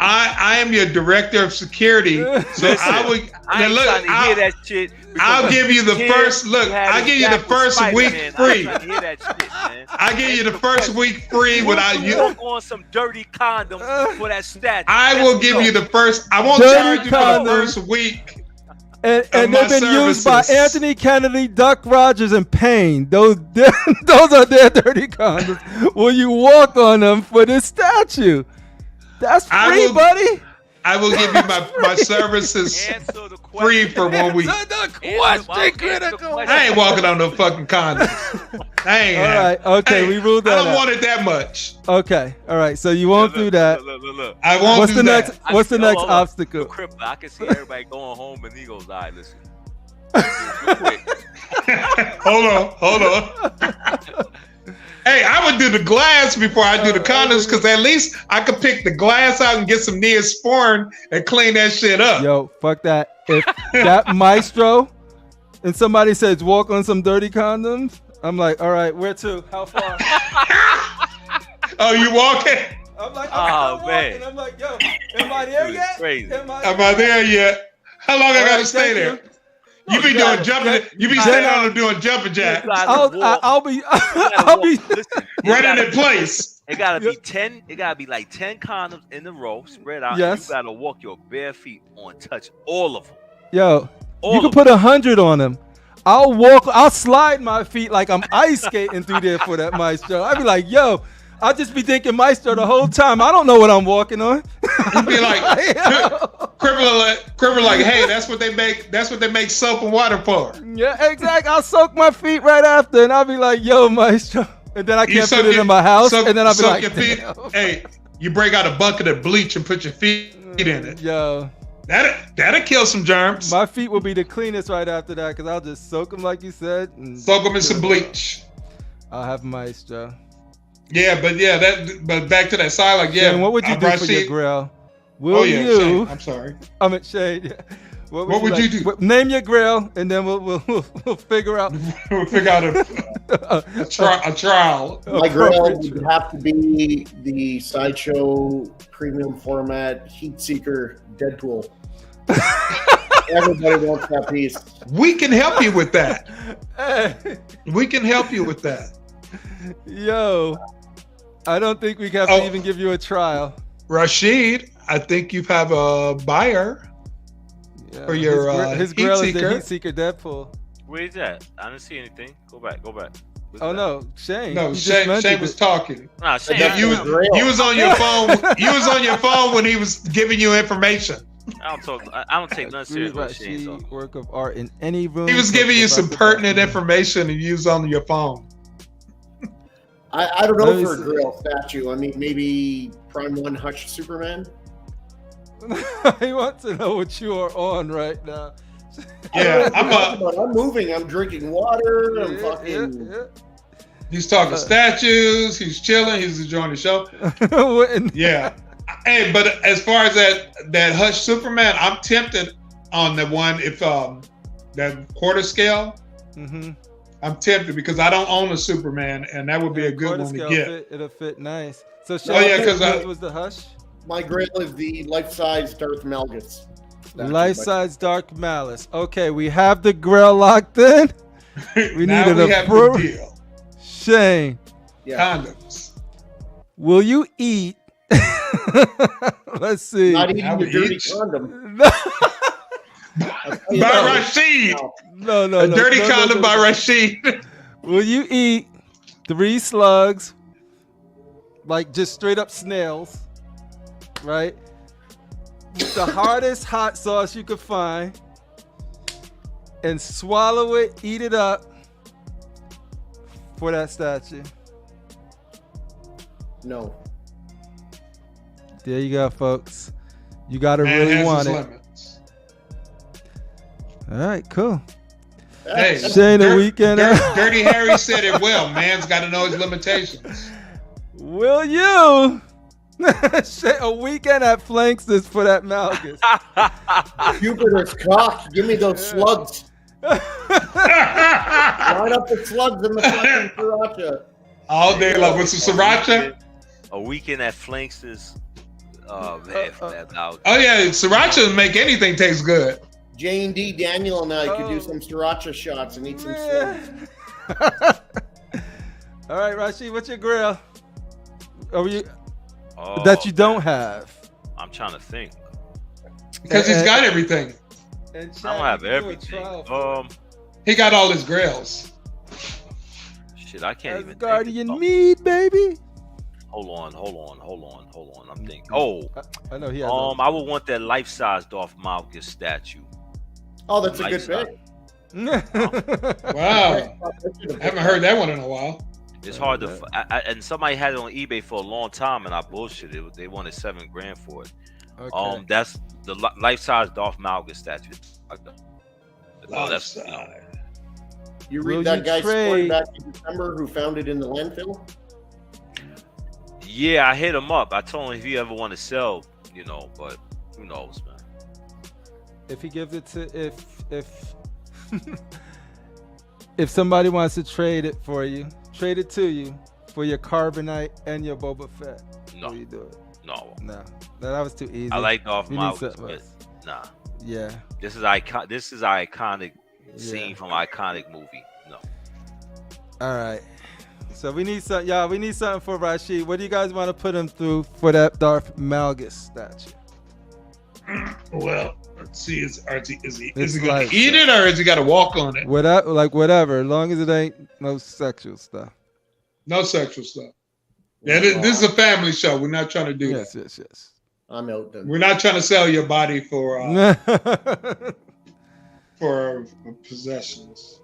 I am your director of security, so I would. I ain't trying to hear that shit. I'll give you the first look. I'll give you the first week free. I'll give you the first week free without you. Walk on some dirty condoms for that statue. I will give you the first. I won't charge you for the first week. And they've been used by Anthony Kennedy, Duck Rogers, and Payne. Those are their dirty condoms. Will you walk on them for this statue? That's free, buddy. I will give you my services free for 1 week. I ain't walking on no fucking condoms. All right, okay, we ruled that out. I don't want it that much. Okay, all right, so you won't do that. Look. I won't do that. What's the next obstacle? I can see everybody going home and he goes, all right, listen. Hold on. Hey, I would do the glass before I do the condoms because at least I could pick the glass out and get some Neosporin and clean that shit up. Yo, fuck that. If that maestro and somebody says walk on some dirty condoms, I'm like, all right, where to? How far? Oh, you walking? I'm like, I'm walking. I'm like, yo, am I there yet? Crazy. Am I there yet? How long I gotta stay there? You be doing jumping. You be standing on them doing jumping jacks, I'll be running in place. It gotta be 10. It gotta be like 10 condoms in a row, spread out. Yes. And you gotta walk your bare feet on, touch all of them. Yo, All you can of put 100 on them. I'll slide my feet like I'm ice skating through there for that maestro. I'd be like, yo, I'll just be thinking maestro the whole time. I don't know what I'm walking on. You'd be like, cripple like, hey, that's what they make soap and water for. Yeah, exactly. I'll soak my feet right after, and I'll be like, yo, maestro. And then I can't put it in my house, and then I'll be like, your feet. Hey, you break out a bucket of bleach and put your feet in it. Yo. That'll kill some germs. My feet will be the cleanest right after that, because I'll just soak them like you said. And soak them in some bleach. I'll have maestro. Yeah, but back to that side, like, yeah. Shane, what would you do for your grill? Shane, I'm sorry. I'm at Shane. Yeah. What would you do? Name your grill, and then we'll figure out. We'll figure out a trial. My grill would have to be the Sideshow premium format heat seeker Deadpool. Everybody wants that piece. We can help you with that. Hey. We can help you with that. Yo, I don't think we have to even give you a trial. Rashid, I think you have a buyer for your his heat grill seeker. is the heat seeker Deadpool. Where is that? I didn't see anything. Go back. What's Oh that? no, Shane. No, You just Shane mentioned was it. talking. Nah, Shane. You was on your phone. You was on your phone when he was giving you information. I don't take nothing serious with Shane. So. Work of art in any room. He was giving you some pertinent information and you was on your phone. I don't know for a grill statue. I mean, maybe Prime 1 Hush Superman. He wants to know what you are on right now. Yeah, I'm moving. I'm drinking water. I'm fucking. Yeah. He's talking statues. He's chilling. He's enjoying the show. Yeah. Hey, but as far as that Hush Superman, I'm tempted on the one if that quarter scale. Mm-hmm. I'm tempted because I don't own a Superman, and that would be a good one to get. It'll fit nice. So, because was the Hush. My grill is the life-size Darth Malgus. Life-size Dark Malice. Okay, we have the grill locked in. We now needed we a have the deal. Shane. Yeah. Condoms. Will you eat? Let's see. Not eating the dirty condom. By Rashid. No. A dirty condom by Rashid. Will you eat 3 slugs, like just straight up snails, right? With the hardest hot sauce you could find, and swallow it, eat it up for that statue? No. There you go, folks. You gotta really want it. Limits. All right, cool. Hey, Shane, the weekend. Dirty Harry said it well. Man's got to know his limitations. Will you? A weekend at Flanksters for that Malgus. Jupiter's cock. Give me those slugs. Line up the slugs in the fucking sriracha. All day long with some sriracha. A weekend at Flanksters. Oh man, Oh yeah, sriracha make anything taste good. J&D Daniel and I could do some sriracha shots and eat some slugs. All right, Rashid, what's your grill? Oh, that you don't have. I'm trying to think. Because he's got everything. I don't have everything. He got all his grills. Shit, I can't even. Guardian meat, baby. Hold on. I'm thinking. Oh, I know he has. I would want that life-size Darth Malgus statue. Oh, that's a good pick. Wow, I haven't heard that one in a while. It's hard to, and somebody had it on eBay for a long time, and I bullshitted. They wanted $7,000 for it. Okay. That's the life-size Darth Malgus statue. Oh, that's. You read that guy's story back in December who found it in the landfill? Yeah, I hit him up. I told him if you ever want to sell, but who knows, man. If he gives it to if somebody wants to trade it to you for your Carbonite and your Boba Fett, no, you do it. No, that was too easy. I like Darth Malgus, but nah. Yeah. This is iconic scene from an iconic movie. No. All right. So we need some, y'all. We need something for Rashid. What do you guys want to put him through for that Darth Malgus statue? Well, let's see. Is he It's going like- to eat it or is he got to walk on it? Whatever, as long as it ain't no sexual stuff. No sexual stuff. Yeah, this is a family show. We're not trying to do that. Yes. I'm out then. We're not trying to sell your body for possessions.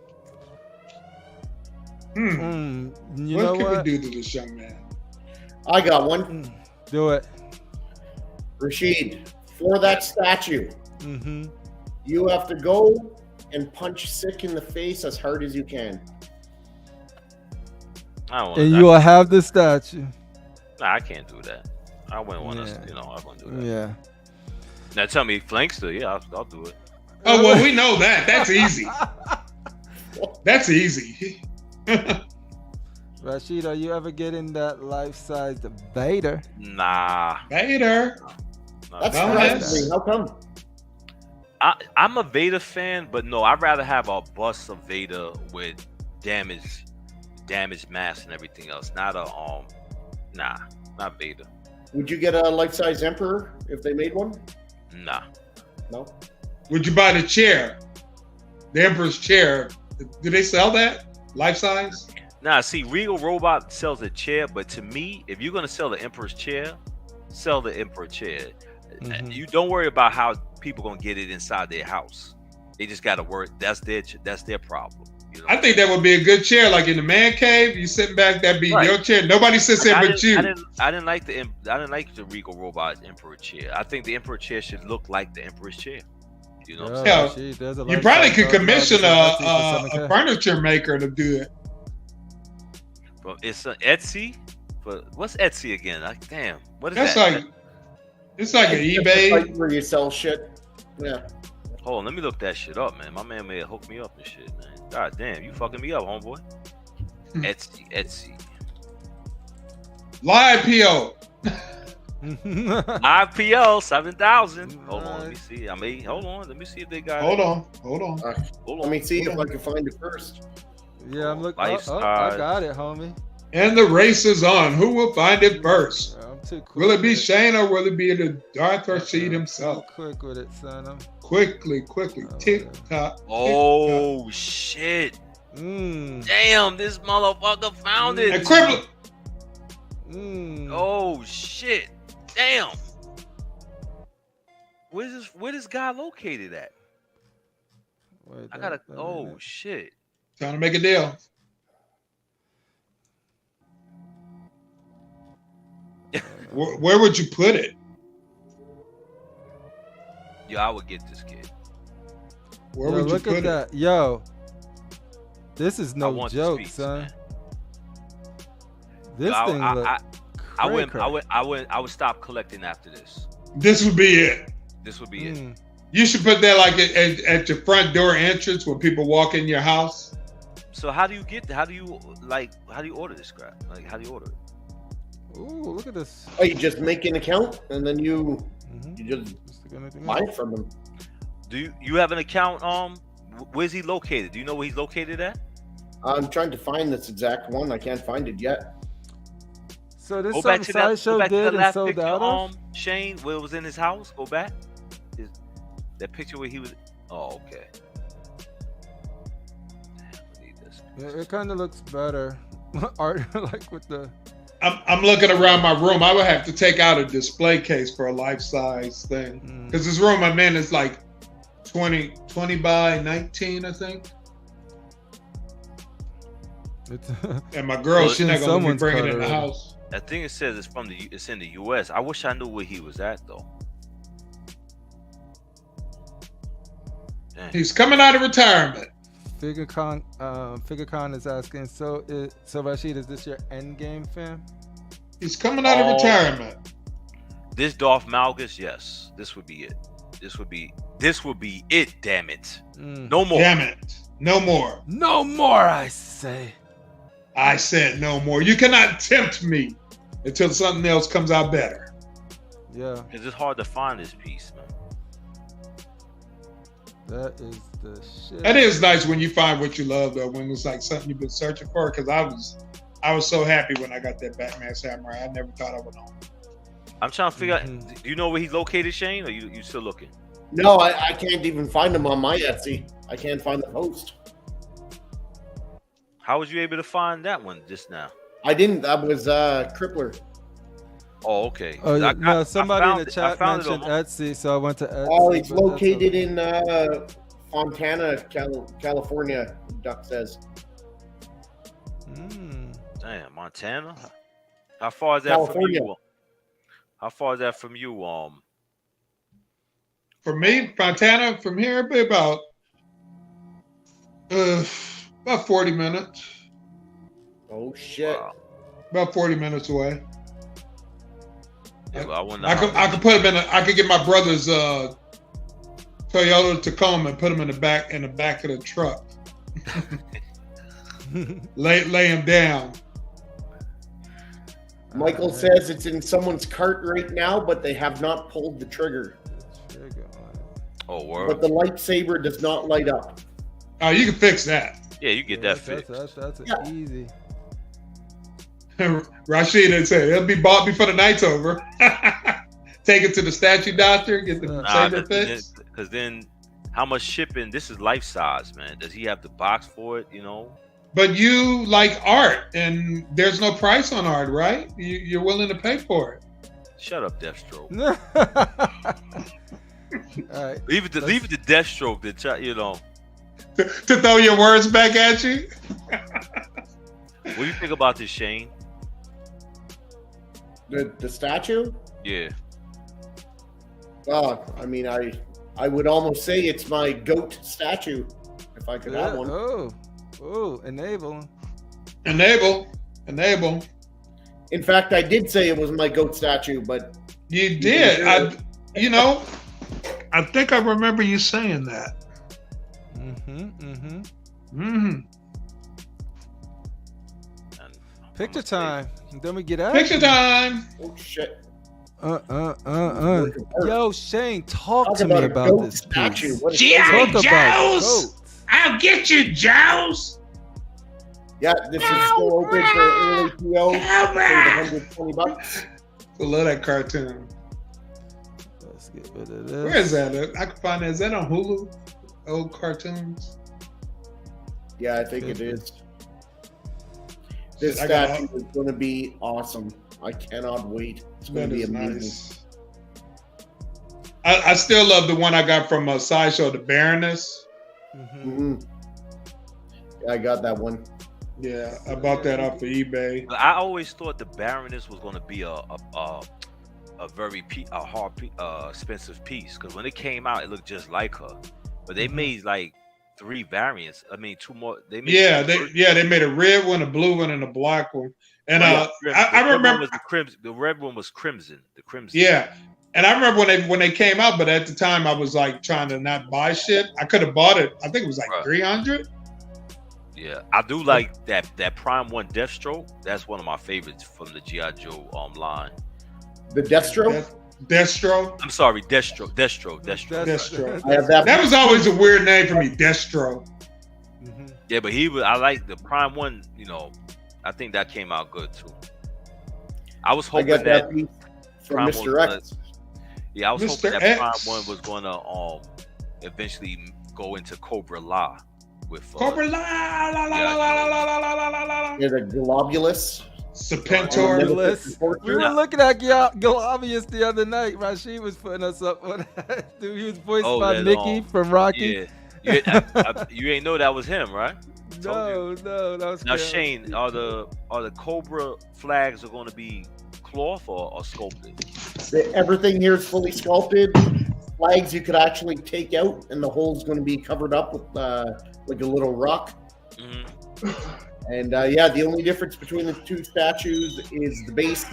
You know What can what? we do to this young man? I got one. Do it. Rashid, for that statue, you have to go and punch Sick in the face as hard as you can. I don't want And that. you will have the statue. Nah, I can't do that. I wouldn't want to, I wouldn't do that. Yeah. Now tell me, Flankster, yeah, I'll do it. Oh, well, we know that. That's easy. That's easy. Rashid, are you ever getting that life-size Vader? Nah. Vader. That's Go ahead. surprising. How come? I'm a Vader fan, but no, I'd rather have a bust of Vader with damaged mask and everything else. Not Vader. Would you get a life-size Emperor if they made one? Nah. No. Would you buy the chair? The Emperor's chair. Do they sell that? Life size? Nah, see, Regal Robot sells a chair, but to me, if you're gonna sell the Emperor's chair, sell the Emperor chair. You don't worry about how people gonna get it inside their house. They just gotta work. That's their problem. You know? I think that would be a good chair, like in the man cave. You sitting back, that'd be your chair. Nobody sits there but you. I didn't like the Regal Robot Emperor chair. I think the Emperor chair should look like the Emperor's chair. You know what I'm saying? Yeah, you probably could commission a furniture maker to do it. But it's an Etsy. But what's Etsy again? Like, damn, what is That's that? It's like an It's a eBay. site where you sell shit. Yeah. Hold on, let me look that shit up, man. My man may have hooked me up and shit, man. God damn, you fucking me up, homeboy. Etsy. Live PO. IPO 7,000. Hold on, let me see. Hold on, let me see if they got. Hold on. Let me see if I can find it first. Yeah, I'm looking. I got it, homie. And the race is on. Who will find it first? I'm too quick. Will it be Shane or will it be the Darth Rashid himself? I'm quick with it, son. Quickly. Tick tock. Oh shit! Damn, this motherfucker found it. Equivalent. Oh shit! Damn. Where this guy located at? Wait, I gotta. Oh shit! Trying to make a deal. Where would you put it? Yo, I would get this kid. Where would you put that? Yo, this is no joke, son. Man. This thing looks I would stop collecting after this. This would be it. This would be it. You should put that like at your front door entrance when people walk in your house. So how do you order this crap? Like, how do you order it? Ooh, look at this. Oh, you just make an account and then you just buy it from them. Do you have an account? Where's he located? Do you know where he's located at? I'm trying to find this exact one. I can't find it yet. So this something Sideshow did and sold picture, out of? Shane, where it was in his house? Go back. That picture where he was. Oh, okay. Damn, I need this. Yeah, it kind of looks better. Art, like with the. I'm looking around my room. I would have to take out a display case for a life-size thing. Because this room I'm in is like 20 by 19, I think. And my girl, she's not going to be bringing it in the house. I think it says it's in the U.S. I wish I knew where he was at, though. Dang. He's coming out of retirement. FigureCon is asking, so Rashid, is this your end game, fam? He's coming out of retirement. This Darth Malgus, yes. This would be it. This would be it, damn it. No more. Damn it. No more. No more, I say. I said no more. You cannot tempt me until something else comes out better. Yeah. Because it's hard to find this piece, man. That is the shit. It is nice when you find what you love, though, when it's like something you've been searching for. Because I was so happy when I got that Batman Samurai. I never thought I would own it. I'm trying to figure out. Do you know where he's located, Shane? Or you still looking? No, I can't even find him on my Etsy. I can't find the post. How was you able to find that one just now? I didn't. That was Crippler. Oh, okay. Oh, no, somebody in the chat mentioned Etsy, so I went to Etsy. Oh, it's located in Fontana, California, Duck says. Damn, Montana? How far is that California. from you? How far is that from you? For me, Fontana, from here, it'd be about 40 minutes. Oh, shit. Wow. About 40 minutes away. Yeah, well, I could put him in. I could get my brother's Toyota Tacoma and put him in the back of the truck. lay him down. Michael says it's in someone's cart right now, but they have not pulled the trigger. Oh, word. But the lightsaber does not light up. Oh, you can fix that. Yeah, you get that fixed. That's easy. Rashid had said it'll be bought before the night's over. Take it to the statue doctor, get the saber fixed. Because then, how much shipping? This is life size, man. Does he have the box for it? You know. But you like art, and there's no price on art, right? You're willing to pay for it. Shut up, Deathstroke. All right. Leave it to Deathstroke to try, you know. To throw your words back at you. What do you think about this, Shane? The statue? Yeah. I mean, I would almost say it's my goat statue if I could have one. Enable. In fact, I did say it was my goat statue, but you did. I think I remember you saying that. Picture time. Then we get out. Picture time. Oh shit. Yo, Shane, talk to me about this statue. G.I. Joe's. I'll get you, Joe's. Yeah, this is still open for early PO. $120. I love that cartoon. Let's get rid of this. Where is that? I can find that. Is that on Hulu? Old cartoons. Yeah, I think it is. This statue is going to be awesome. I cannot wait. It's going to be amazing. Nice. I still love the one I got from a Sideshow, the Baroness. Yeah, I got that one. Yeah, I bought that off of eBay. I always thought the Baroness was going to be a very expensive piece, because when it came out, it looked just like her. But they made like 3 variants. I mean, 2 more. They made they made a red one, a blue one, and a black one. And I remember the red one was crimson. The crimson. Yeah, and I remember when they came out, but at the time I was like trying to not buy shit. I could have bought it. I think it was like $300. Yeah, I do like that Prime 1 Deathstroke. That's one of my favorites from the G.I. Joe line. The Deathstroke? Destro. I'm sorry, Destro. I have that was always a weird name for me, Destro. Yeah, but I like the Prime 1, you know, I think that came out good too. I was hoping that from Mr. X. Yeah, I was hoping that Prime 1 was gonna eventually go into Cobra La with Cobra La la la la la la la la la la. Yeah, the Globulus. Serpentor. We were looking at Globulus the other night. Rashid was putting us up on that. Dude, he was voiced by Mickey from Rocky. Yeah. You ain't know that was him, right? No, that was now crazy. Shane, are the Cobra flags are going to be cloth or sculpted? Everything here is fully sculpted. Flags you could actually take out, and the hole's going to be covered up with like a little rock. And the only difference between the 2 statues is the base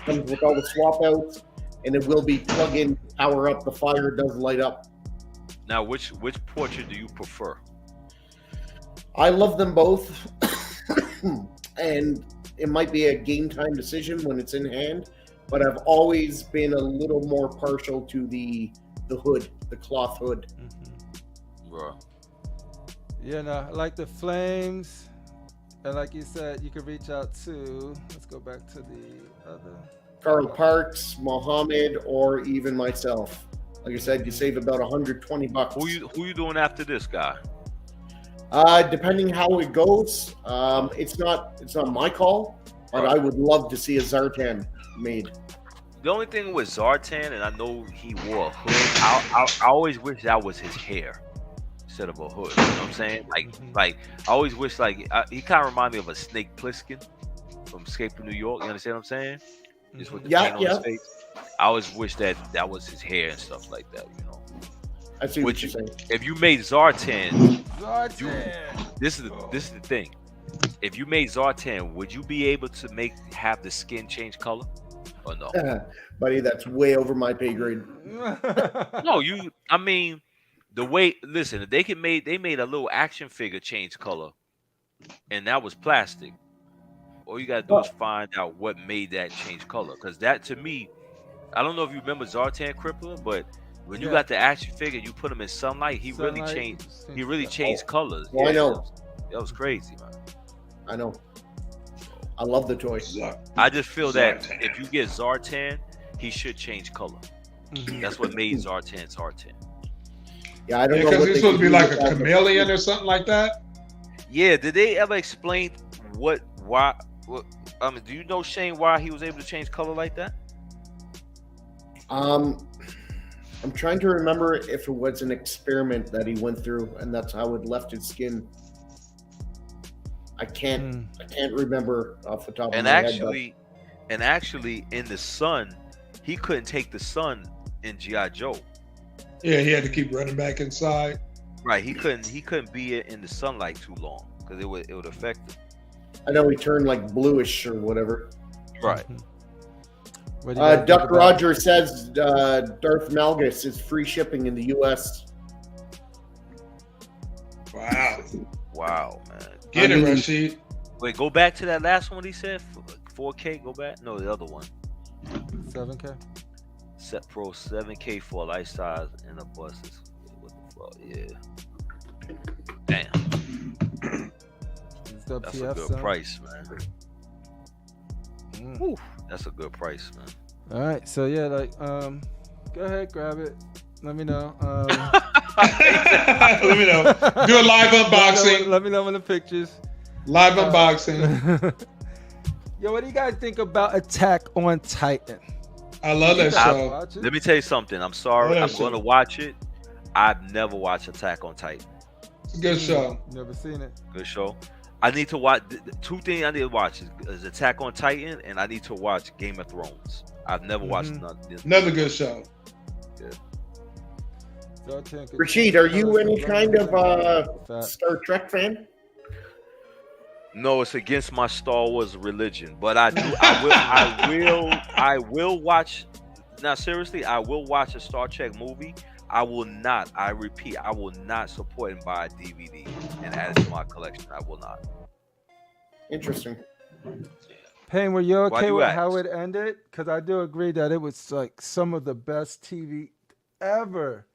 comes with all the swap outs, and it will be plug-in to power up. The fire does light up. Now, which portrait do you prefer? I love them both, and it might be a game time decision when it's in hand, but I've always been a little more partial to the hood, the cloth hood. bro. Yeah, no, I like the Flames. And like you said, you can reach out to, let's go back to the other. Carl Parks, Mohammed, or even myself. Like I said, you save about $120. Who you doing after this guy? Depending how it goes, it's not my call, but I would love to see a Zartan made. The only thing with Zartan, and I know he wore a hood, I always wish that was his hair instead of a hood. You know what I'm saying? Like I always wish he kind of remind me of a Snake Plissken from Escape from New York. You understand what I'm saying? Just with the paint on his face. I always wish that was his hair and stuff like that. You know. I see what you're saying. If you made Zartan, this is the thing. If you made Zartan, would you be able to have the skin change color, or no? Buddy, that's way over my pay grade. No, I mean, the way. Listen, they made a little action figure change color, and that was plastic. All you gotta do is find out what made that change color, because that, to me, I don't know if you remember Zartan Crippler, but when you got the action figure, you put him in sunlight, he really changed colors. Well, I know. That was crazy, man. I know. I love the toy. I just feel that if you get Zartan, he should change color. That's what made Zartan Zartan. Yeah, I don't know. Because he's supposed to be like a chameleon or something like that. Yeah, did they ever explain why? Do you know, Shane, why he was able to change color like that? I'm trying to remember if it was an experiment that he went through, and that's how it left his skin. I can't remember off the top of my head. And actually, in the sun, he couldn't take the sun in G.I. Joe. Yeah, he had to keep running back inside. Right, he couldn't be in the sunlight too long because it would affect him. I know he turned like bluish or whatever. Right. Duck Roger says Darth Malgus is free shipping in the U.S. Wow, man. Get it, Rashid. Wait, go back to that last one he said. 4K, go back. No, the other one. 7K. Set Pro 7K for a life size and a bus. What the fuck? Yeah. Damn. That's a good price, man. Whew, that's a good price, man. All right, so yeah, go ahead, grab it. Let me know. Let me know. Do a live unboxing. Let me know when the pictures. Live unboxing. Yo, what do you guys think about Attack on Titan? I love that show. Let me tell you something. I'm sorry. I'm going to watch it. I've never watched Attack on Titan. It's a good show. Never seen it. Good show. I need to watch two things. I need to watch is Attack on Titan, and I need to watch Game of Thrones. I've never watched nothing. Another good show. Yeah. Rashid, are you any kind of Star Trek fan? No, it's against my Star Wars religion, but I do. I will watch. Now, seriously, I will watch a Star Trek movie. I will not. I repeat, I will not support and buy a DVD and add it to my collection. I will not. Interesting. Payne, were you okay with how it ended? Because I do agree that it was like some of the best TV ever.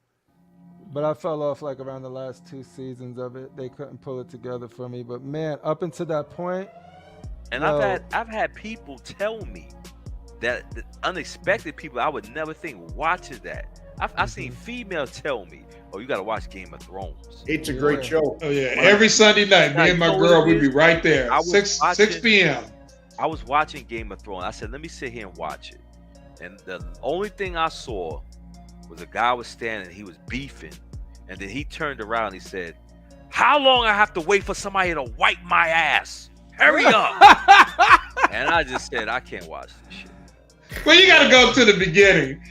But I fell off like around the last 2 seasons of it. They couldn't pull it together for me. But man, up until that point. And I've had people tell me that the unexpected people I would never think watches that. I've seen females tell me, "Oh, you got to watch Game of Thrones." It's a great show. Oh yeah, every Sunday night, me and my girl would be right there. 6 p.m. I was watching Game of Thrones. I said, "Let me sit here and watch it." And the only thing I saw was a guy was standing, he was beefing, and then he turned around and he said, "How long I have to wait for somebody to wipe my ass? Hurry up!" And I just said, "I can't watch this shit." Well, you got to go to the beginning.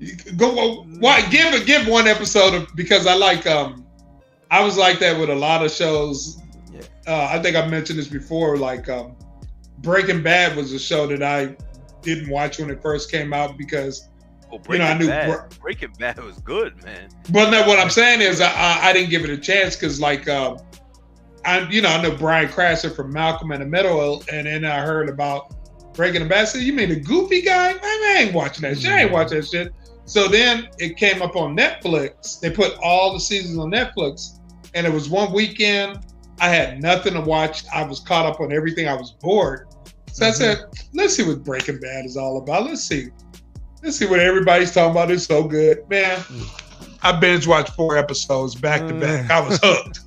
Give one episode because I like I was like that with a lot of shows. I think I mentioned this before. Like Breaking Bad was a show that I didn't watch when it first came out because I knew Breaking Bad was good, man. But no, what I'm saying is I didn't give it a chance because like I know Brian Crasser from Malcolm in the Middle, and then I heard about Breaking Bad. I said, "You mean the goofy guy? Man, I ain't watching that shit. I ain't watching that shit." So then it came up on Netflix. They put all the seasons on Netflix, and it was one weekend. I had nothing to watch. I was caught up on everything. I was bored. So I said, let's see what Breaking Bad is all about. Let's see what everybody's talking about. It's so good. Man, I binge watched 4 episodes back to back. I was hooked.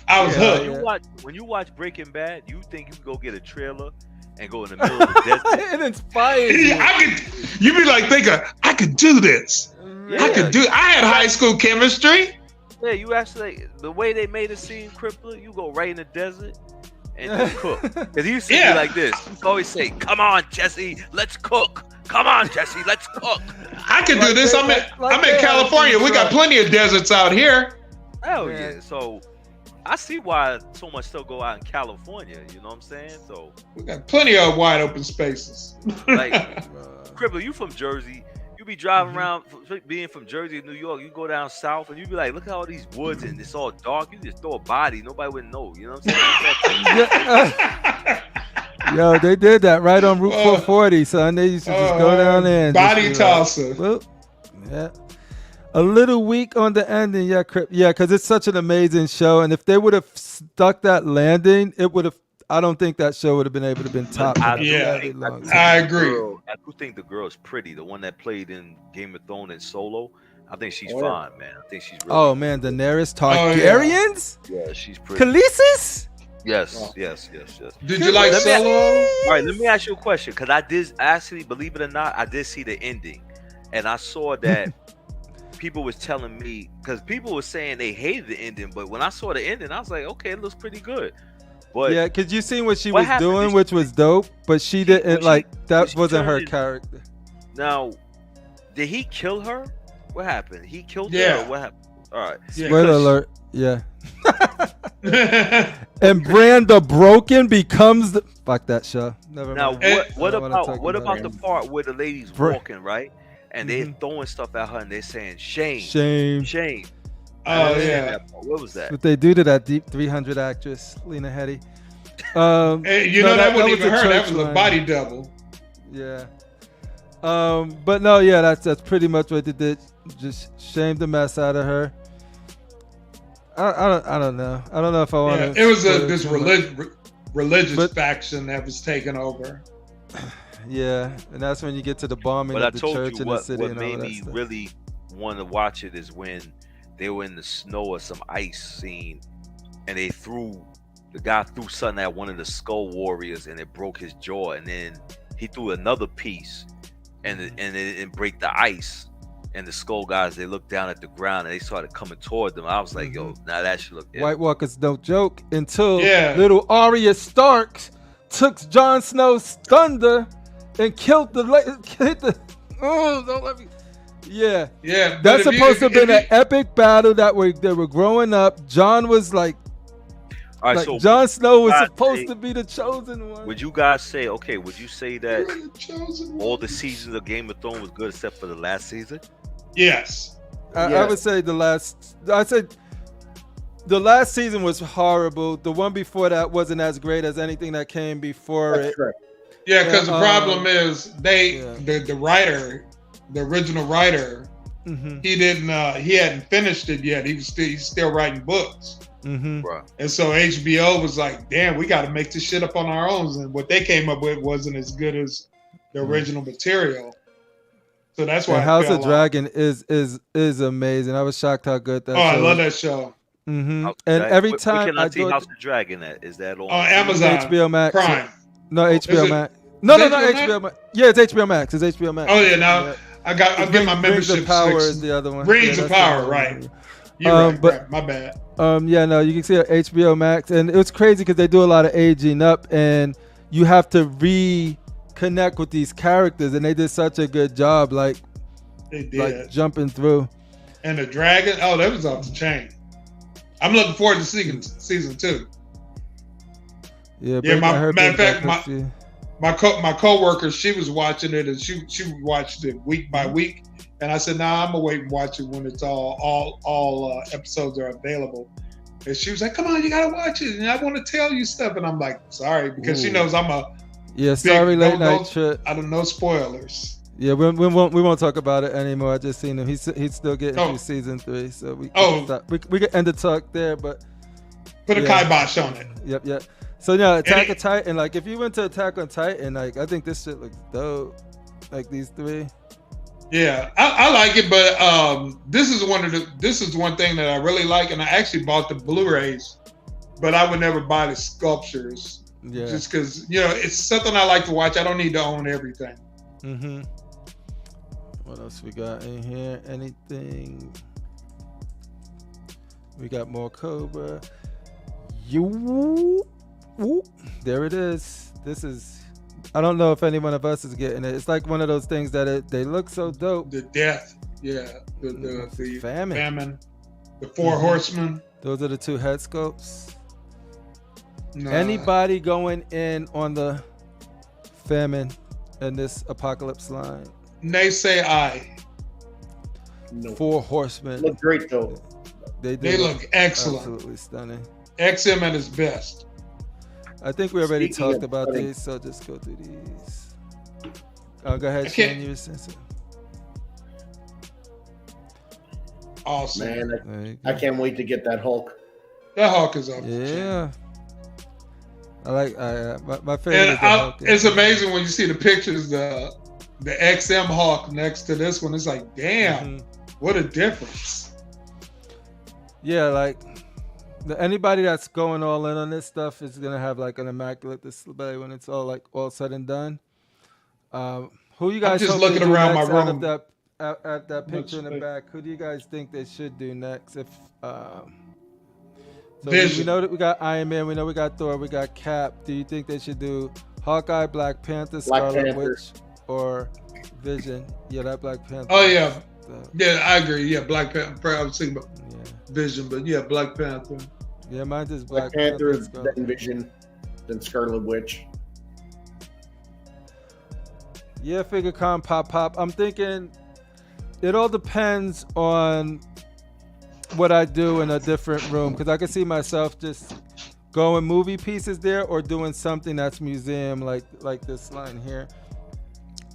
Hooked. When you watch Breaking Bad, you think you can go get a trailer and go in the middle of the desert. It inspires you. You be like thinking, I could do this. Yeah. I had high school chemistry. Yeah, you actually, the way they made a scene, Crippler, you go right in the desert and just cook. Because he used to be like this. He used to always say, come on, Jesse, let's cook. Come on, Jesse, let's cook. I can do this. I'm in California. We got plenty of deserts out here. Hell yeah. So I see why so much still go out in California. You know what I'm saying? So we got plenty of wide open spaces. Like, Crippler, you from Jersey. You be driving around, being from Jersey to New York, you go down south and you be like, look at all these woods and it's all dark. You just throw a body, nobody would know. You know what I'm saying? Yo, they did that right on Route 440, son. They used to just go down there and body tosser. Like, yeah. A little weak on the ending, because it's such an amazing show. And if they would have stuck that landing, it would have. I don't think that show would have been able to been topped. I agree. I do think the girl is pretty. The one that played in Game of Thrones and Solo. I think she's fine, man. I think she's really man, Daenerys Targaryens? Yeah, she's pretty. Khaleesi's? Yes. Did you like Solo? All right, let me ask you a question. Because I did actually, believe it or not, I did see the ending. And I saw that people was telling me, because people were saying they hated the ending. But when I saw the ending, I was like, okay, it looks pretty good. But yeah, because you seen what she was doing, which was dope, but she didn't that wasn't her character. Now, did he kill her? What happened? He killed her? Or what happened? All right. Spoiler alert. Yeah. And Bran the Broken becomes the fuck that show. Never mind. Now, what about the part where the lady's walking, right? And they're throwing stuff at her and they're saying shame. Oh yeah. What was that? What they do to that Deep 300 actress, Lena Headey. Hey, that wasn't even her. That was a body double. Yeah. But no, that's pretty much what they did. Just shamed the mess out of her. I don't know. I don't know if I want to. It was this religious faction that was taken over. Yeah, and that's when you get to the bombing of the church in the city. What made me really want to watch it is when they were in the snow or some ice scene, and the guy threw something at one of the Skull Warriors, and it broke his jaw, and then he threw another piece, and it break the ice, and the Skull guys, they looked down at the ground, and they started coming toward them. I was like, yo, now that should look. White Walkers don't joke until little Arya Stark took Jon Snow's thunder and killed don't let me. Yeah. That's supposed to have been an epic battle they were growing up. Jon was like, all right, so Jon Snow was supposed to be the chosen one. Would you guys say, would you say that all the seasons of Game of Thrones was good except for the last season? Yes. I would say the last season was horrible. The one before that wasn't as great as anything that came before it. Correct. Yeah, because the problem is the writer, the original writer, he hadn't finished it yet. He's still writing books. Right. And so HBO was like, damn, we got to make this shit up on our own. And what they came up with wasn't as good as the original material. So that's why House of Dragon is amazing. I was shocked how good that show I love that show. And every time can I see House of Dragon at? Is that on Amazon? HBO Max. Prime. No, HBO Max. No, not HBO Max. Yeah, it's HBO Max. It's HBO Max. Oh yeah, now I'll get my membership. Rings of Power is the other one. Rings of Power, right? You're right, my bad. You can see it on HBO Max, and it was crazy because they do a lot of aging up, and you have to reconnect with these characters, and they did such a good job, they did, jumping through. And the dragon, that was off the chain. I'm looking forward to season 2. Yeah, matter of fact, my coworker, she was watching it, and she watched it week by week. And I said, I'm gonna wait and watch it when it's all episodes are available. And she was like, "Come on, you gotta watch it." And I want to tell you stuff, and I'm like, "Sorry," because she knows I'm a sorry late night trip. I don't know spoilers. Yeah, we won't talk about it anymore. I just seen him. He's still getting through season 3, so we can end the talk there. But put a kibosh on it. Yep. So yeah, Attack on Titan. Like if you went to Attack on Titan, like I think this shit looks dope. Like these 3. Yeah, I like it, but this is one thing that I really like, and I actually bought the Blu-rays, but I would never buy the sculptures. Yeah. Just because it's something I like to watch. I don't need to own everything. Mm-hmm. What else we got in here? Anything? We got more Cobra. There it is. This is. I don't know if any one of us is getting it. It's like one of those things that they look so dope. The death, yeah. The famine. The 4 horsemen. Those are the 2 head sculpts. Nah. Anybody going in on the famine in this apocalypse line? They say I. No. 4 horsemen. Look great though. They look excellent. Absolutely stunning. XM at his best. I think we already talked about these, so just go through these. Go ahead, Shane. You were saying something. Awesome. Man, I can't wait to get that Hulk. That Hulk is up. Yeah. I like my favorite. It's amazing when you see the pictures, the XM Hulk next to this one. It's like, damn, what a difference. Yeah, like anybody that's going all in on this stuff is gonna have like an immaculate display when it's all said and done. Who you guys? I'm just looking around my room at that picture in the back. Who do you guys think they should do next? If so we know that we got Iron Man, we know we got Thor, we got Cap. Do you think they should do Hawkeye, Black Panther, Scarlet Witch, or Vision? Yeah, that Black Panther. Oh yeah, yeah, I agree. Yeah, Black Panther. I was thinking about Vision, but yeah, Black Panther. Yeah, mine's just Black Panther, then Vision, then Scarlet Witch. Yeah, figure con pop. I'm thinking it all depends on what I do in a different room, because I can see myself just going movie pieces there or doing something that's museum like this line here.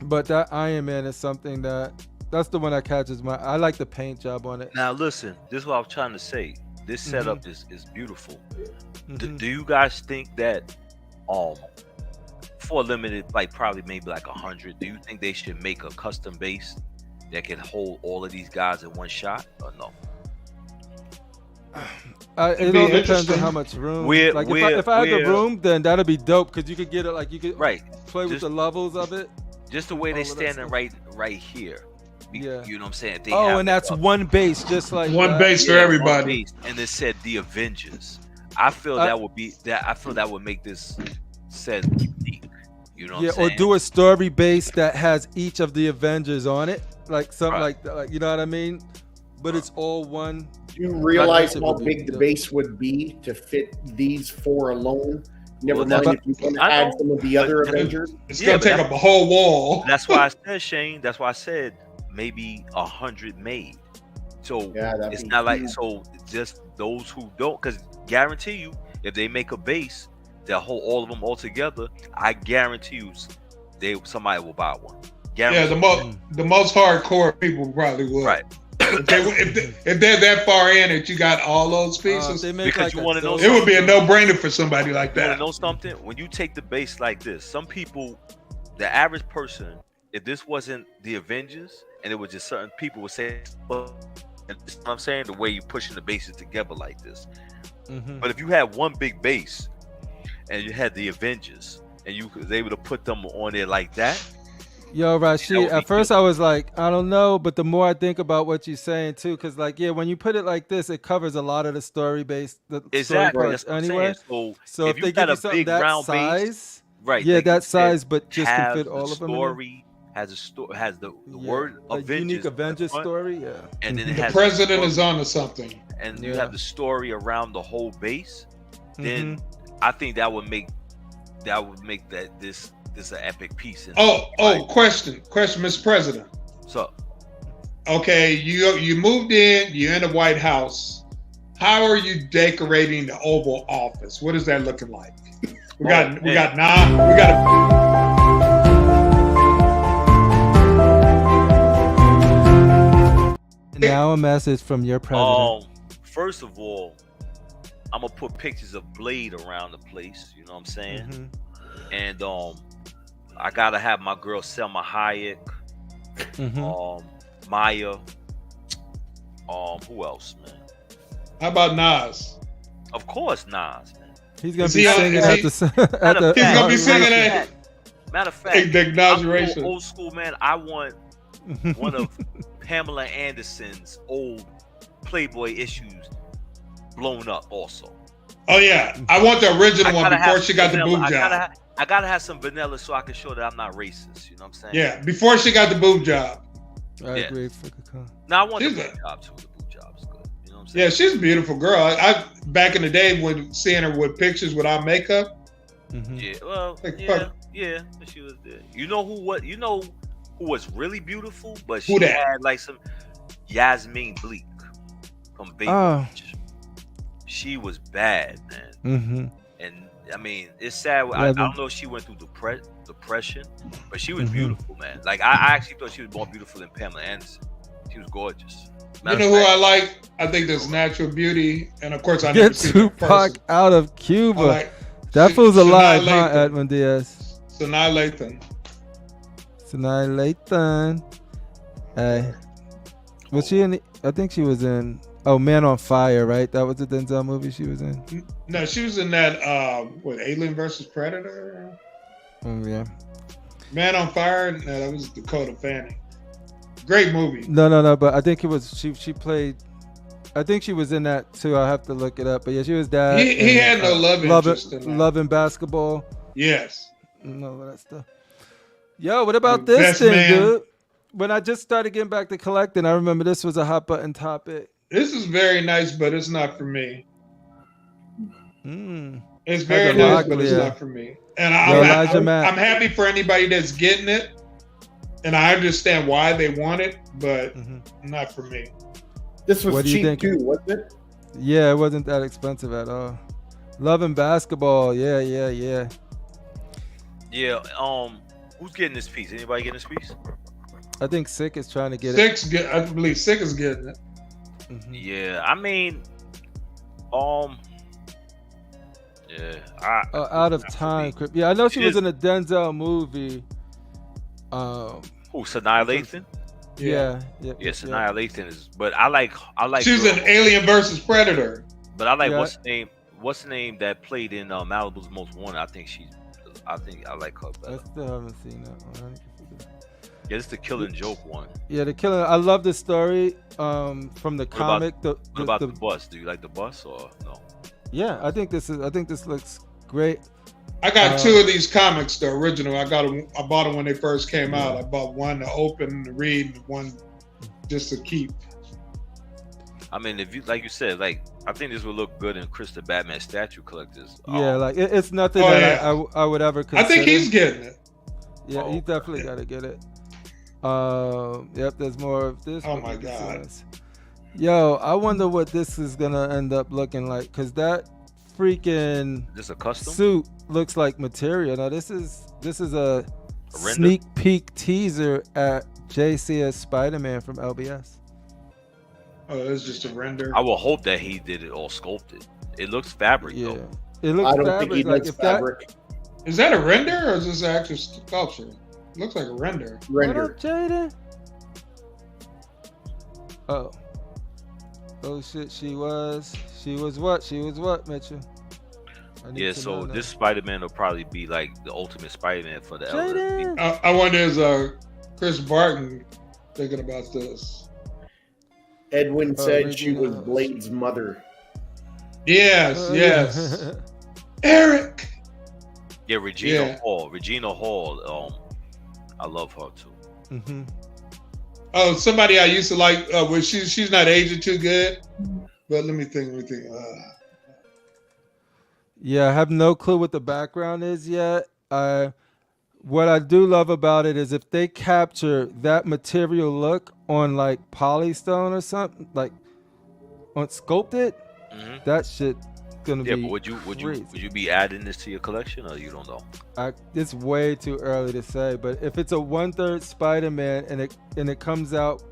But that Iron Man is something that's the one that catches my. I like the paint job on it. Now listen, this is what I was trying to say. This setup is beautiful. Do you guys think that for a limited, like probably maybe like 100, do you think they should make a custom base that can hold all of these guys in one shot, or no? It all depends on how much room. If I had the room, then that'd be dope, because you could get it, like you could play with the levels of it. Just the way they standing right here. Yeah. You know what I'm saying? And that's one base, just like one base for everybody. And it said the Avengers. I feel that would make this set unique. You know what I'm saying? Or do a story base that has each of the Avengers on it, like something like that. Like, you know what I mean? But it's all one. Do you realize how big the base would be to fit these 4 alone? Never mind if you can add some of the other Avengers. It's gonna take up a whole wall. That's why I said, Shane. That's why I said maybe 100 made. So it's not like just those who don't, because guarantee you, if they make a base that hold all of them all together, I guarantee you, somebody will buy one. Guarantee. Yeah, the most hardcore people probably would. Right. If they're that far in it, you got all those pieces. Because you want to know, it would be a no-brainer for somebody like that. You want to know something? When you take the base like this, some people, the average person, if this wasn't the Avengers and it was just certain people would say, well, you know what I'm saying, the way you're pushing the bases together like this. But if you had one big base and you had the Avengers and you was able to put them on there like that. Yo, Rashid, at first I was like, I don't know, but the more I think about what you're saying too, because when you put it like this, it covers a lot of the story base, story parts anyway. So if they give you something that size, that size, but just can fit all of them. Story has a story, has the word Avengers, unique Avengers story, and then it the has president is onto something, and you have the story around the whole base. Then I think that would make that this an epic piece. Question, Mr. President. What's up? Okay, you moved in, you're in the White House. How are you decorating the Oval Office? What is that looking like? We got Now a message from your president. First of all, I'm gonna put pictures of Blade around the place. You know what I'm saying? And I gotta have my girl Selma Hayek, Maya. Who else, man? How about Nas? Of course, Nas, man. He's gonna be singing at the. He's gonna be singing at. Matter of fact, the inauguration. Old school, man. I want one of Pamela Anderson's old Playboy issues blown up, also. Oh yeah, I want the original one before she got the boob job. I gotta have some vanilla so I can show that I'm not racist. You know what I'm saying? Yeah, before she got the boob job. I agree. Now I want the boob job too. The boob job's good. You know what I'm saying? Yeah, she's a beautiful girl. I back in the day when seeing her with pictures without makeup. Yeah, well, yeah, but she was there. You know who was really beautiful, but she had like some Yasmin Bleak from Baby Beach. She was bad, man. And I mean, it's sad. I don't know if she went through depression, but she was beautiful, man. Like I actually thought she was more beautiful than Pamela Anderson. She was gorgeous. You know who I like? I think there's natural beauty, and of course I never seen Tupac out of Cuba. That fool's alive, huh, Edwin Diaz? Sanaa Lathan. Hey, was she in? I think she was in. Oh, Man on Fire, right? That was the Denzel movie she was in. No, she was in that. Alien versus Predator? Oh yeah. Man on Fire. No, that was Dakota Fanning. Great movie. No. But I think it was she played. I think she was in that too. I'll have to look it up. But yeah, she was that. He had no love interest in that. Love and Basketball. Yes. No, that stuff. Yo, what about this thing, dude? When I just started getting back to collecting, I remember this was a hot button topic. This is very nice, but it's not for me. It's very That's nice, but it's not for me. And I'm happy for anybody that's getting it, and I understand why they want it, but not for me. This was cheap too, wasn't it? Yeah, it wasn't that expensive at all. Love and Basketball, yeah. Yeah, who's getting this piece? Anybody getting this piece? I think Sick is trying to get it. I believe Sick is getting it. Yeah, I mean, Out of Time. Yeah, I know she was in a Denzel movie. Who, Sanaa Lathan? Yeah, Sanaa Lathan is. But I like. She was in Alien versus Predator. But I like what's the name that played in Malibu's Most Wanted. I think I like her better. I still haven't seen that one. Yeah, it's the Killing Joke one. Yeah, the Killing. I love the story from the comic. What about the bus? Do you like the bus or no? Yeah, I think this looks great. I got two of these comics, the original. I bought them when they first came out. I bought one to open, to read, and one just to keep. I mean, if you like you said, like I think this would look good in Chris the Batman statue collectors. Yeah, like it's nothing that I would ever consider. I think he's getting it. Yeah, he definitely got to get it. Yep, there's more of this. Oh my God. Yo, I wonder what this is gonna end up looking like, because that freaking this a custom suit looks like material. Now this is a sneak peek teaser at JC's Spider-Man from LBS. Oh, it's just a render. I will hope that he did it all sculpted. It looks fabric though. It looks I don't fabric. think he like looks if fabric. Is that a render or is this an actual sculpture? It looks like a render. What up, Jaden? Oh shit, she was what, Mitchell? Yeah, so this Spider-Man will probably be like the ultimate Spider-Man for the elderly. I wonder is Chris Barton thinking about this? Edwin said she was Blade's mother. Yes. Eric. Yeah, Regina Hall. I love her too. Oh, somebody I used to like. Well, she's not aging too good. But let me think. Yeah, I have no clue what the background is yet. What I do love about it is if they capture that material look on like polystone or something, like on sculpted, that shit gonna be. But would you be adding this to your collection, or you don't know? It's way too early to say. But if it's a 1/3 Spider-Man and it comes out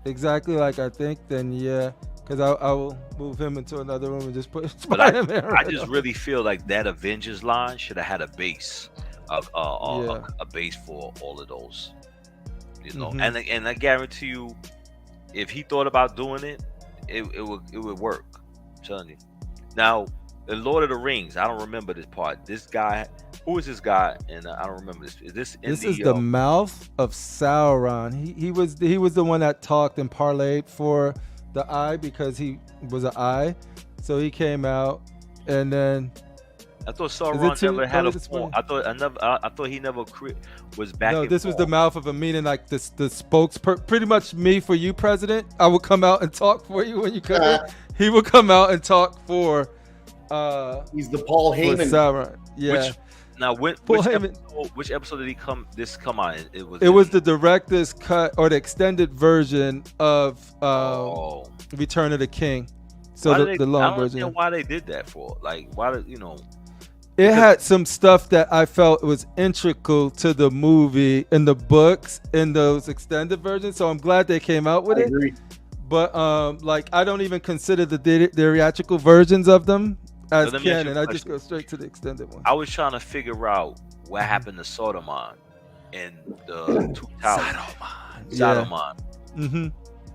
exactly like I think, then yeah, because I will move him into another room and just put But Spider-Man I right just on. really feel like that Avengers line should have had a base, Yeah. a base for all of those. You know, Mhm. and I guarantee you, if he thought about doing it, it would work. I'm telling you. Now, the Lord of the Rings, I don't remember this part. This guy, who is this guy? And I don't remember this. Is this in This is the mouth of Sauron. He was the one that talked and parlayed for the eye because he was an eye. So he came out, and then I thought Is Sauron it too never had early a to form. spoil? I thought he never was back. no, in this was the form. mouth of a meaning like this. The pretty much me for you, President. I would come out and talk for you when you couldn't. He would come out and talk for. He's the Paul For Heyman. Sauron. Yeah. Now, Paul which Heyman. episode did he come? This come on. It was the director's cut or the extended version of Return of the King. So the long I don't version. understand why they did that for. Like, why did It had some stuff that I felt was integral to the movie in the books in those extended versions. So I'm glad they came out with I it. agree. But like I don't even consider the theatrical versions of them as let me ask you canon. a I just question. go straight to the extended one. I was trying to figure out what happened to Sodomon in the 2000s. Sodomon. Mm-hmm.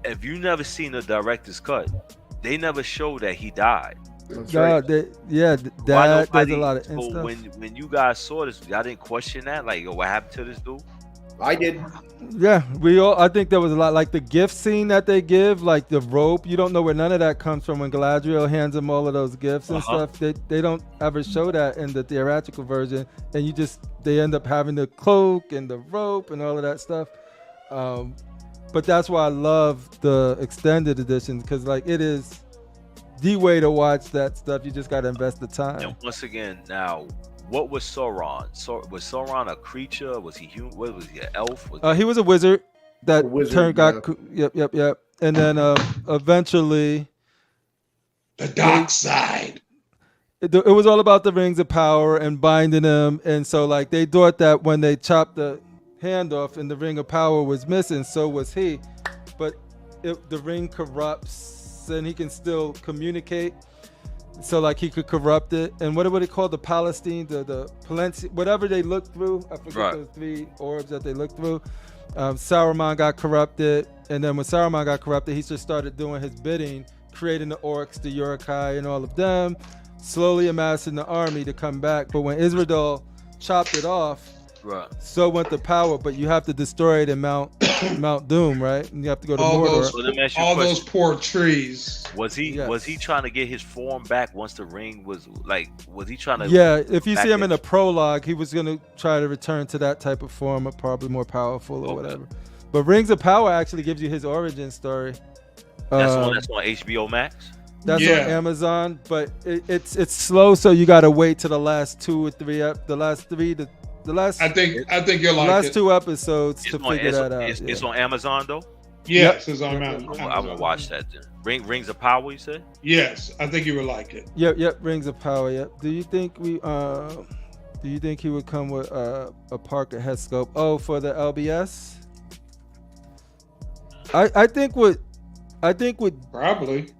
If you never seen the director's cut, they never show that he died. That's No, right. that there's a lot of so stuff. when you guys saw this, y'all didn't question that? Like, yo, what happened to this dude? I did. Yeah, I think there was a lot like the gift scene that they give, like the rope. You don't know where none of that comes from when Galadriel hands him all of those gifts and stuff. They don't ever show that in the theatrical version, and they end up having the cloak and the rope and all of that stuff. But that's why I love the extended editions because like it is the way to watch that stuff. You just got to invest the time. And once again, now, what was Sauron? Was Sauron a creature? Was he human? What was he, an elf? He was a wizard that A wizard, turned yep. And then eventually The dark side. it was all about the rings of power and binding them. And so like they thought that when they chopped the hand off and the ring of power was missing, so was he. But the ring corrupts and he can still communicate. So like he could corrupt it, and what it called, the Palestine, the Palencia, whatever they looked through. I forget those 3 orbs that they looked through. Saruman got corrupted, and then when Saruman got corrupted, he just started doing his bidding, creating the orcs, the Uruk-hai, and all of them, slowly amassing the army to come back. But when Isradal chopped it off, so went the power. But you have to destroy it in Mount Doom, right? And you have to go to Mordor. All those poor trees. Was he trying to get his form back once the ring was like? Was he trying to? Yeah, if you see him in the prologue, he was gonna try to return to that type of form, probably more powerful or whatever. But Rings of Power actually gives you his origin story. That's on HBO Max. That's on Amazon, but it's slow, so you gotta wait to the last 2 or 3 I think you'll like last it. 2 episodes to figure that out. It's on Amazon though. Yes, it's on Amazon. I'm gonna watch that then. Rings of Power, you said? Yes, I think you would like it. Yep, Rings of Power. Yep. Do you think he would come with a Parker head scope? Oh, for the LBS? I think with probably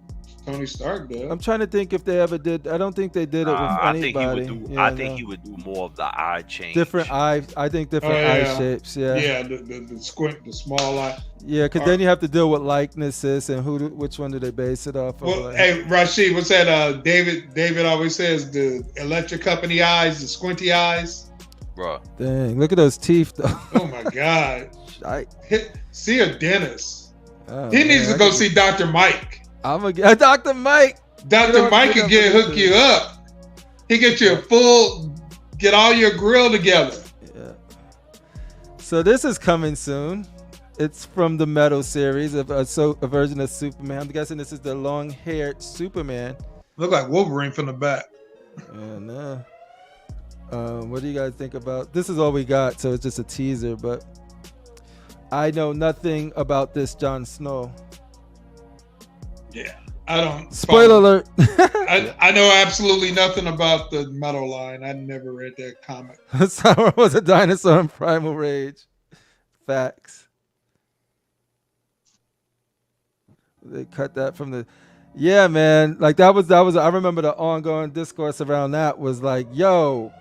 Tony Stark did. I'm trying to think if they ever did. I don't think they did it with anybody. I think he would do more of the eye change. Different eye. I think different eye shapes. Yeah. Yeah, the squint, the small eye. Yeah, because then you have to deal with likenesses and which one do they base it off of? Well, hey, Rashid, what's that? David always says the electric company eyes, the squinty eyes. Bro. Dang, look at those teeth though. Oh my God. See a dentist. Oh, he needs to go see Dr. Mike. I'm gonna get Dr. Mike. Dr. Mike can hook you up. He get you get all your grill together. Yeah. So this is coming soon. It's from the Metal series of a version of Superman. I'm guessing this is the long-haired Superman. Look like Wolverine from the back. Yeah, what do you guys think about? This is all we got, so it's just a teaser. But I know nothing about this Jon Snow. Yeah, I don't. Spoiler alert. I know absolutely nothing about the Metal line. I never read that comic. Sauron was a dinosaur in primal rage. Facts. They cut that from the. Yeah, man. Like that was. I remember the ongoing discourse around that was like, yo,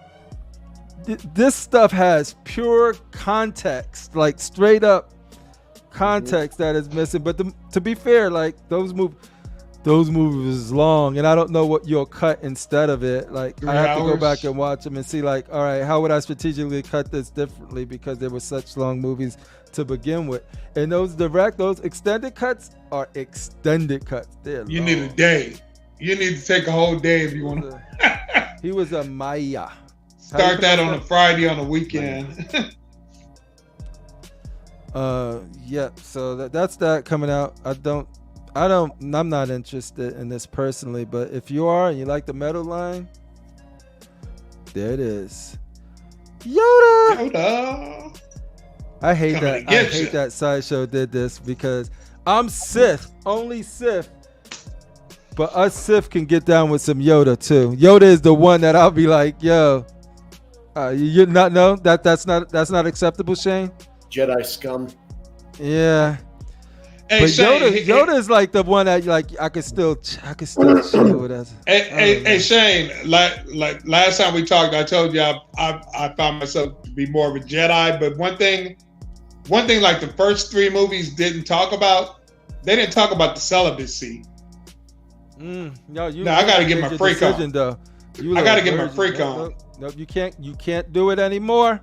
this stuff has pure context, like straight up context that is missing. But to be fair, like those movies is long, and I don't know what you'll cut instead of it. Like 3 I have to go hours. back and watch them and see, like, all right, how would I strategically cut this differently because there were such long movies to begin with. And those extended cuts are extended cuts. They're You long. need a day. You need to take a whole day if you want to. He was a Maya. Start that on a Friday on a weekend. Yeah. So that's that coming out. I'm not interested in this personally, but if you are and you like the metal line, there it is. Yoda. Yoda. I hate Coming that. to I get hate ya. that Sideshow did this because I'm Sith, only Sith. But us Sith can get down with some Yoda too. Yoda is the one that I'll be like, yo, you not know that's not acceptable, Shane. Jedi scum. Yeah. Hey, But Shane. Yoda is like the one that like I could still chill with us. Hey, Shane. Like last time we talked, I told you I found myself to be more of a Jedi. But one thing, like the first 3 movies didn't talk about. They didn't talk about the celibacy. No, I gotta get my your freak decision, on. though. I gotta get my freak on. Nope, you can't do it anymore.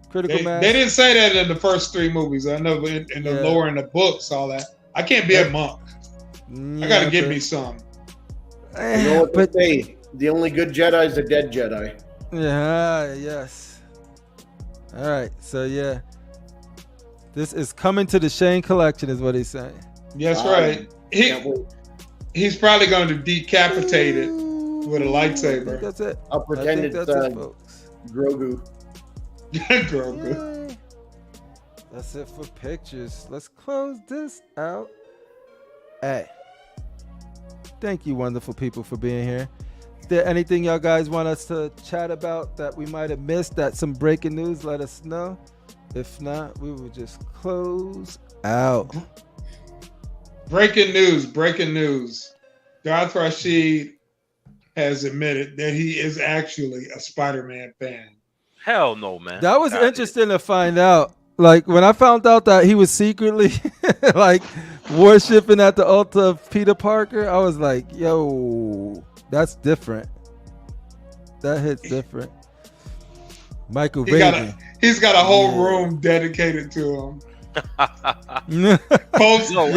Critical mass. They didn't say that in the first 3 movies. I know in the lore in the books, all that. I can't be a monk. I gotta get me some. You know what they say? The only good Jedi is a dead Jedi. Yeah, yes. All right, so yeah. This is coming to the Shane collection is what he's saying. That's right. He's probably going to decapitate it with a lightsaber. That's it. I'll pretend it's folks. Grogu. Grogu. Yay. That's it for pictures. Let's close this out. Hey. Thank you, wonderful people, for being here. Is there anything y'all guys want us to chat about that we might have missed? That some breaking news, let us know. If not, we will just close out. Breaking news. Darth Rashid has admitted that he is actually a Spider-Man fan. Hell no, man. That was interesting to find out. Like when I found out that he was secretly like worshiping at the altar of Peter Parker, I was like, yo, that's different. That hits different. Michael Raven. He's got a whole room dedicated to him. Posters on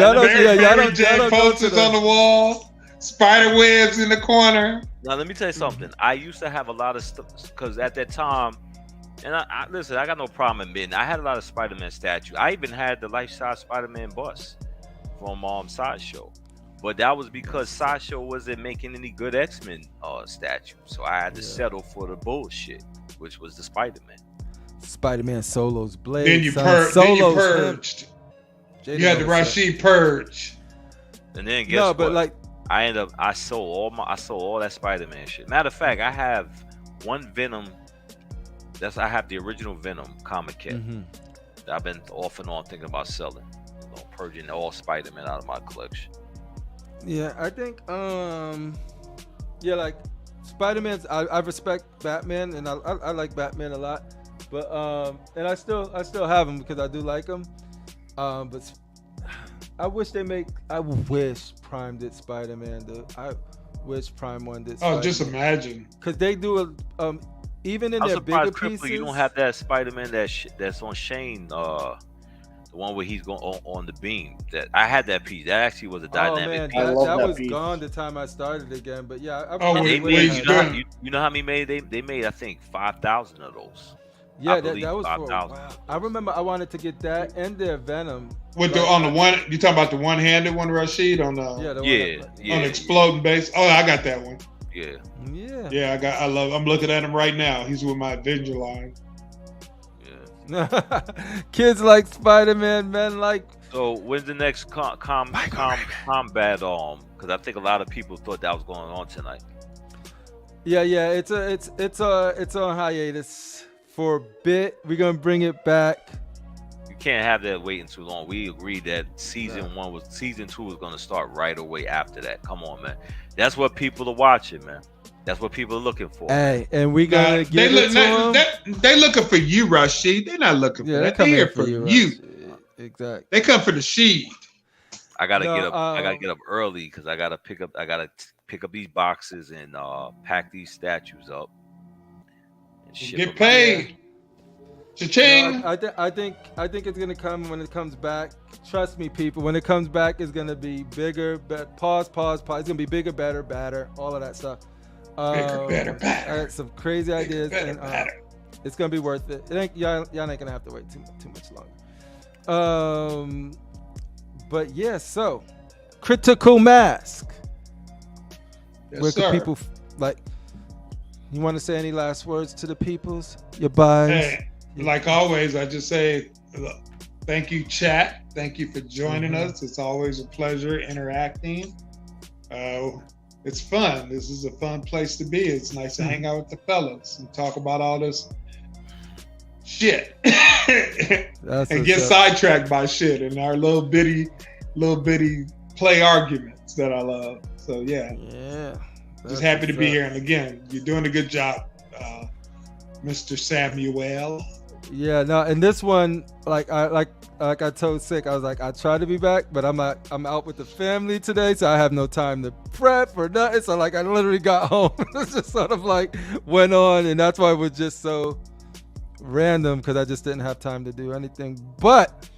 the wall, spider webs in the corner. Now let me tell you something. I used to have a lot of stuff because at that time, and I listen, I got no problem admitting I had a lot of Spider-Man statues. I even had the life-size Spider-Man bust from Sideshow, but that was because Sideshow wasn't making any good X-Men statues, so I had to settle for the bullshit, which was the Spider-Man. Spider-Man Solo's blade. Then you purged. You had the Rashid purge. And then guess what? I sold all that Spider-Man shit. Matter of fact, I have one Venom. I have the original Venom comic kit. That I've been off and on thinking about selling. Purging all Spider-Man out of my collection. Yeah, I think like Spider-Man's I respect Batman and I like Batman a lot. But and I still have him because I do like him. But I wish Prime did Spider-Man. I wish Prime 1 did Spider-Man. Oh, just imagine. Because they do even in their bigger pieces. You don't have that Spider-Man that's on Shane. The one where he's going on the beam. That I had that piece. That actually was a dynamic piece. I love that was piece. gone the time I started again. But yeah, you know how many made? They made I think 5,000 of those. Yeah, that was for a while. I remember I wanted to get that and their Venom. On the one, you talking about the one-handed one, Rashid, on the on the exploding base. Oh, I got that one. Yeah. I'm looking at him right now. He's with my Avenger line. Yeah. Kids like Spider-Man, men like. So when's the next combat? Because I think a lot of people thought that was going on tonight. Yeah. It's on hiatus for a bit. We're gonna bring it back. can't have that waiting too long. We agreed that season 2 was gonna start right away after that. Come on, man. That's what people are watching, man. That's what people are looking for. Hey, and we gotta give it to them. They looking for you, Rashid. They're not looking for that. They're here for you. Exactly. They come for the sheed. I gotta get up. I gotta get up early because I gotta pick up these boxes and pack these statues up. And get paid. Cha-ching. No, I think it's gonna come when it comes back. Trust me, people. When it comes back, it's gonna be bigger. Pause. It's gonna be bigger, better, badder, all of that stuff. Bigger, better, badder. I got some crazy ideas, better, and it's gonna be worth it. Y'all ain't gonna have to wait too much longer. But yeah, so critical mask. Yes, Where can people like? You want to say any last words to the peoples? Your buys. Hey, like always, I just say thank you, chat. Thank you for joining us. It's always a pleasure interacting. It's fun. This is a fun place to be. It's nice to hang out with the fellas and talk about all this shit and get sidetracked by shit and our little bitty play arguments that I love. So yeah. Just happy to be here. And again, you're doing a good job, Mr. Samuel. Yeah, no, and this one, like I told Sick, I was like, I try to be back, but I'm out with the family today, so I have no time to prep or nothing. So like I literally got home. It's just sort of like went on, and that's why it was just so random because I just didn't have time to do anything. But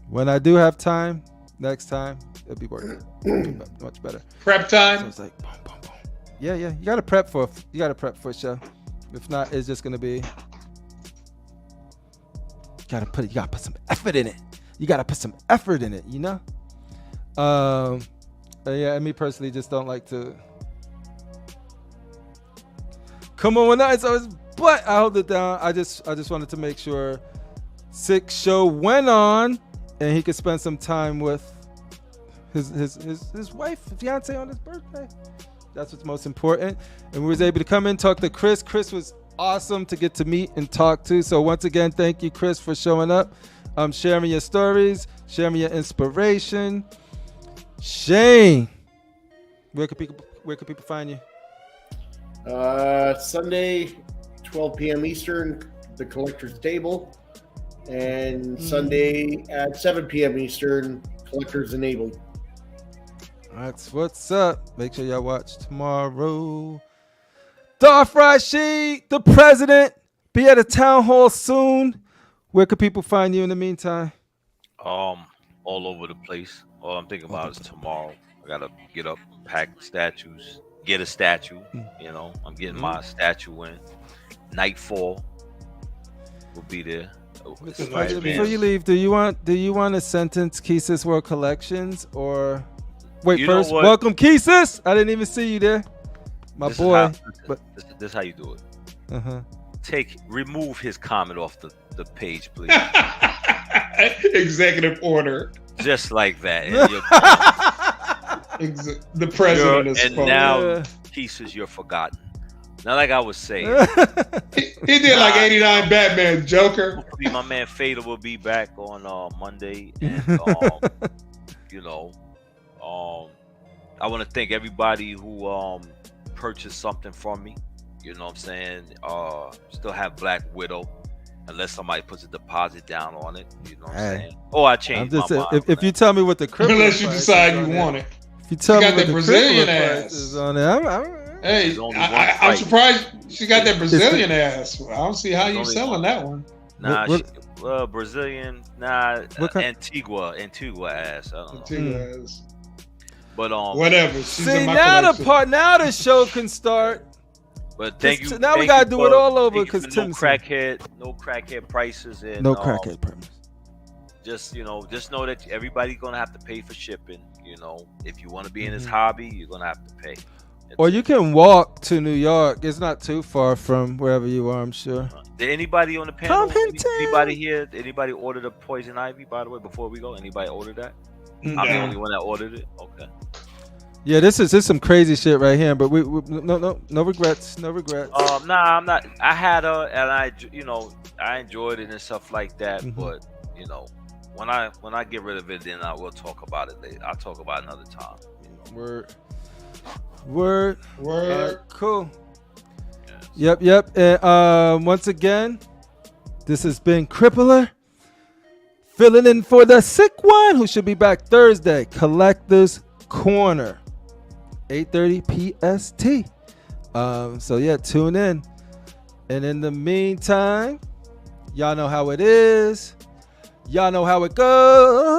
when I do have time, next time it'll be working much better. Prep time. So it's like boom, boom, boom. Yeah. You gotta prep for a show. If not, it's just gonna be. You gotta put some effort in it. You know. Yeah, and me personally just don't like to come on with that. So but I hold it down. I just wanted to make sure Sick show went on and he could spend some time with his wife, fiance on his birthday. That's what's most important. And we was able to come in, talk to Chris. Chris was awesome to get to meet and talk to. So once again, thank you, Chris, for showing up, sharing your stories, sharing your inspiration. Shane, where can people find you? Sunday, 12 p.m. Eastern, the Collector's Table, and Sunday at 7 p.m. Eastern, Collector's Enabled. That's what's up. Make sure y'all watch tomorrow. Darth Rashid, the president, be at a town hall soon. Where could people find you in the meantime? All over the place. All I'm thinking about is tomorrow. I gotta get up, pack statues, get a statue. You know, I'm getting my statue in. Nightfall will be there. Before you leave, do you want to sentence Keesis World Collections or wait? First, welcome Keesis. I didn't even see you there, my boy. This is how you do it. Remove his comment off the page, please. Executive order. Just like that. The president is and now Keesis, you're forgotten. Now, like I was saying, he did like 89 Batman Joker. Hopefully my man Fader will be back on Monday, and I want to thank everybody who purchased something from me. You know what I'm saying? Still have Black Widow, unless somebody puts a deposit down on it. You know what I'm saying? Oh, I changed my mind. If you tell me what the crypto unless you decide you want it. If you tell me what the Brazilian ass is on it, hey, I'm surprised she got that Brazilian ass. I don't see how you selling that one. Nah, Brazilian. Nah, Antigua ass. I don't know. Antigua ass. But whatever. See, now the show can start. But thank you. Now we gotta do it all over because no crackhead prices and no crackhead prices. Just know that everybody's gonna have to pay for shipping. You know, if you want to be in this hobby, you're gonna have to pay. Or you can walk to New York. It's not too far from wherever you are, I'm sure. Did anybody on the panel? Anybody here? Anybody order the poison ivy? By the way, before we go, anybody order that? No. I'm the only one that ordered it. Okay. Yeah, this is some crazy shit right here, but we no regrets. Nah, I'm not. I had and I enjoyed it and stuff like that. But you know, when I get rid of it, then I will talk about it later. I'll talk about it another time. You know? Word. Cool. Yes. Yep. And once again, this has been Crippler filling in for the sick one, who should be back Thursday. Collectors Corner, 8:30 PST. So yeah, tune in. And in the meantime, y'all know how it is. Y'all know how it goes.